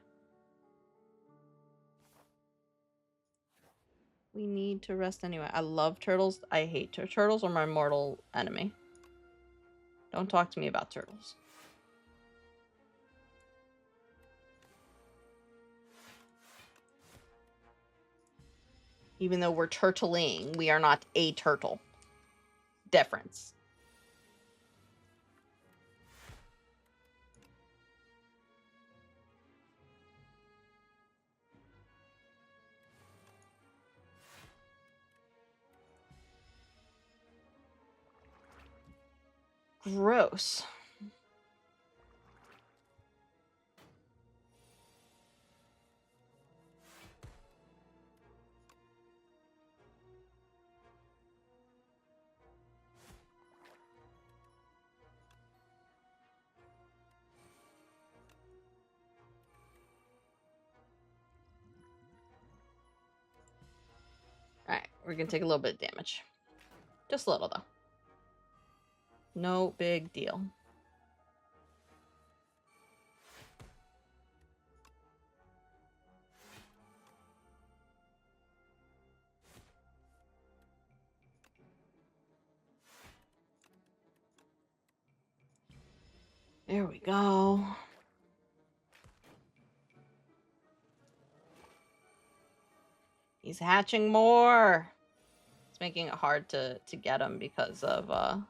We need to rest anyway. I love turtles. I hate turtles are my mortal enemy. Don't talk to me about turtles. Even though we're turtling, we are not a turtle. Difference. Gross. Alright, we're gonna take a little bit of damage. Just a little, though. No big deal. There we go. He's hatching more. It's making it hard to get him because of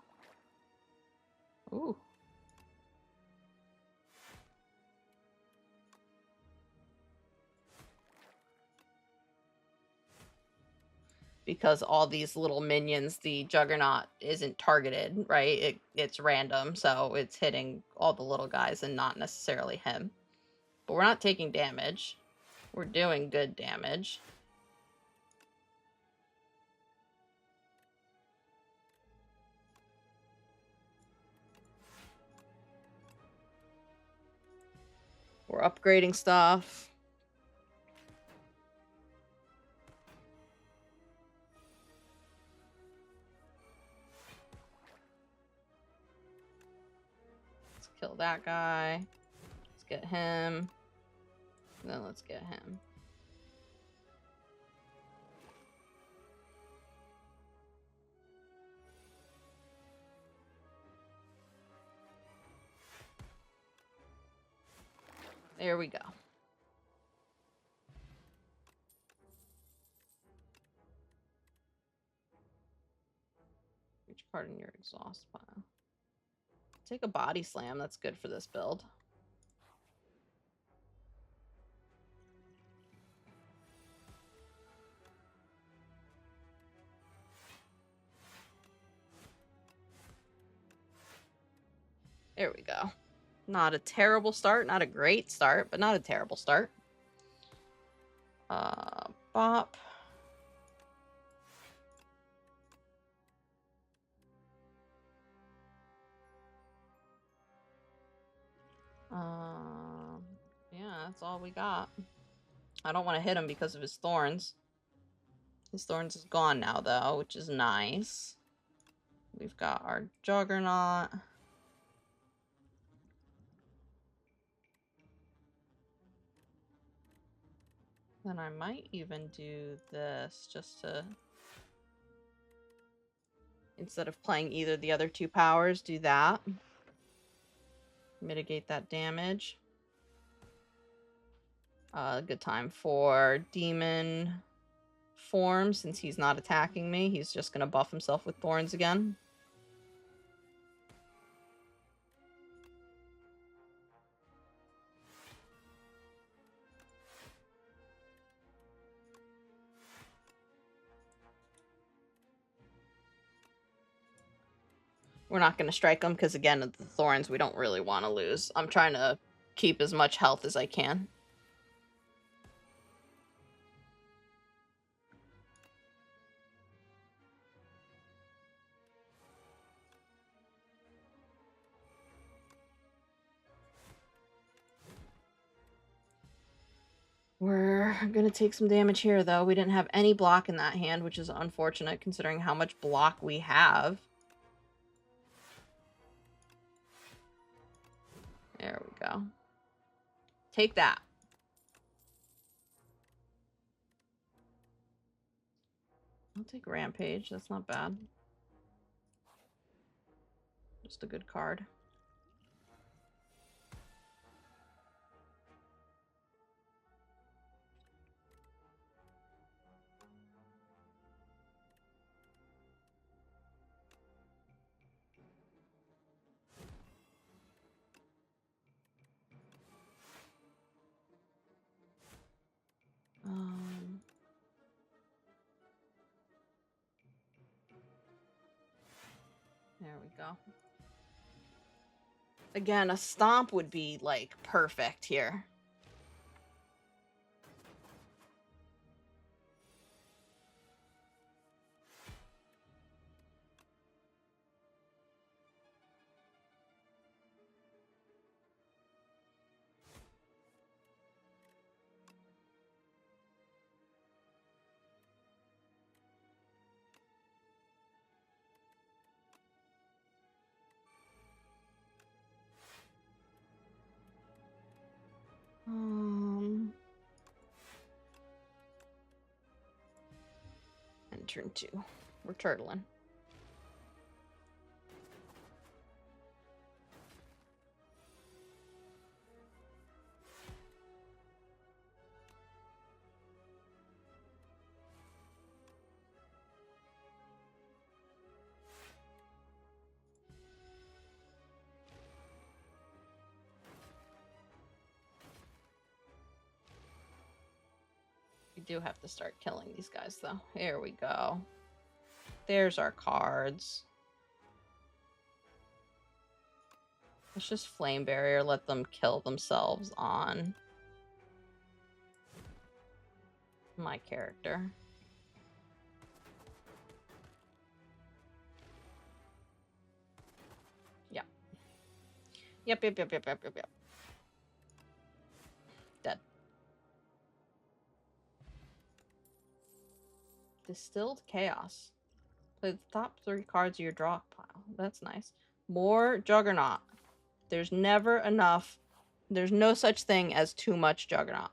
ooh. Because all these little minions, the Juggernaut isn't targeted, right? It's random, so it's hitting all the little guys and not necessarily him. But we're not taking damage. We're doing good damage. We're upgrading stuff. kill that guy. Let's get him. And then let's get him. There we go. Reach part in your exhaust pile. Take a body slam. That's good for this build. There we go. Not a terrible start. Not a great start, but not a terrible start. Bop. Yeah, that's all we got. I don't want to hit him because of his thorns. His thorns is gone now, though, which is nice. We've got our Juggernaut. Then I might even do this just to... Instead of playing either the other two powers, do that. Mitigate that damage. Good time for Demon form, since he's not attacking me. He's just going to buff himself with thorns again. We're not going to strike him because, again, the thorns we don't really want to lose. I'm trying to keep as much health as I can. We're going to take some damage here, though. We didn't have any block in that hand, which is unfortunate considering how much block we have. There we go. Take that. I'll take Rampage. That's not bad. Just a good card. There we go. Again, a stomp would be, like, perfect here. And turn 2. We're turtling. We do have to start killing these guys, though. Here we go. There's our cards. Let's just Flame Barrier, let them kill themselves on my character. Yep. Yep. Dead. Distilled Chaos. Play the top 3 cards of your draw pile. That's nice. More Juggernaut. There's never enough. There's no such thing as too much Juggernaut.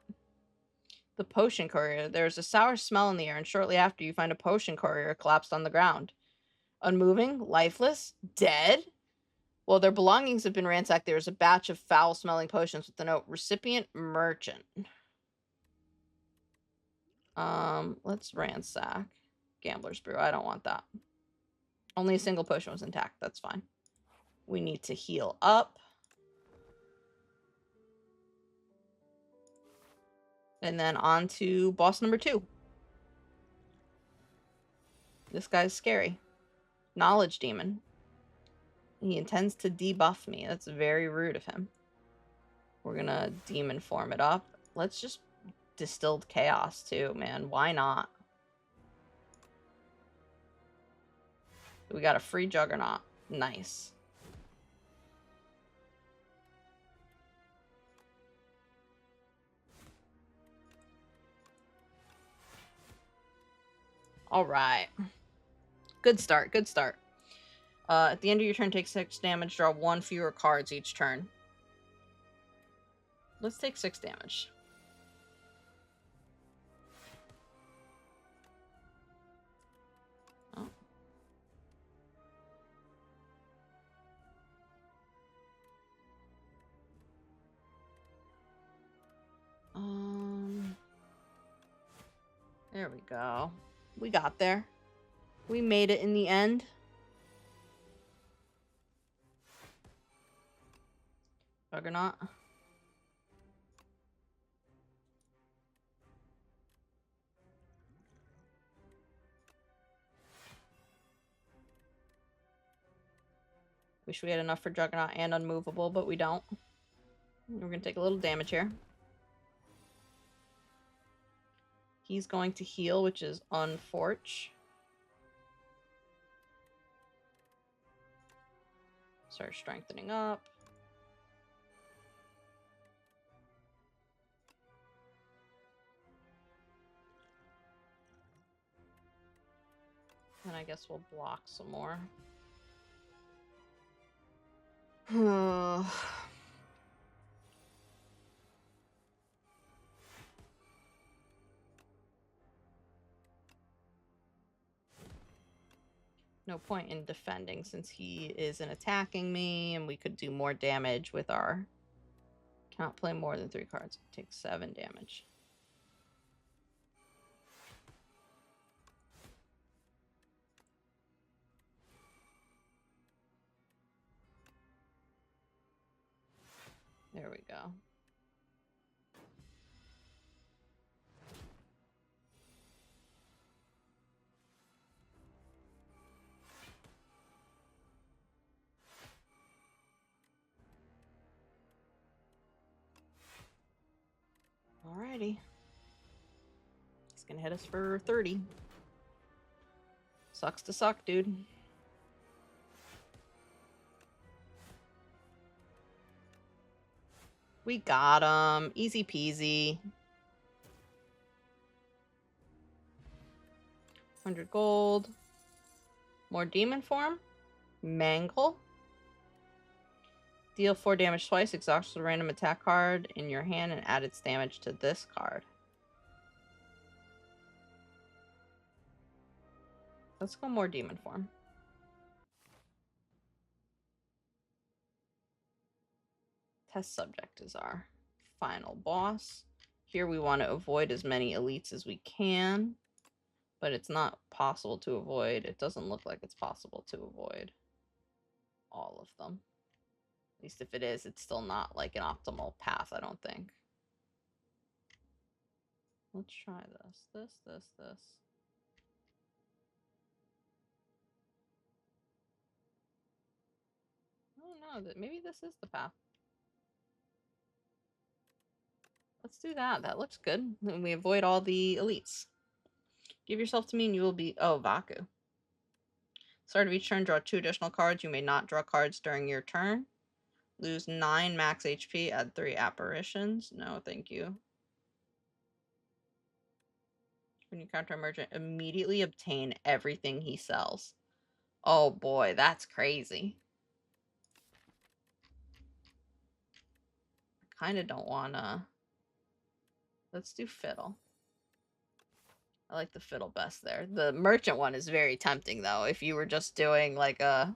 The potion courier. There's a sour smell in the air, and shortly after you find a potion courier collapsed on the ground. Unmoving, lifeless, dead? Well, their belongings have been ransacked. There's a batch of foul-smelling potions with the note, recipient merchant. Let's ransack. Gambler's brew. I don't want that. Only a single potion was intact. That's fine. We need to heal up. And then on to boss number 2. This guy's scary. Knowledge demon. He intends to debuff me. That's very rude of him. We're gonna demon form it up. Let's just distilled chaos too, man. Why not? We got a free Juggernaut. Nice. All right. Good start. Good start. At the end of your turn, take 6 damage. Draw 1 fewer cards each turn. Let's take 6 damage. Oh. There we go. We got there. We made it in the end. Juggernaut. Wish we had enough for Juggernaut and Unmovable, but we don't. We're going to take a little damage here. He's going to heal, which is unfortunate. Start strengthening up. And I guess we'll block some more. No point in defending since he isn't attacking me, and we could do more damage with our... Cannot play more than 3 cards. Take 7 damage. There we go. Alrighty. He's gonna hit us for 30. Sucks to suck, dude. We got him. Easy peasy. 100 gold. More demon form. Mangle. Deal 4 damage twice. Exhaust a random attack card in your hand and add its damage to this card. Let's go more demon form. Test subject is our final boss. Here we want to avoid as many elites as we can, but it's not possible to avoid. It doesn't look like it's possible to avoid all of them. At least if it is, it's still not like an optimal path, I don't think. Let's try this. This. I don't know. Maybe this is the path. Let's do that. That looks good. And we avoid all the elites. Give yourself to me and you will be... Oh, Vaku. Start of each turn, draw 2 additional cards. You may not draw cards during your turn. Lose 9 max HP, add 3 apparitions. No, thank you. When you counter a merchant, immediately obtain everything he sells. Oh boy, that's crazy. kind of don't want to... Let's do fiddle. I like the fiddle best there. The merchant one is very tempting, though, if you were just doing, like, a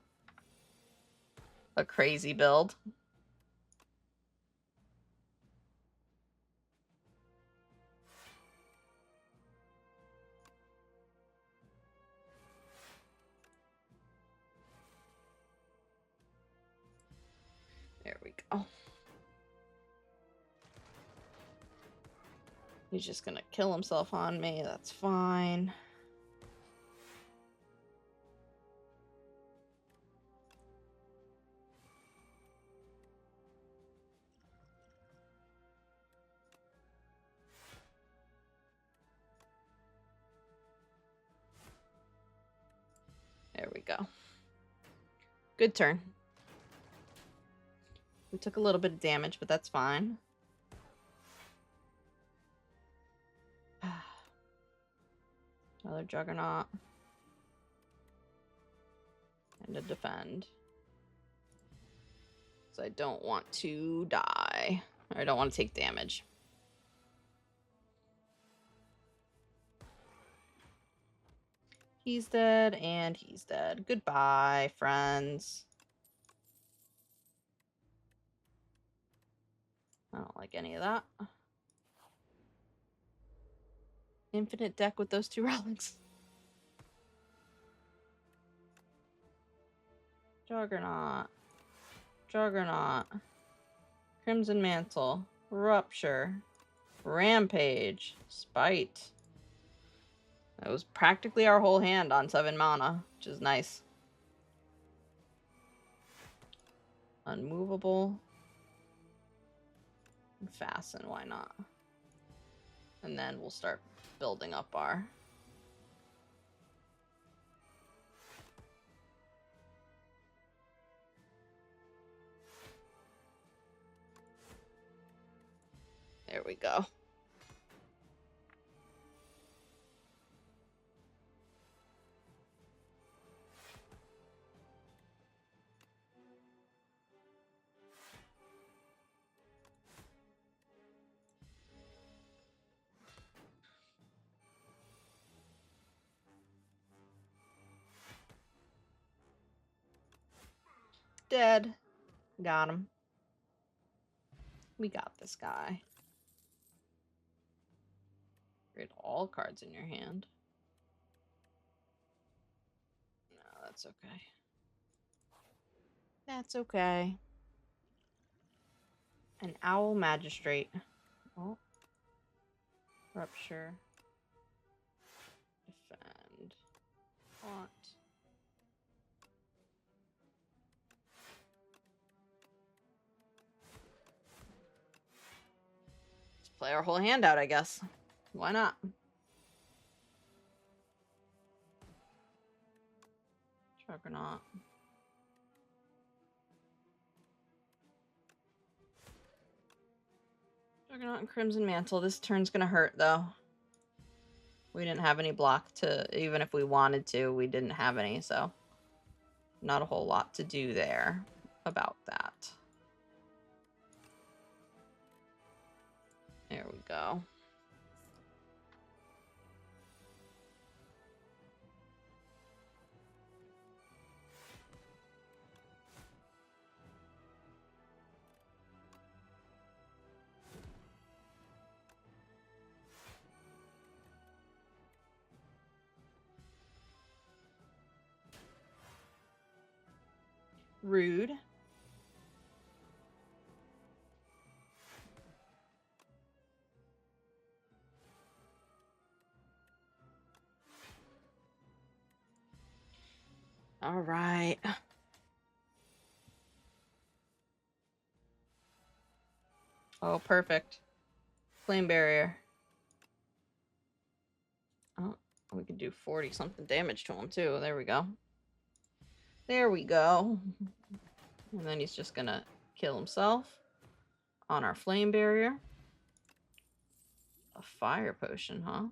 crazy build. There we go. He's just gonna kill himself on me. That's fine. There we go. Good turn. We took a little bit of damage, but that's fine. Another Juggernaut. And a defend. So I don't want to die. Or I don't want to take damage. He's dead, and he's dead. Goodbye, friends. I don't like any of that. Infinite deck with those 2 relics. Juggernaut. Juggernaut. Crimson Mantle. Rupture. Rampage. Spite. That was practically our whole hand on 7 mana, which is nice. Unmovable. And fasten, why not? And then we'll start building up our... There we go. Dead. Got him. We got this guy. Read all cards in your hand. No, that's okay. That's okay. An Owl Magistrate. Oh. Rupture. Defend. Haunt. Let's play our whole hand out, I guess. Why not? Juggernaut. Juggernaut and Crimson Mantle. This turn's gonna hurt, though. We didn't have any block to... Even if we wanted to, we didn't have any, so... Not a whole lot to do there about that. There we go. Rude. All right. Oh, perfect. Flame barrier. Oh, we could do 40-something damage to him, too. There we go. There we go. And then he's just gonna kill himself on our flame barrier. A fire potion, huh?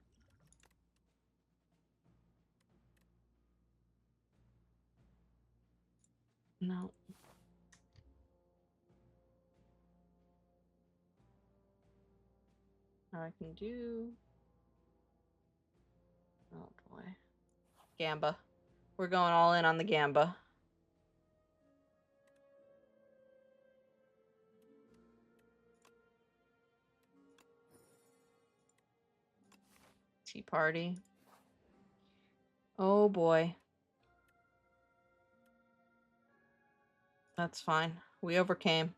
No. I can do... Oh boy. Gamba. We're going all in on the Gamba. Tea party. Oh boy. That's fine. We overcame.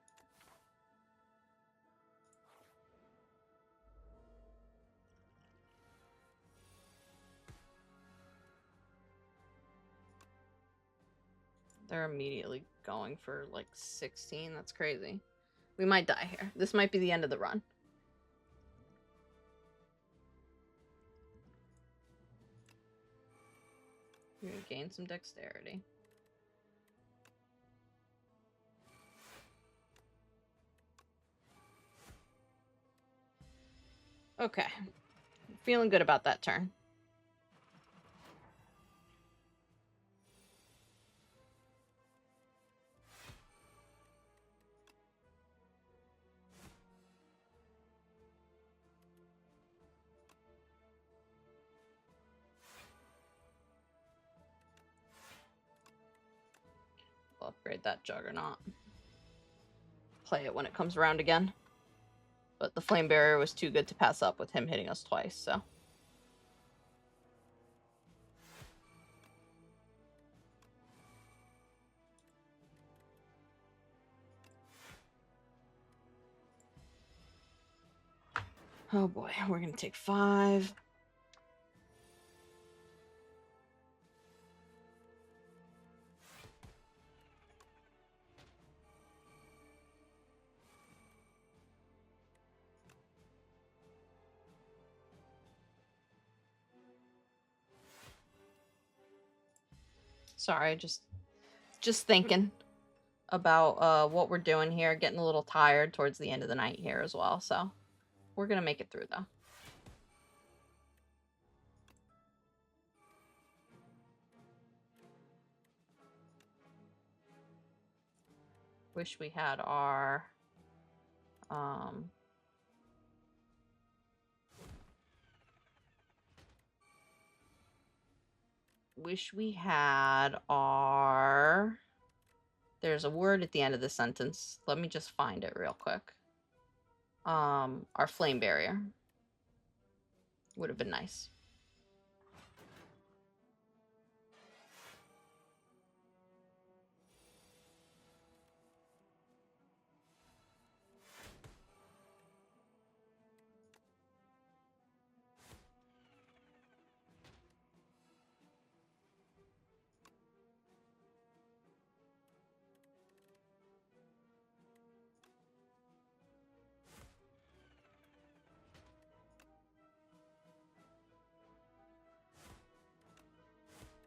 They're immediately going for like 16. That's crazy. We might die here. This might be the end of the run. You're gonna gain some dexterity. Okay. Feeling good about that turn. We'll upgrade that Juggernaut. Play it when it comes around again. But the Flame Barrier was too good to pass up with him hitting us twice, so... Oh boy, we're gonna take 5. Sorry, just thinking about what we're doing here. Getting a little tired towards the end of the night here as well, so we're gonna make it through though. Wish we had our wish we had our... There's a word at the end of the sentence. Let me just find it real quick. Our Flame Barrier would have been nice.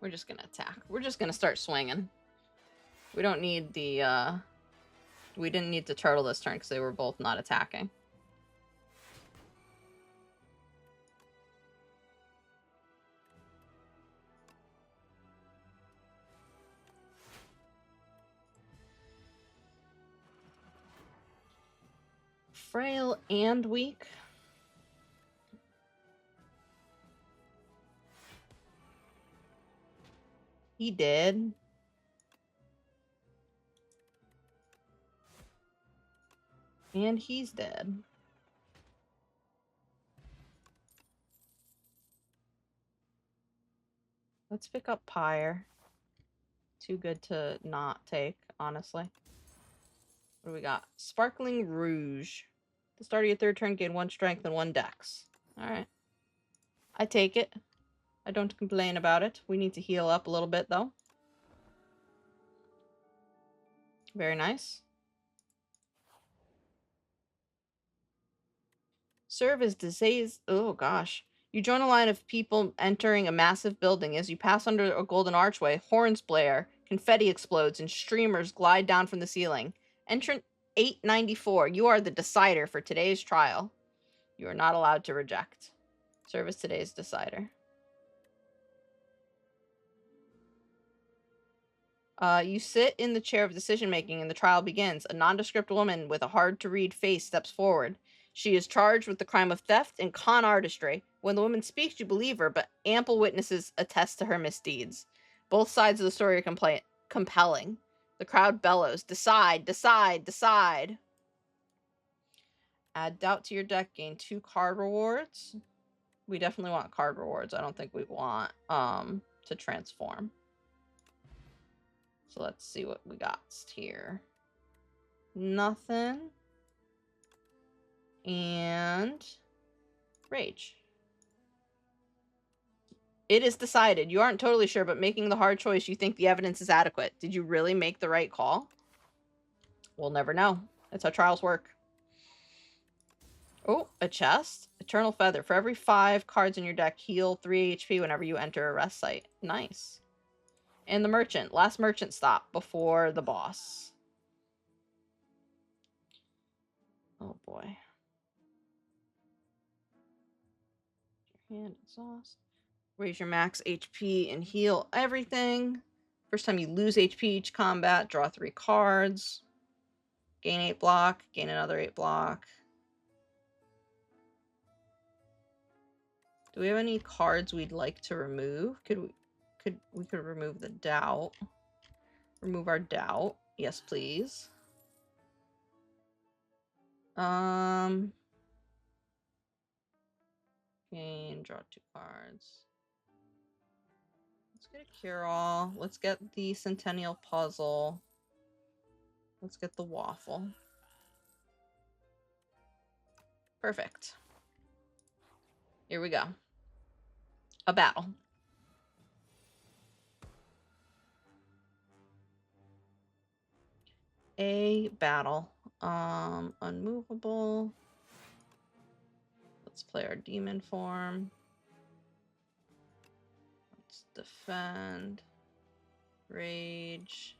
We're just gonna attack. We're just gonna start swinging. We don't need the, we didn't need to turtle this turn because they were both not attacking. Frail and weak. He did. And he's dead. Let's pick up Pyre. Too good to not take, honestly. What do we got? Sparkling Rouge. At the start of your third turn, gain 1 strength and 1 dex. Alright. I take it. I don't complain about it. We need to heal up a little bit, though. Very nice. Serve as disease. Oh, gosh. You join a line of people entering a massive building. As you pass under a golden archway, horns blare, confetti explodes, and streamers glide down from the ceiling. Entrant 894. You are the decider for today's trial. You are not allowed to reject. Serve as today's decider. You sit in the chair of decision-making and the trial begins. A nondescript woman with a hard-to-read face steps forward. She is charged with the crime of theft and con artistry. When the woman speaks, you believe her, but ample witnesses attest to her misdeeds. Both sides of the story are compelling. The crowd bellows, decide, decide, decide. Add doubt to your deck, gain 2 card rewards. We definitely want card rewards. I don't think we want to transform. So let's see what we got here. Nothing. And rage. It is decided. You aren't totally sure, but making the hard choice, you think the evidence is adequate. Did you really make the right call? We'll never know. That's how trials work. Oh, a chest. Eternal Feather. For every 5 cards in your deck, heal 3 HP whenever you enter a rest site. Nice. And the merchant. Last merchant stop before the boss. Oh boy. Your hand exhaust. Raise your max HP and heal everything. First time you lose HP each combat, draw 3 cards. Gain 8 block, gain another 8 block. Do we have any cards we'd like to remove? We could remove the doubt. Remove our doubt. Yes, please. Gain, draw 2 cards. Let's get a cure-all. Let's get the Centennial Puzzle. Let's get the waffle. Perfect. Here we go. A battle. A battle. Unmovable. Let's play our demon form. Let's defend. Rage.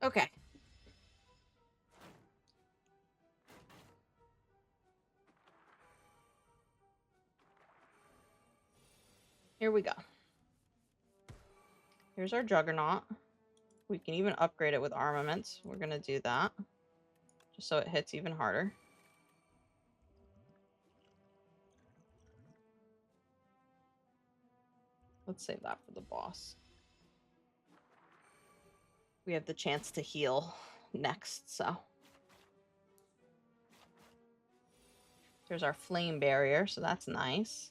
Okay. Here we go. Here's our Juggernaut. We can even upgrade it with armaments. We're going to do that. Just so it hits even harder. Let's save that for the boss. We have the chance to heal next, so. There's our flame barrier, so that's nice.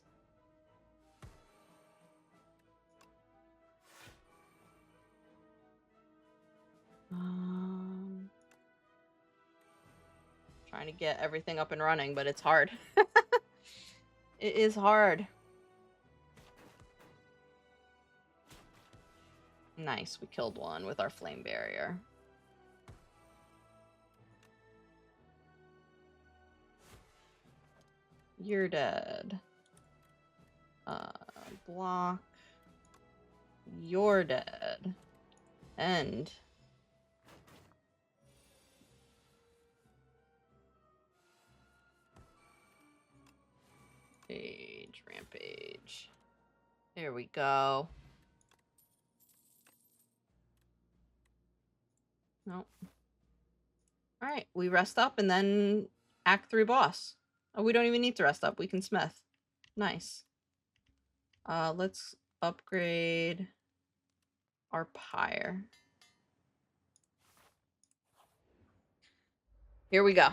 Trying to get everything up and running, but it's hard. It is hard. Nice, we killed one with our flame barrier. You're dead. Block. You're dead. End. Page, rampage. There we go. Nope. Alright, we rest up and then Act 3 boss. Oh, we don't even need to rest up. We can smith. Nice. Let's upgrade our pyre. Here we go.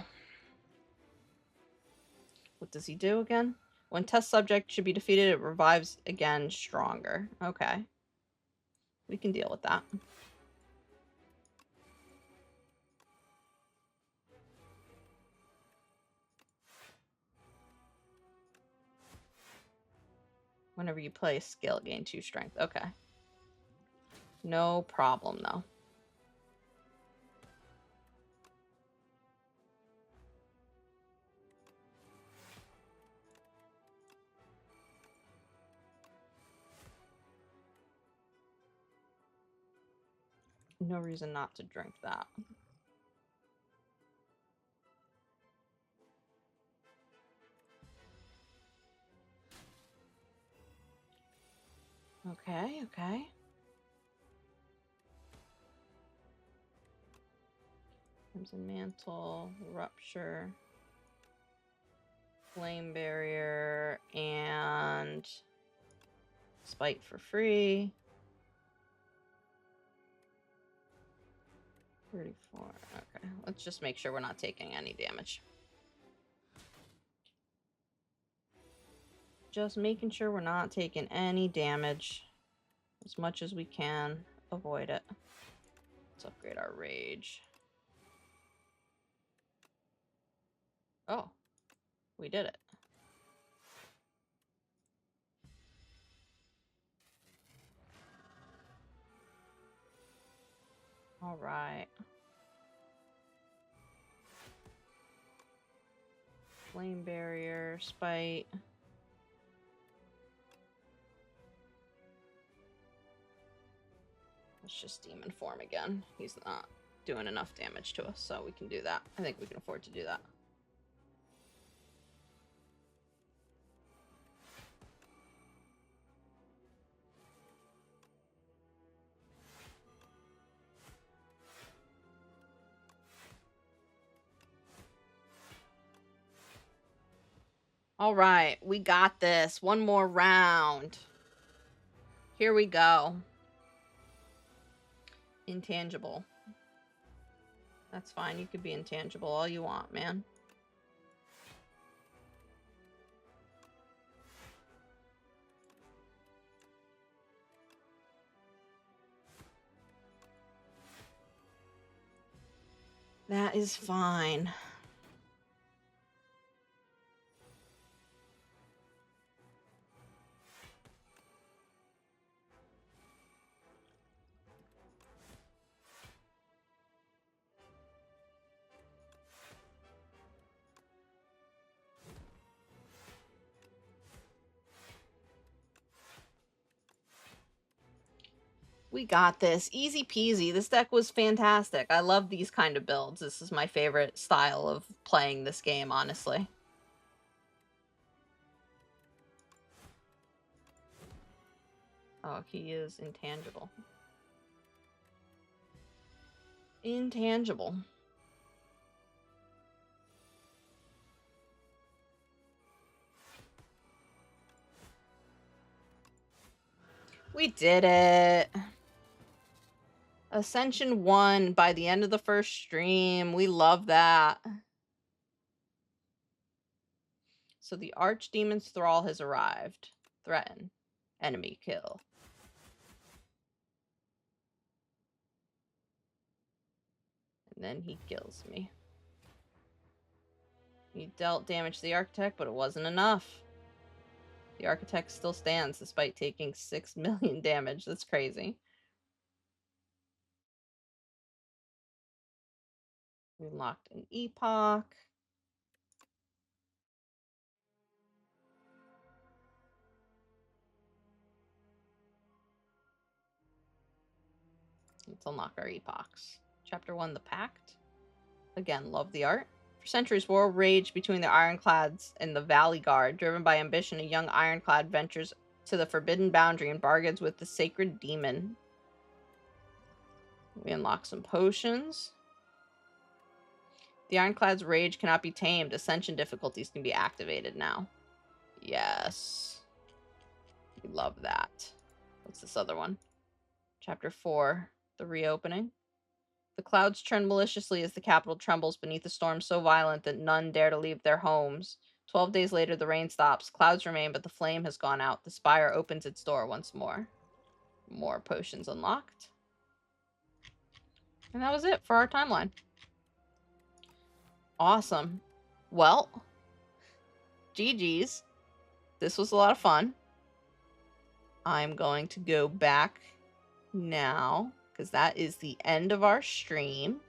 What does he do again? When test subject should be defeated, it revives again stronger. Okay. We can deal with that. Whenever you play a skill, gain 2 strength. Okay. No problem, though. No reason not to drink that. Okay, okay. Crimson Mantle, Rupture, Flame Barrier, and Spite for free. 34. Okay, let's just make sure we're not taking any damage. Just making sure we're not taking any damage as much as we can. Avoid it. Let's upgrade our rage. Oh, we did it. All right. Flame barrier, spite. Let's just demon form again. He's not doing enough damage to us, so we can do that. I think we can afford to do that. All right, we got this. One more round. Here we go. Intangible. That's fine. You could be intangible all you want, man. That is fine. We got this. Easy peasy. This deck was fantastic. I love these kind of builds. This is my favorite style of playing this game, honestly. Oh, he is intangible. Intangible. We did it. Ascension 1 by the end of the first stream. We love that. So the Archdemon's Thrall has arrived. Threaten. Enemy kill. And then he kills me. He dealt damage to the Architect, but it wasn't enough. The Architect still stands despite taking 6 million damage. That's crazy. We unlocked an Epoch. Let's unlock our Epochs. Chapter 1, The Pact. Again, love the art. For centuries, war raged between the Ironclads and the Valley Guard. Driven by ambition, a young Ironclad ventures to the forbidden boundary and bargains with the sacred demon. We unlock some potions. The Ironclad's rage cannot be tamed. Ascension difficulties can be activated now. Yes. We love that. What's this other one? Chapter 4, The Reopening. The clouds churn maliciously as the capital trembles beneath a storm so violent that none dare to leave their homes. 12 days later, the rain stops. Clouds remain, but the flame has gone out. The spire opens its door once more. More potions unlocked. And that was it for our timeline. Awesome. Well, GG's. This was a lot of fun. I'm going to go back now, because that is the end of our stream.